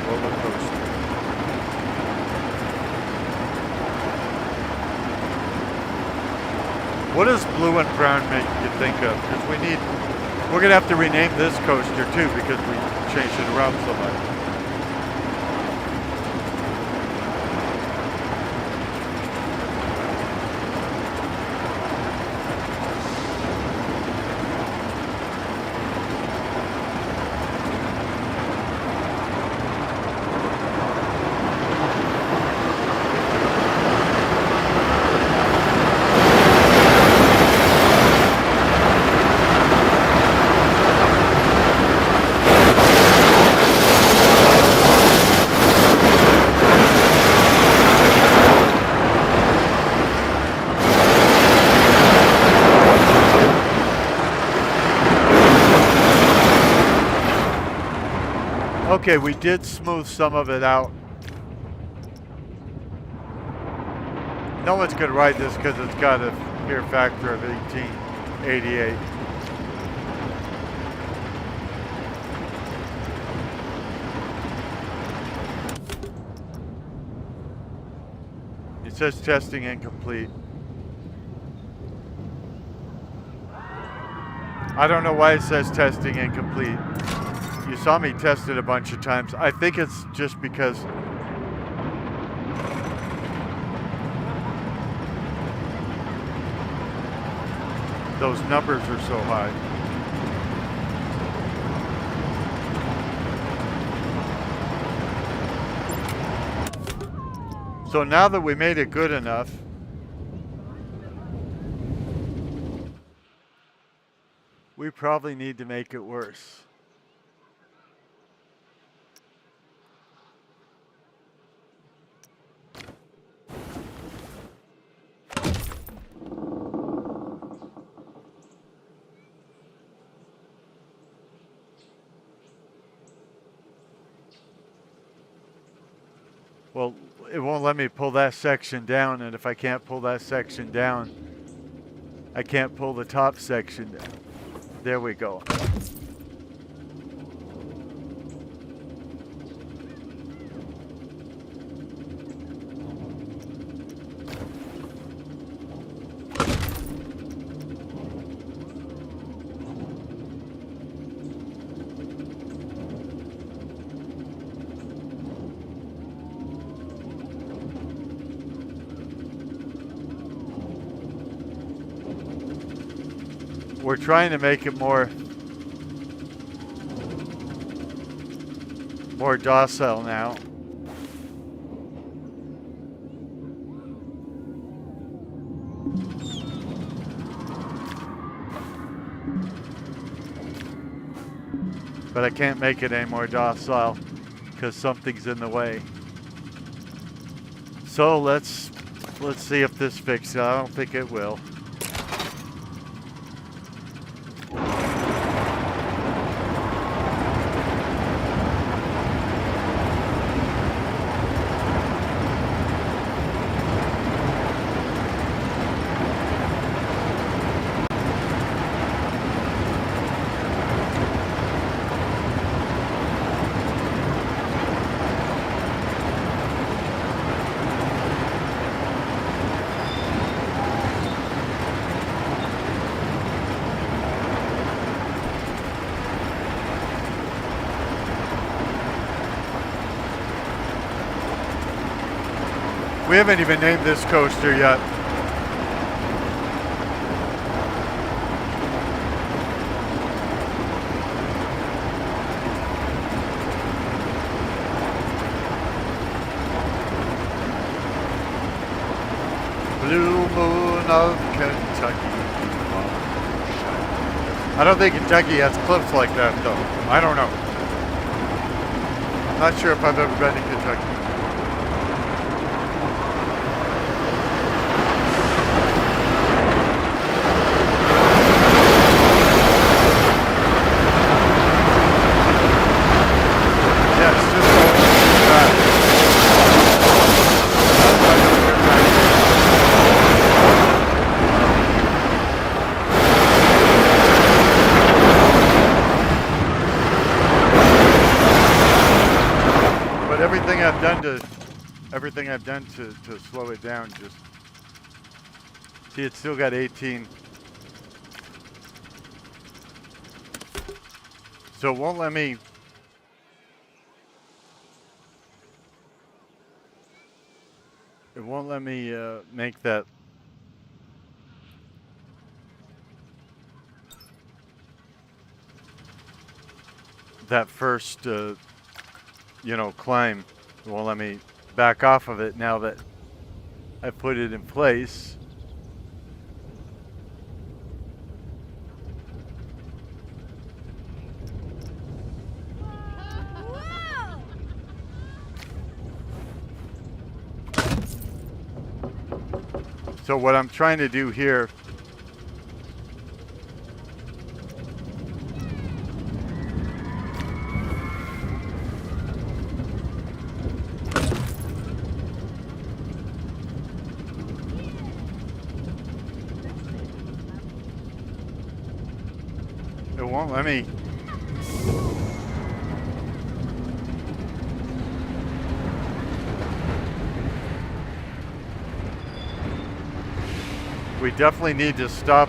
roller coaster. What does blue and brown make you think of? Because we're gonna have to rename this coaster too because we changed it around so much. Okay, we did smooth some of it out. No one's going to ride this because it's got a fear factor of 1888. It says testing incomplete. I don't know why it says testing incomplete. You saw me test it a bunch of times. I think it's just because those numbers are so high. So now that we made it good enough, we probably need to make it worse. Well, it won't let me pull that section down, and if I can't pull that section down, I can't pull the top section down. There we go. we're trying to make it more docile now. But I can't make it any more docile because something's in the way. So let's see if this fixes it. I don't think it will. We haven't even named this coaster yet. Blue Moon of Kentucky. I don't think Kentucky has cliffs like that though. I don't know. I'm not sure if I've ever been to Kentucky. Everything I've done to slow it down, just see it's still got 18. So it won't let me make that first climb. It won't let me back off of it now that I put it in place. So what I'm trying to do here let me we definitely need to stop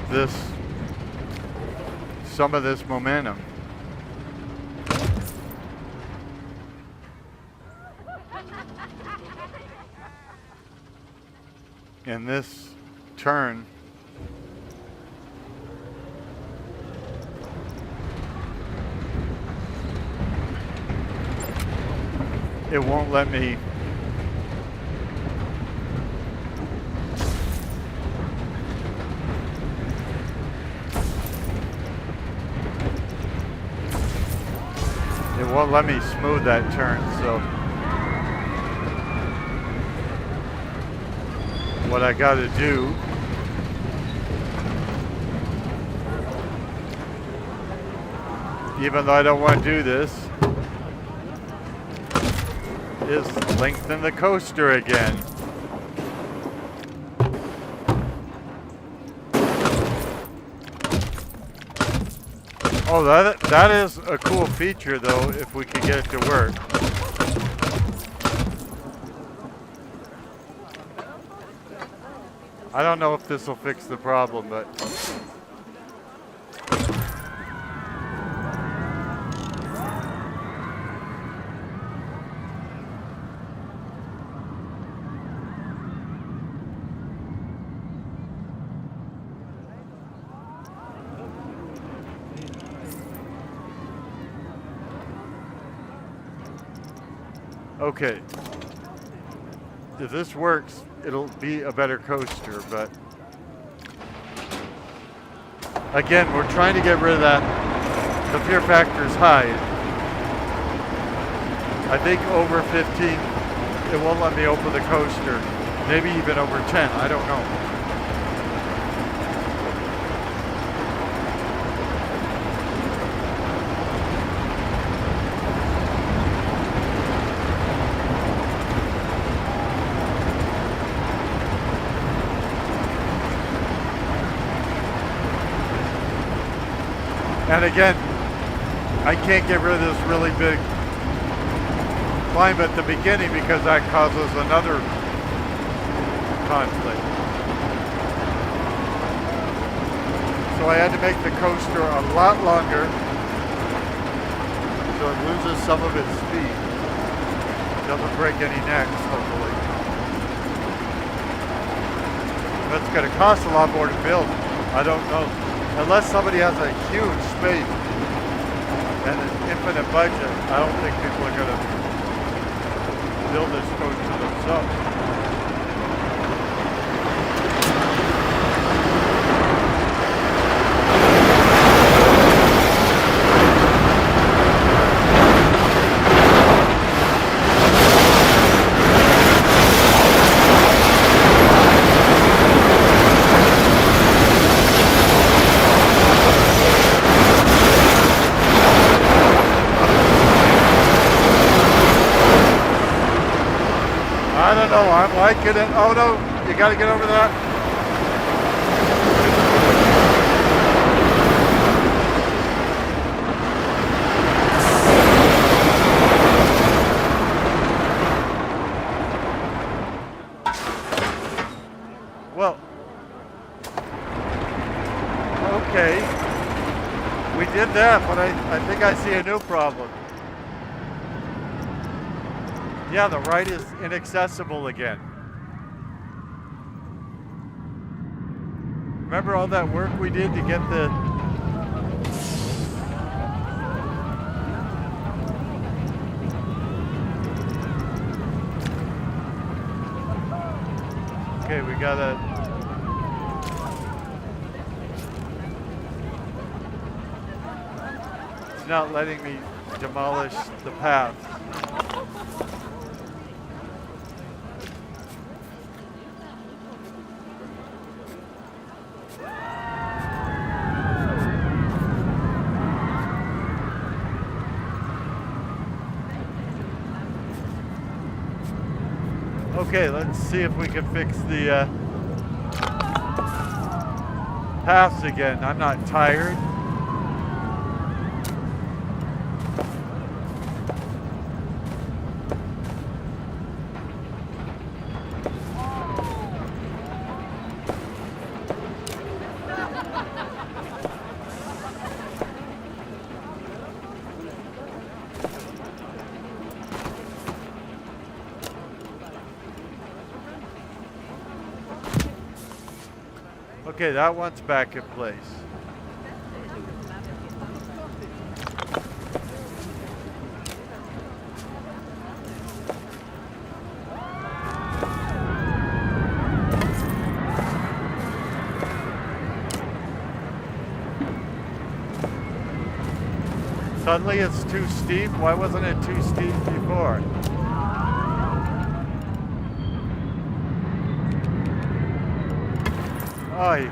some of this momentum. In this turn, it won't let me smooth that turn. So what I got to do even though I don't want to do this is lengthen the coaster again. Oh, that is a cool feature though, if we could get it to work. I don't know if this will fix the problem, but Okay. If this works, it'll be a better coaster, but again, we're trying to get rid of that. The fear factor is high. I think over 15, it won't let me open the coaster. Maybe even over 10, I don't know. And again, I can't get rid of this really big climb at the beginning because that causes another conflict. So I had to make the coaster a lot longer so it loses some of its speed. Doesn't break any necks, hopefully. That's going to cost a lot more to build. I don't know. Unless somebody has a huge space and an infinite budget, I don't think people are going to build this coaster themselves. I don't know, I'm liking it. Oh no, you gotta get over that. Well, okay. We did that, but I think I see a new problem. Yeah, the ride is inaccessible again. Remember all that work we did to get the... Okay, we gotta... It's not letting me demolish the path. Okay, let's see if we can fix the paths again. I'm not tired. Okay, that one's back in place. Suddenly it's too steep? Why wasn't it too steep before? Oy.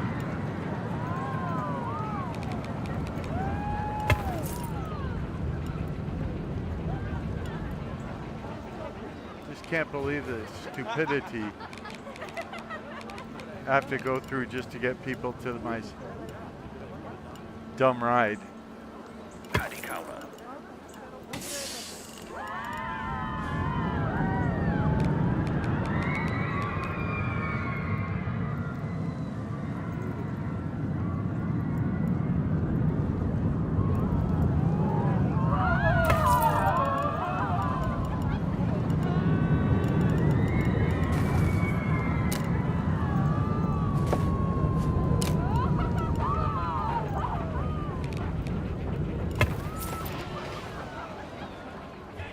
Just can't believe the stupidity I have to go through just to get people to my dumb ride. Paddy counter.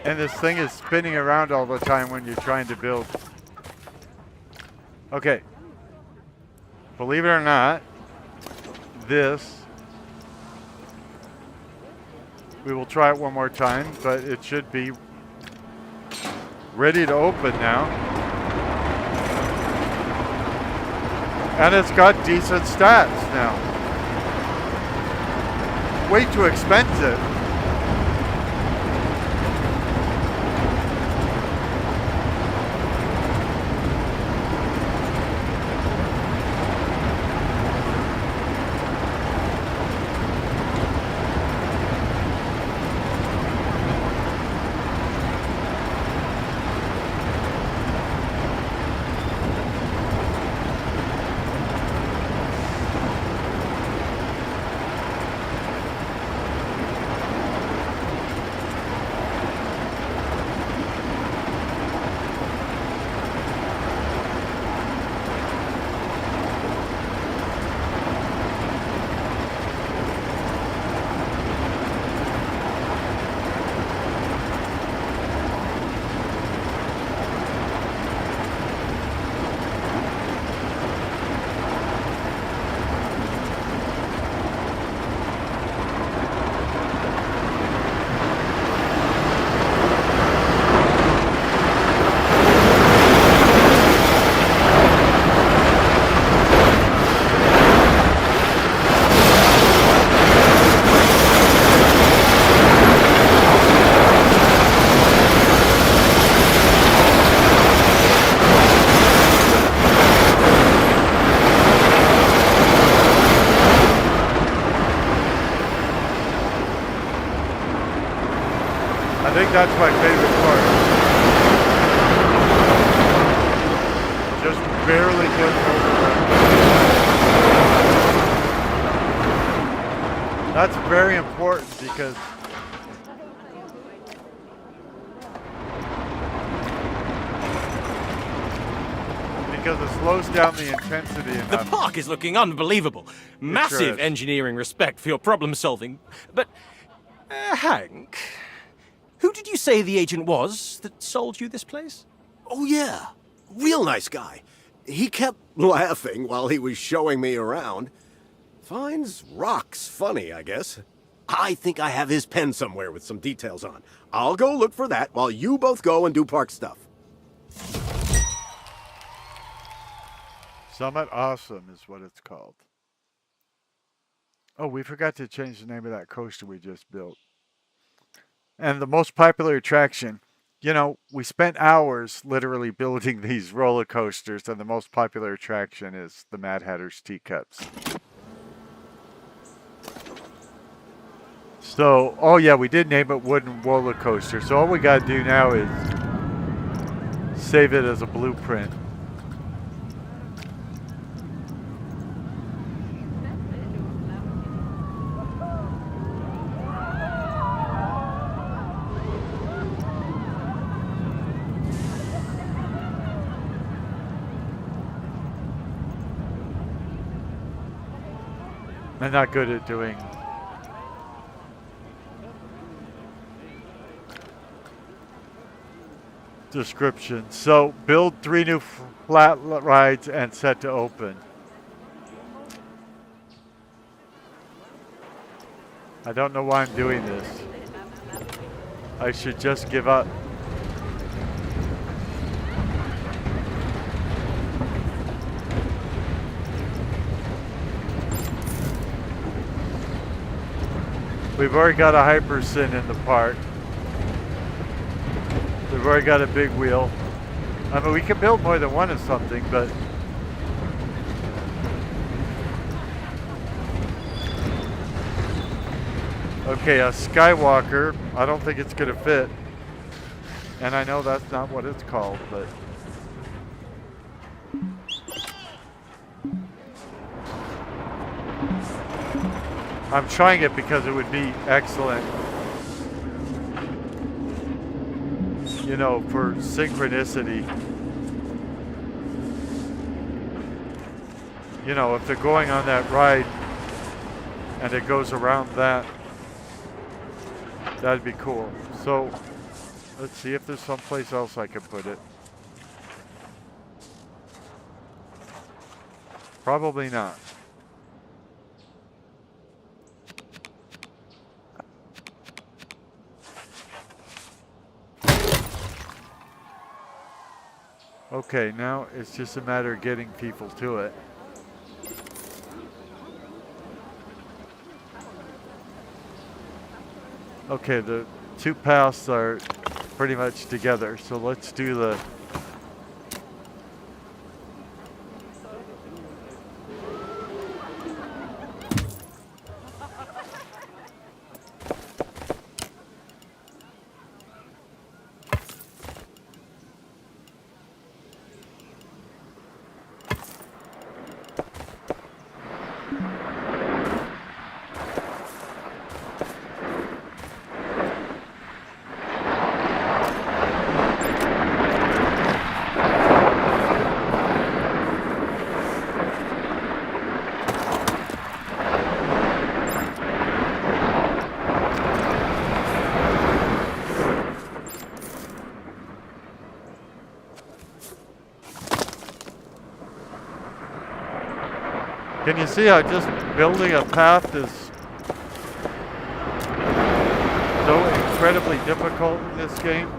And this thing is spinning around all the time when you're trying to build. Okay. Believe it or not, this, we will try it one more time, but it should be ready to open now. And it's got decent stats now. Way too expensive. I think that's my favorite part. Just barely getting over that. That's very important because it slows down the intensity The enough. park is looking unbelievable. Massive is. engineering respect for your problem solving. But, Hank, who did you say the agent was that sold you this place? Oh, yeah. Real nice guy. He kept laughing while he was showing me around. Finds rocks funny, I guess. I think I have his pen somewhere with some details on. I'll go look for that while you both go and do park stuff. Summit Awesome is what it's called. Oh, we forgot to change the name of that coaster we just built. And the most popular attraction, you know, we spent hours literally building these roller coasters, and the most popular attraction is the Mad Hatter's Teacups. So, oh yeah, we did name it Wooden Roller Coaster. So all we gotta do now is save it as a blueprint. I'm not good at doing description. So build 3 new flat rides and set to open. I don't know why I'm doing this. I should just give up. We've already got a Hypersin in the park. We've already got a big wheel. I mean, we can build more than one of something, but okay, a Skywalker. I don't think it's gonna fit, and I know that's not what it's called, but I'm trying it because it would be excellent, you know, for synchronicity. You know, if they're going on that ride and it goes around that, that'd be cool. So Let's see if there's someplace else I can put it. Probably not. Okay, now it's just a matter of getting people to it. Okay, the two paths are pretty much together, so let's do the... Can you see how just building a path is so incredibly difficult in this game?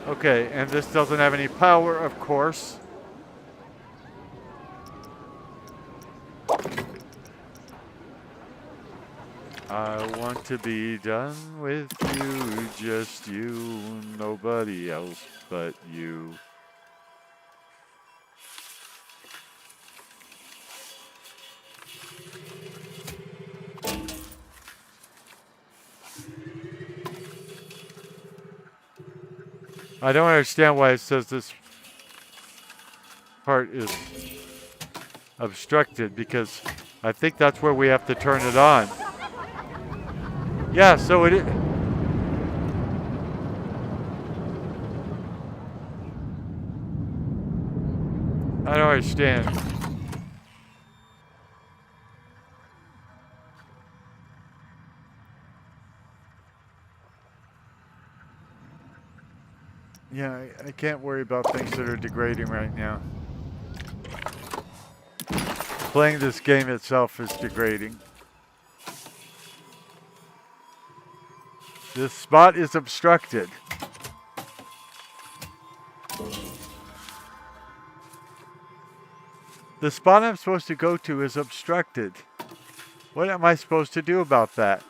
Okay, and this doesn't have any power, of course. I want to be done with you, just you, nobody else but you. I don't understand why it says this part is obstructed, because I think that's where we have to turn it on. Yeah, so it is. I don't understand. Yeah, I can't worry about things that are degrading right now. Playing this game itself is degrading. This spot is obstructed. The spot I'm supposed to go to is obstructed. What am I supposed to do about that?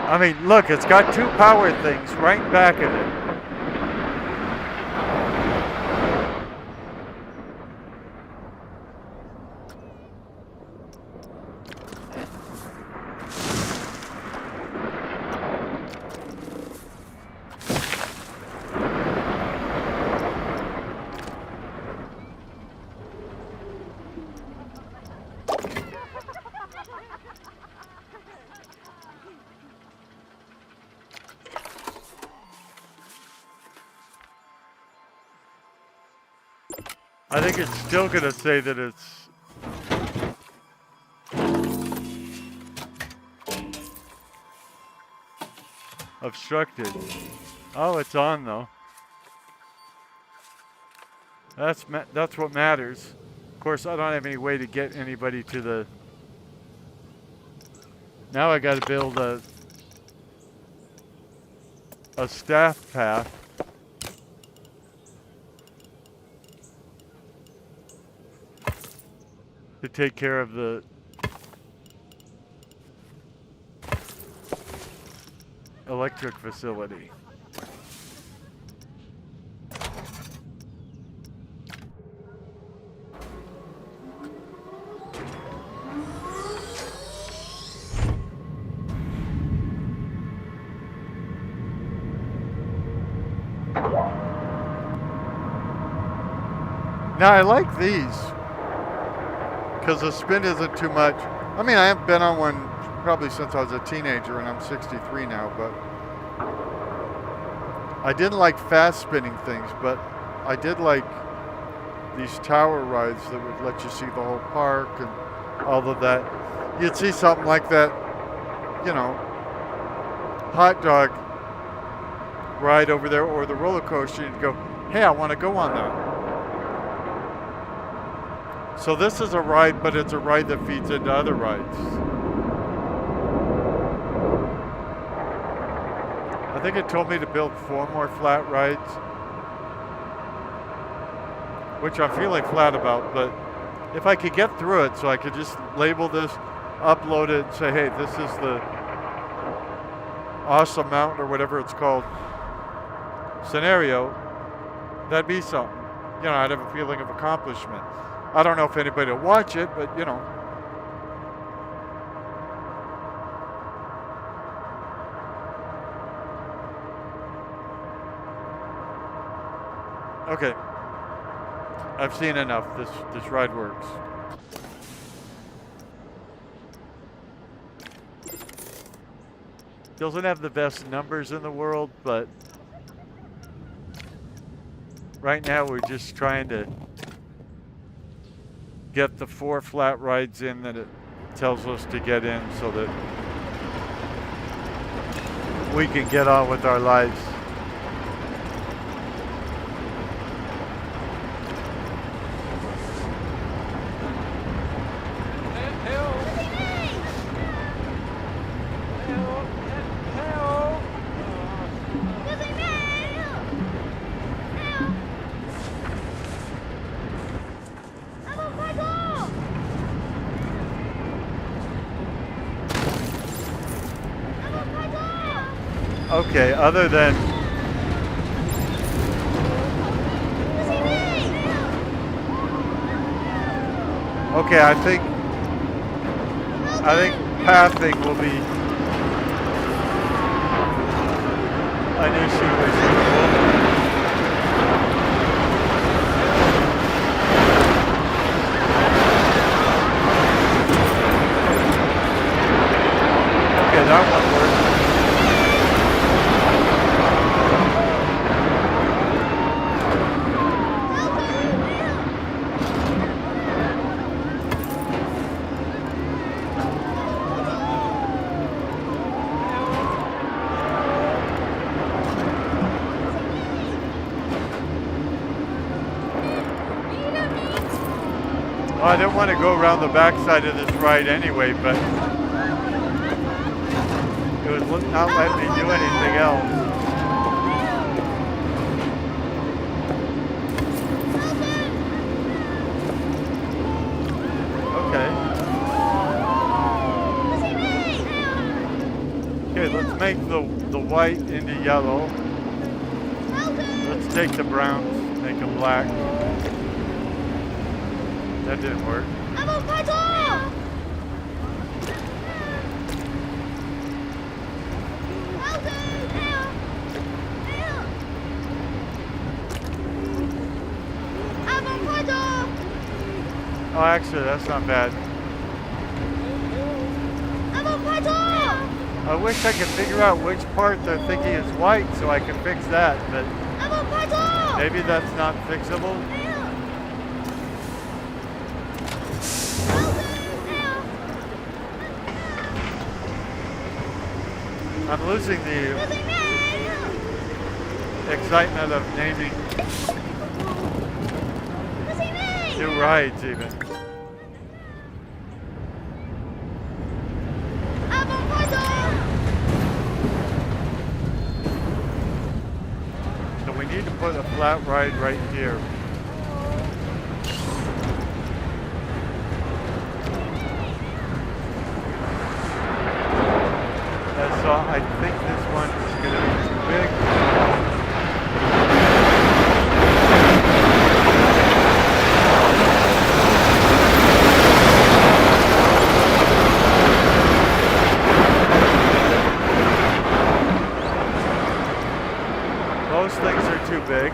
I mean, look, it's got two power things right back of it. I think it's still going to say that it's obstructed. Oh, it's on though. That's what matters. Of course, I don't have any way to get anybody to the... Now I got to build a staff path. To take care of the electric facility. Now I like these. Because the spin isn't too much. I mean, I haven't been on one probably since I was a teenager, and I'm 63 now, but I didn't like fast spinning things, but I did like these tower rides that would let you see the whole park and all of that. You'd see something like that, you know, hot dog ride over there or the roller coaster. You'd go, hey, I want to go on that. So this is a ride, but it's a ride that feeds into other rides. I think it told me to build 4 more flat rides, which I'm feeling flat about, but if I could get through it so I could just label this, upload it, and say, hey, this is the Awesome Mountain or whatever it's called scenario, that'd be something. You know, I'd have a feeling of accomplishment. I don't know if anybody will watch it, but you know. Okay. I've seen enough. This ride works. Doesn't have the best numbers in the world, but right now we're just trying to get the 4 flat rides in that it tells us to get in so that we can get on with our lives. Okay, other than okay, I think pathing will be an issue as usual. Okay, that one works. I didn't want to go around the backside of this ride anyway, but it was not letting me do anything else. Okay. Okay, let's make the white into yellow. Let's take the browns, make them black. That didn't work. Oh, actually, that's not bad. I wish I could figure out which part they're thinking is white so I can fix that, but maybe that's not fixable. I'm losing the excitement of naming new rides even. So we need to put a flat ride right here. So I think this one is going to be too big. Most things are too big.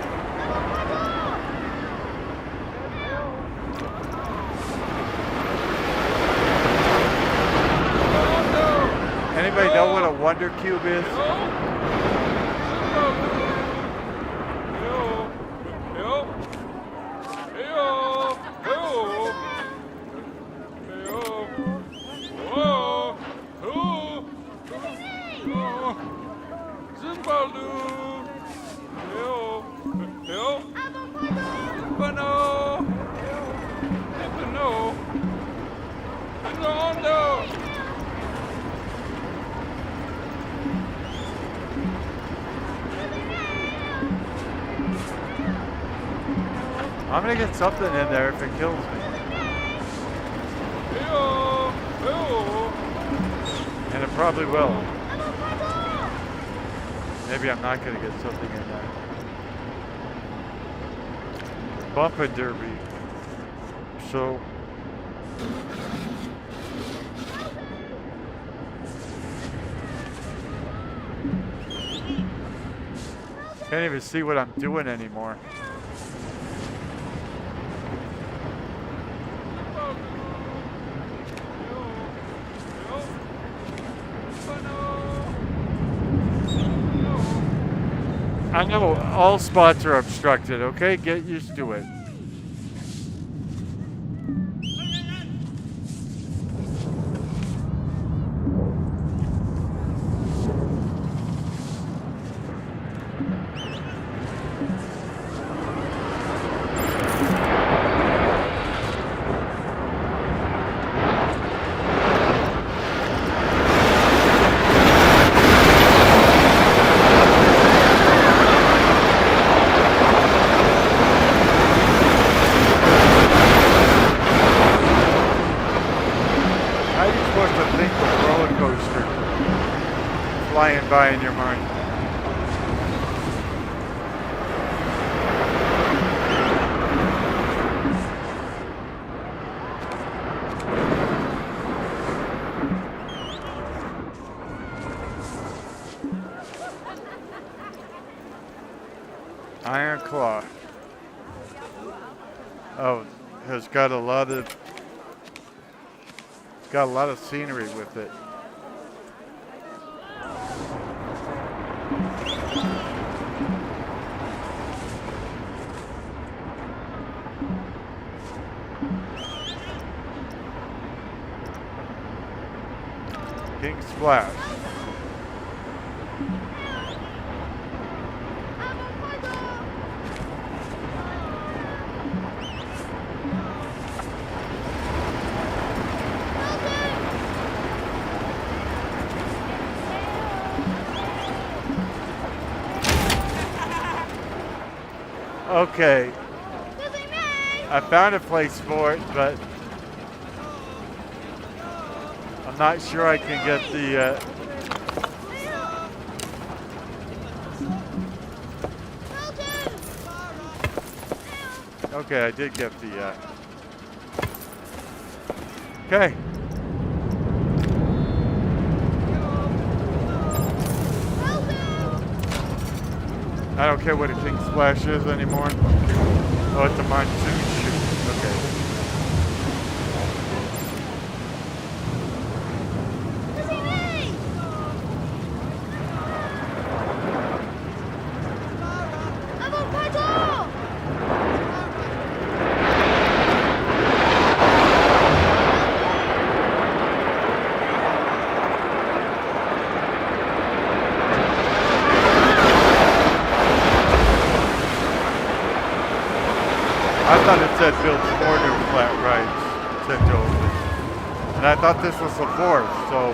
Anybody know what a Wonder Cube is? Yo. I'm gonna get something in there if it kills me. And it probably will. Maybe I'm not gonna get something in there. Bumping derby. So can't even see what I'm doing anymore. I know all spots are obstructed, okay? Get used to it. How are you supposed to think with roller coasters flying by in your mind? Iron Claw. Oh, has got a lot of scenery with it. King Splash. Okay. I found a place for it, but I'm not sure I can get the okay, I did get the okay. I don't care what a King Splash is anymore. Oh, it's a monsoon chute. Okay. I thought it said build 4 new flat rides, said Joel. And I thought this was the 4th, so.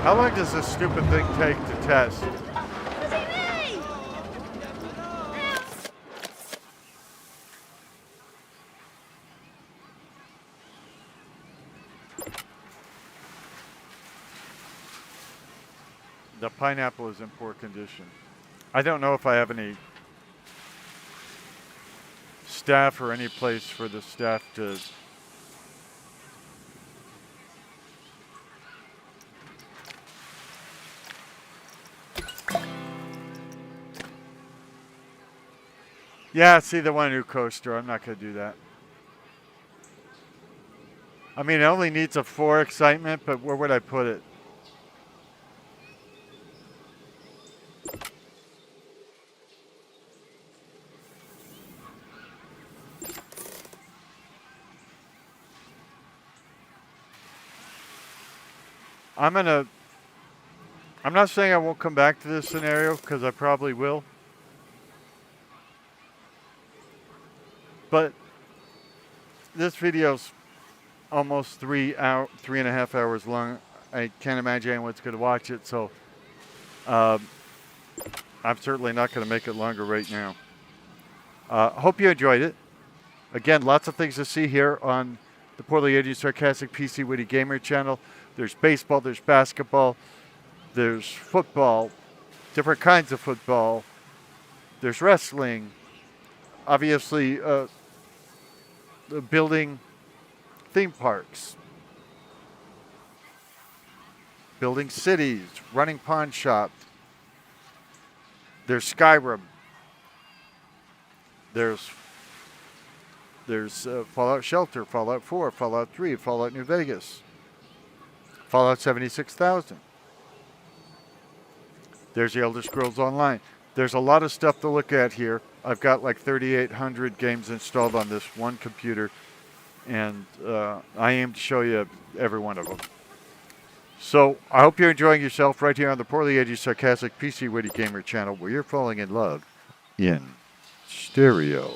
How long does this stupid thing take to test? The pineapple is in poor condition. I don't know if I have any staff or any place for the staff to. Yeah, see the one new coaster. I'm not going to do that. I mean, it only needs a 4 excitement, but where would I put it? I'm not saying I won't come back to this scenario, because I probably will. But this video's almost 3.5 hours long. I can't imagine anyone's going to watch it, so I'm certainly not going to make it longer right now. Hope you enjoyed it. Again, lots of things to see here on the Poorly Aged Sarcastic PC Witty Gamer channel. There's baseball, there's basketball, there's football, different kinds of football, there's wrestling, obviously building theme parks, building cities, running pawn shops. There's Skyrim. There's Fallout Shelter, Fallout 4, Fallout 3, Fallout New Vegas, Fallout 76,000. There's the Elder Scrolls Online. There's a lot of stuff to look at here. I've got like 3,800 games installed on this one computer, and I aim to show you every one of them. So I hope you're enjoying yourself right here on the Poorly Aged Sarcastic PC Witty Gamer channel, where you're falling in love in stereo.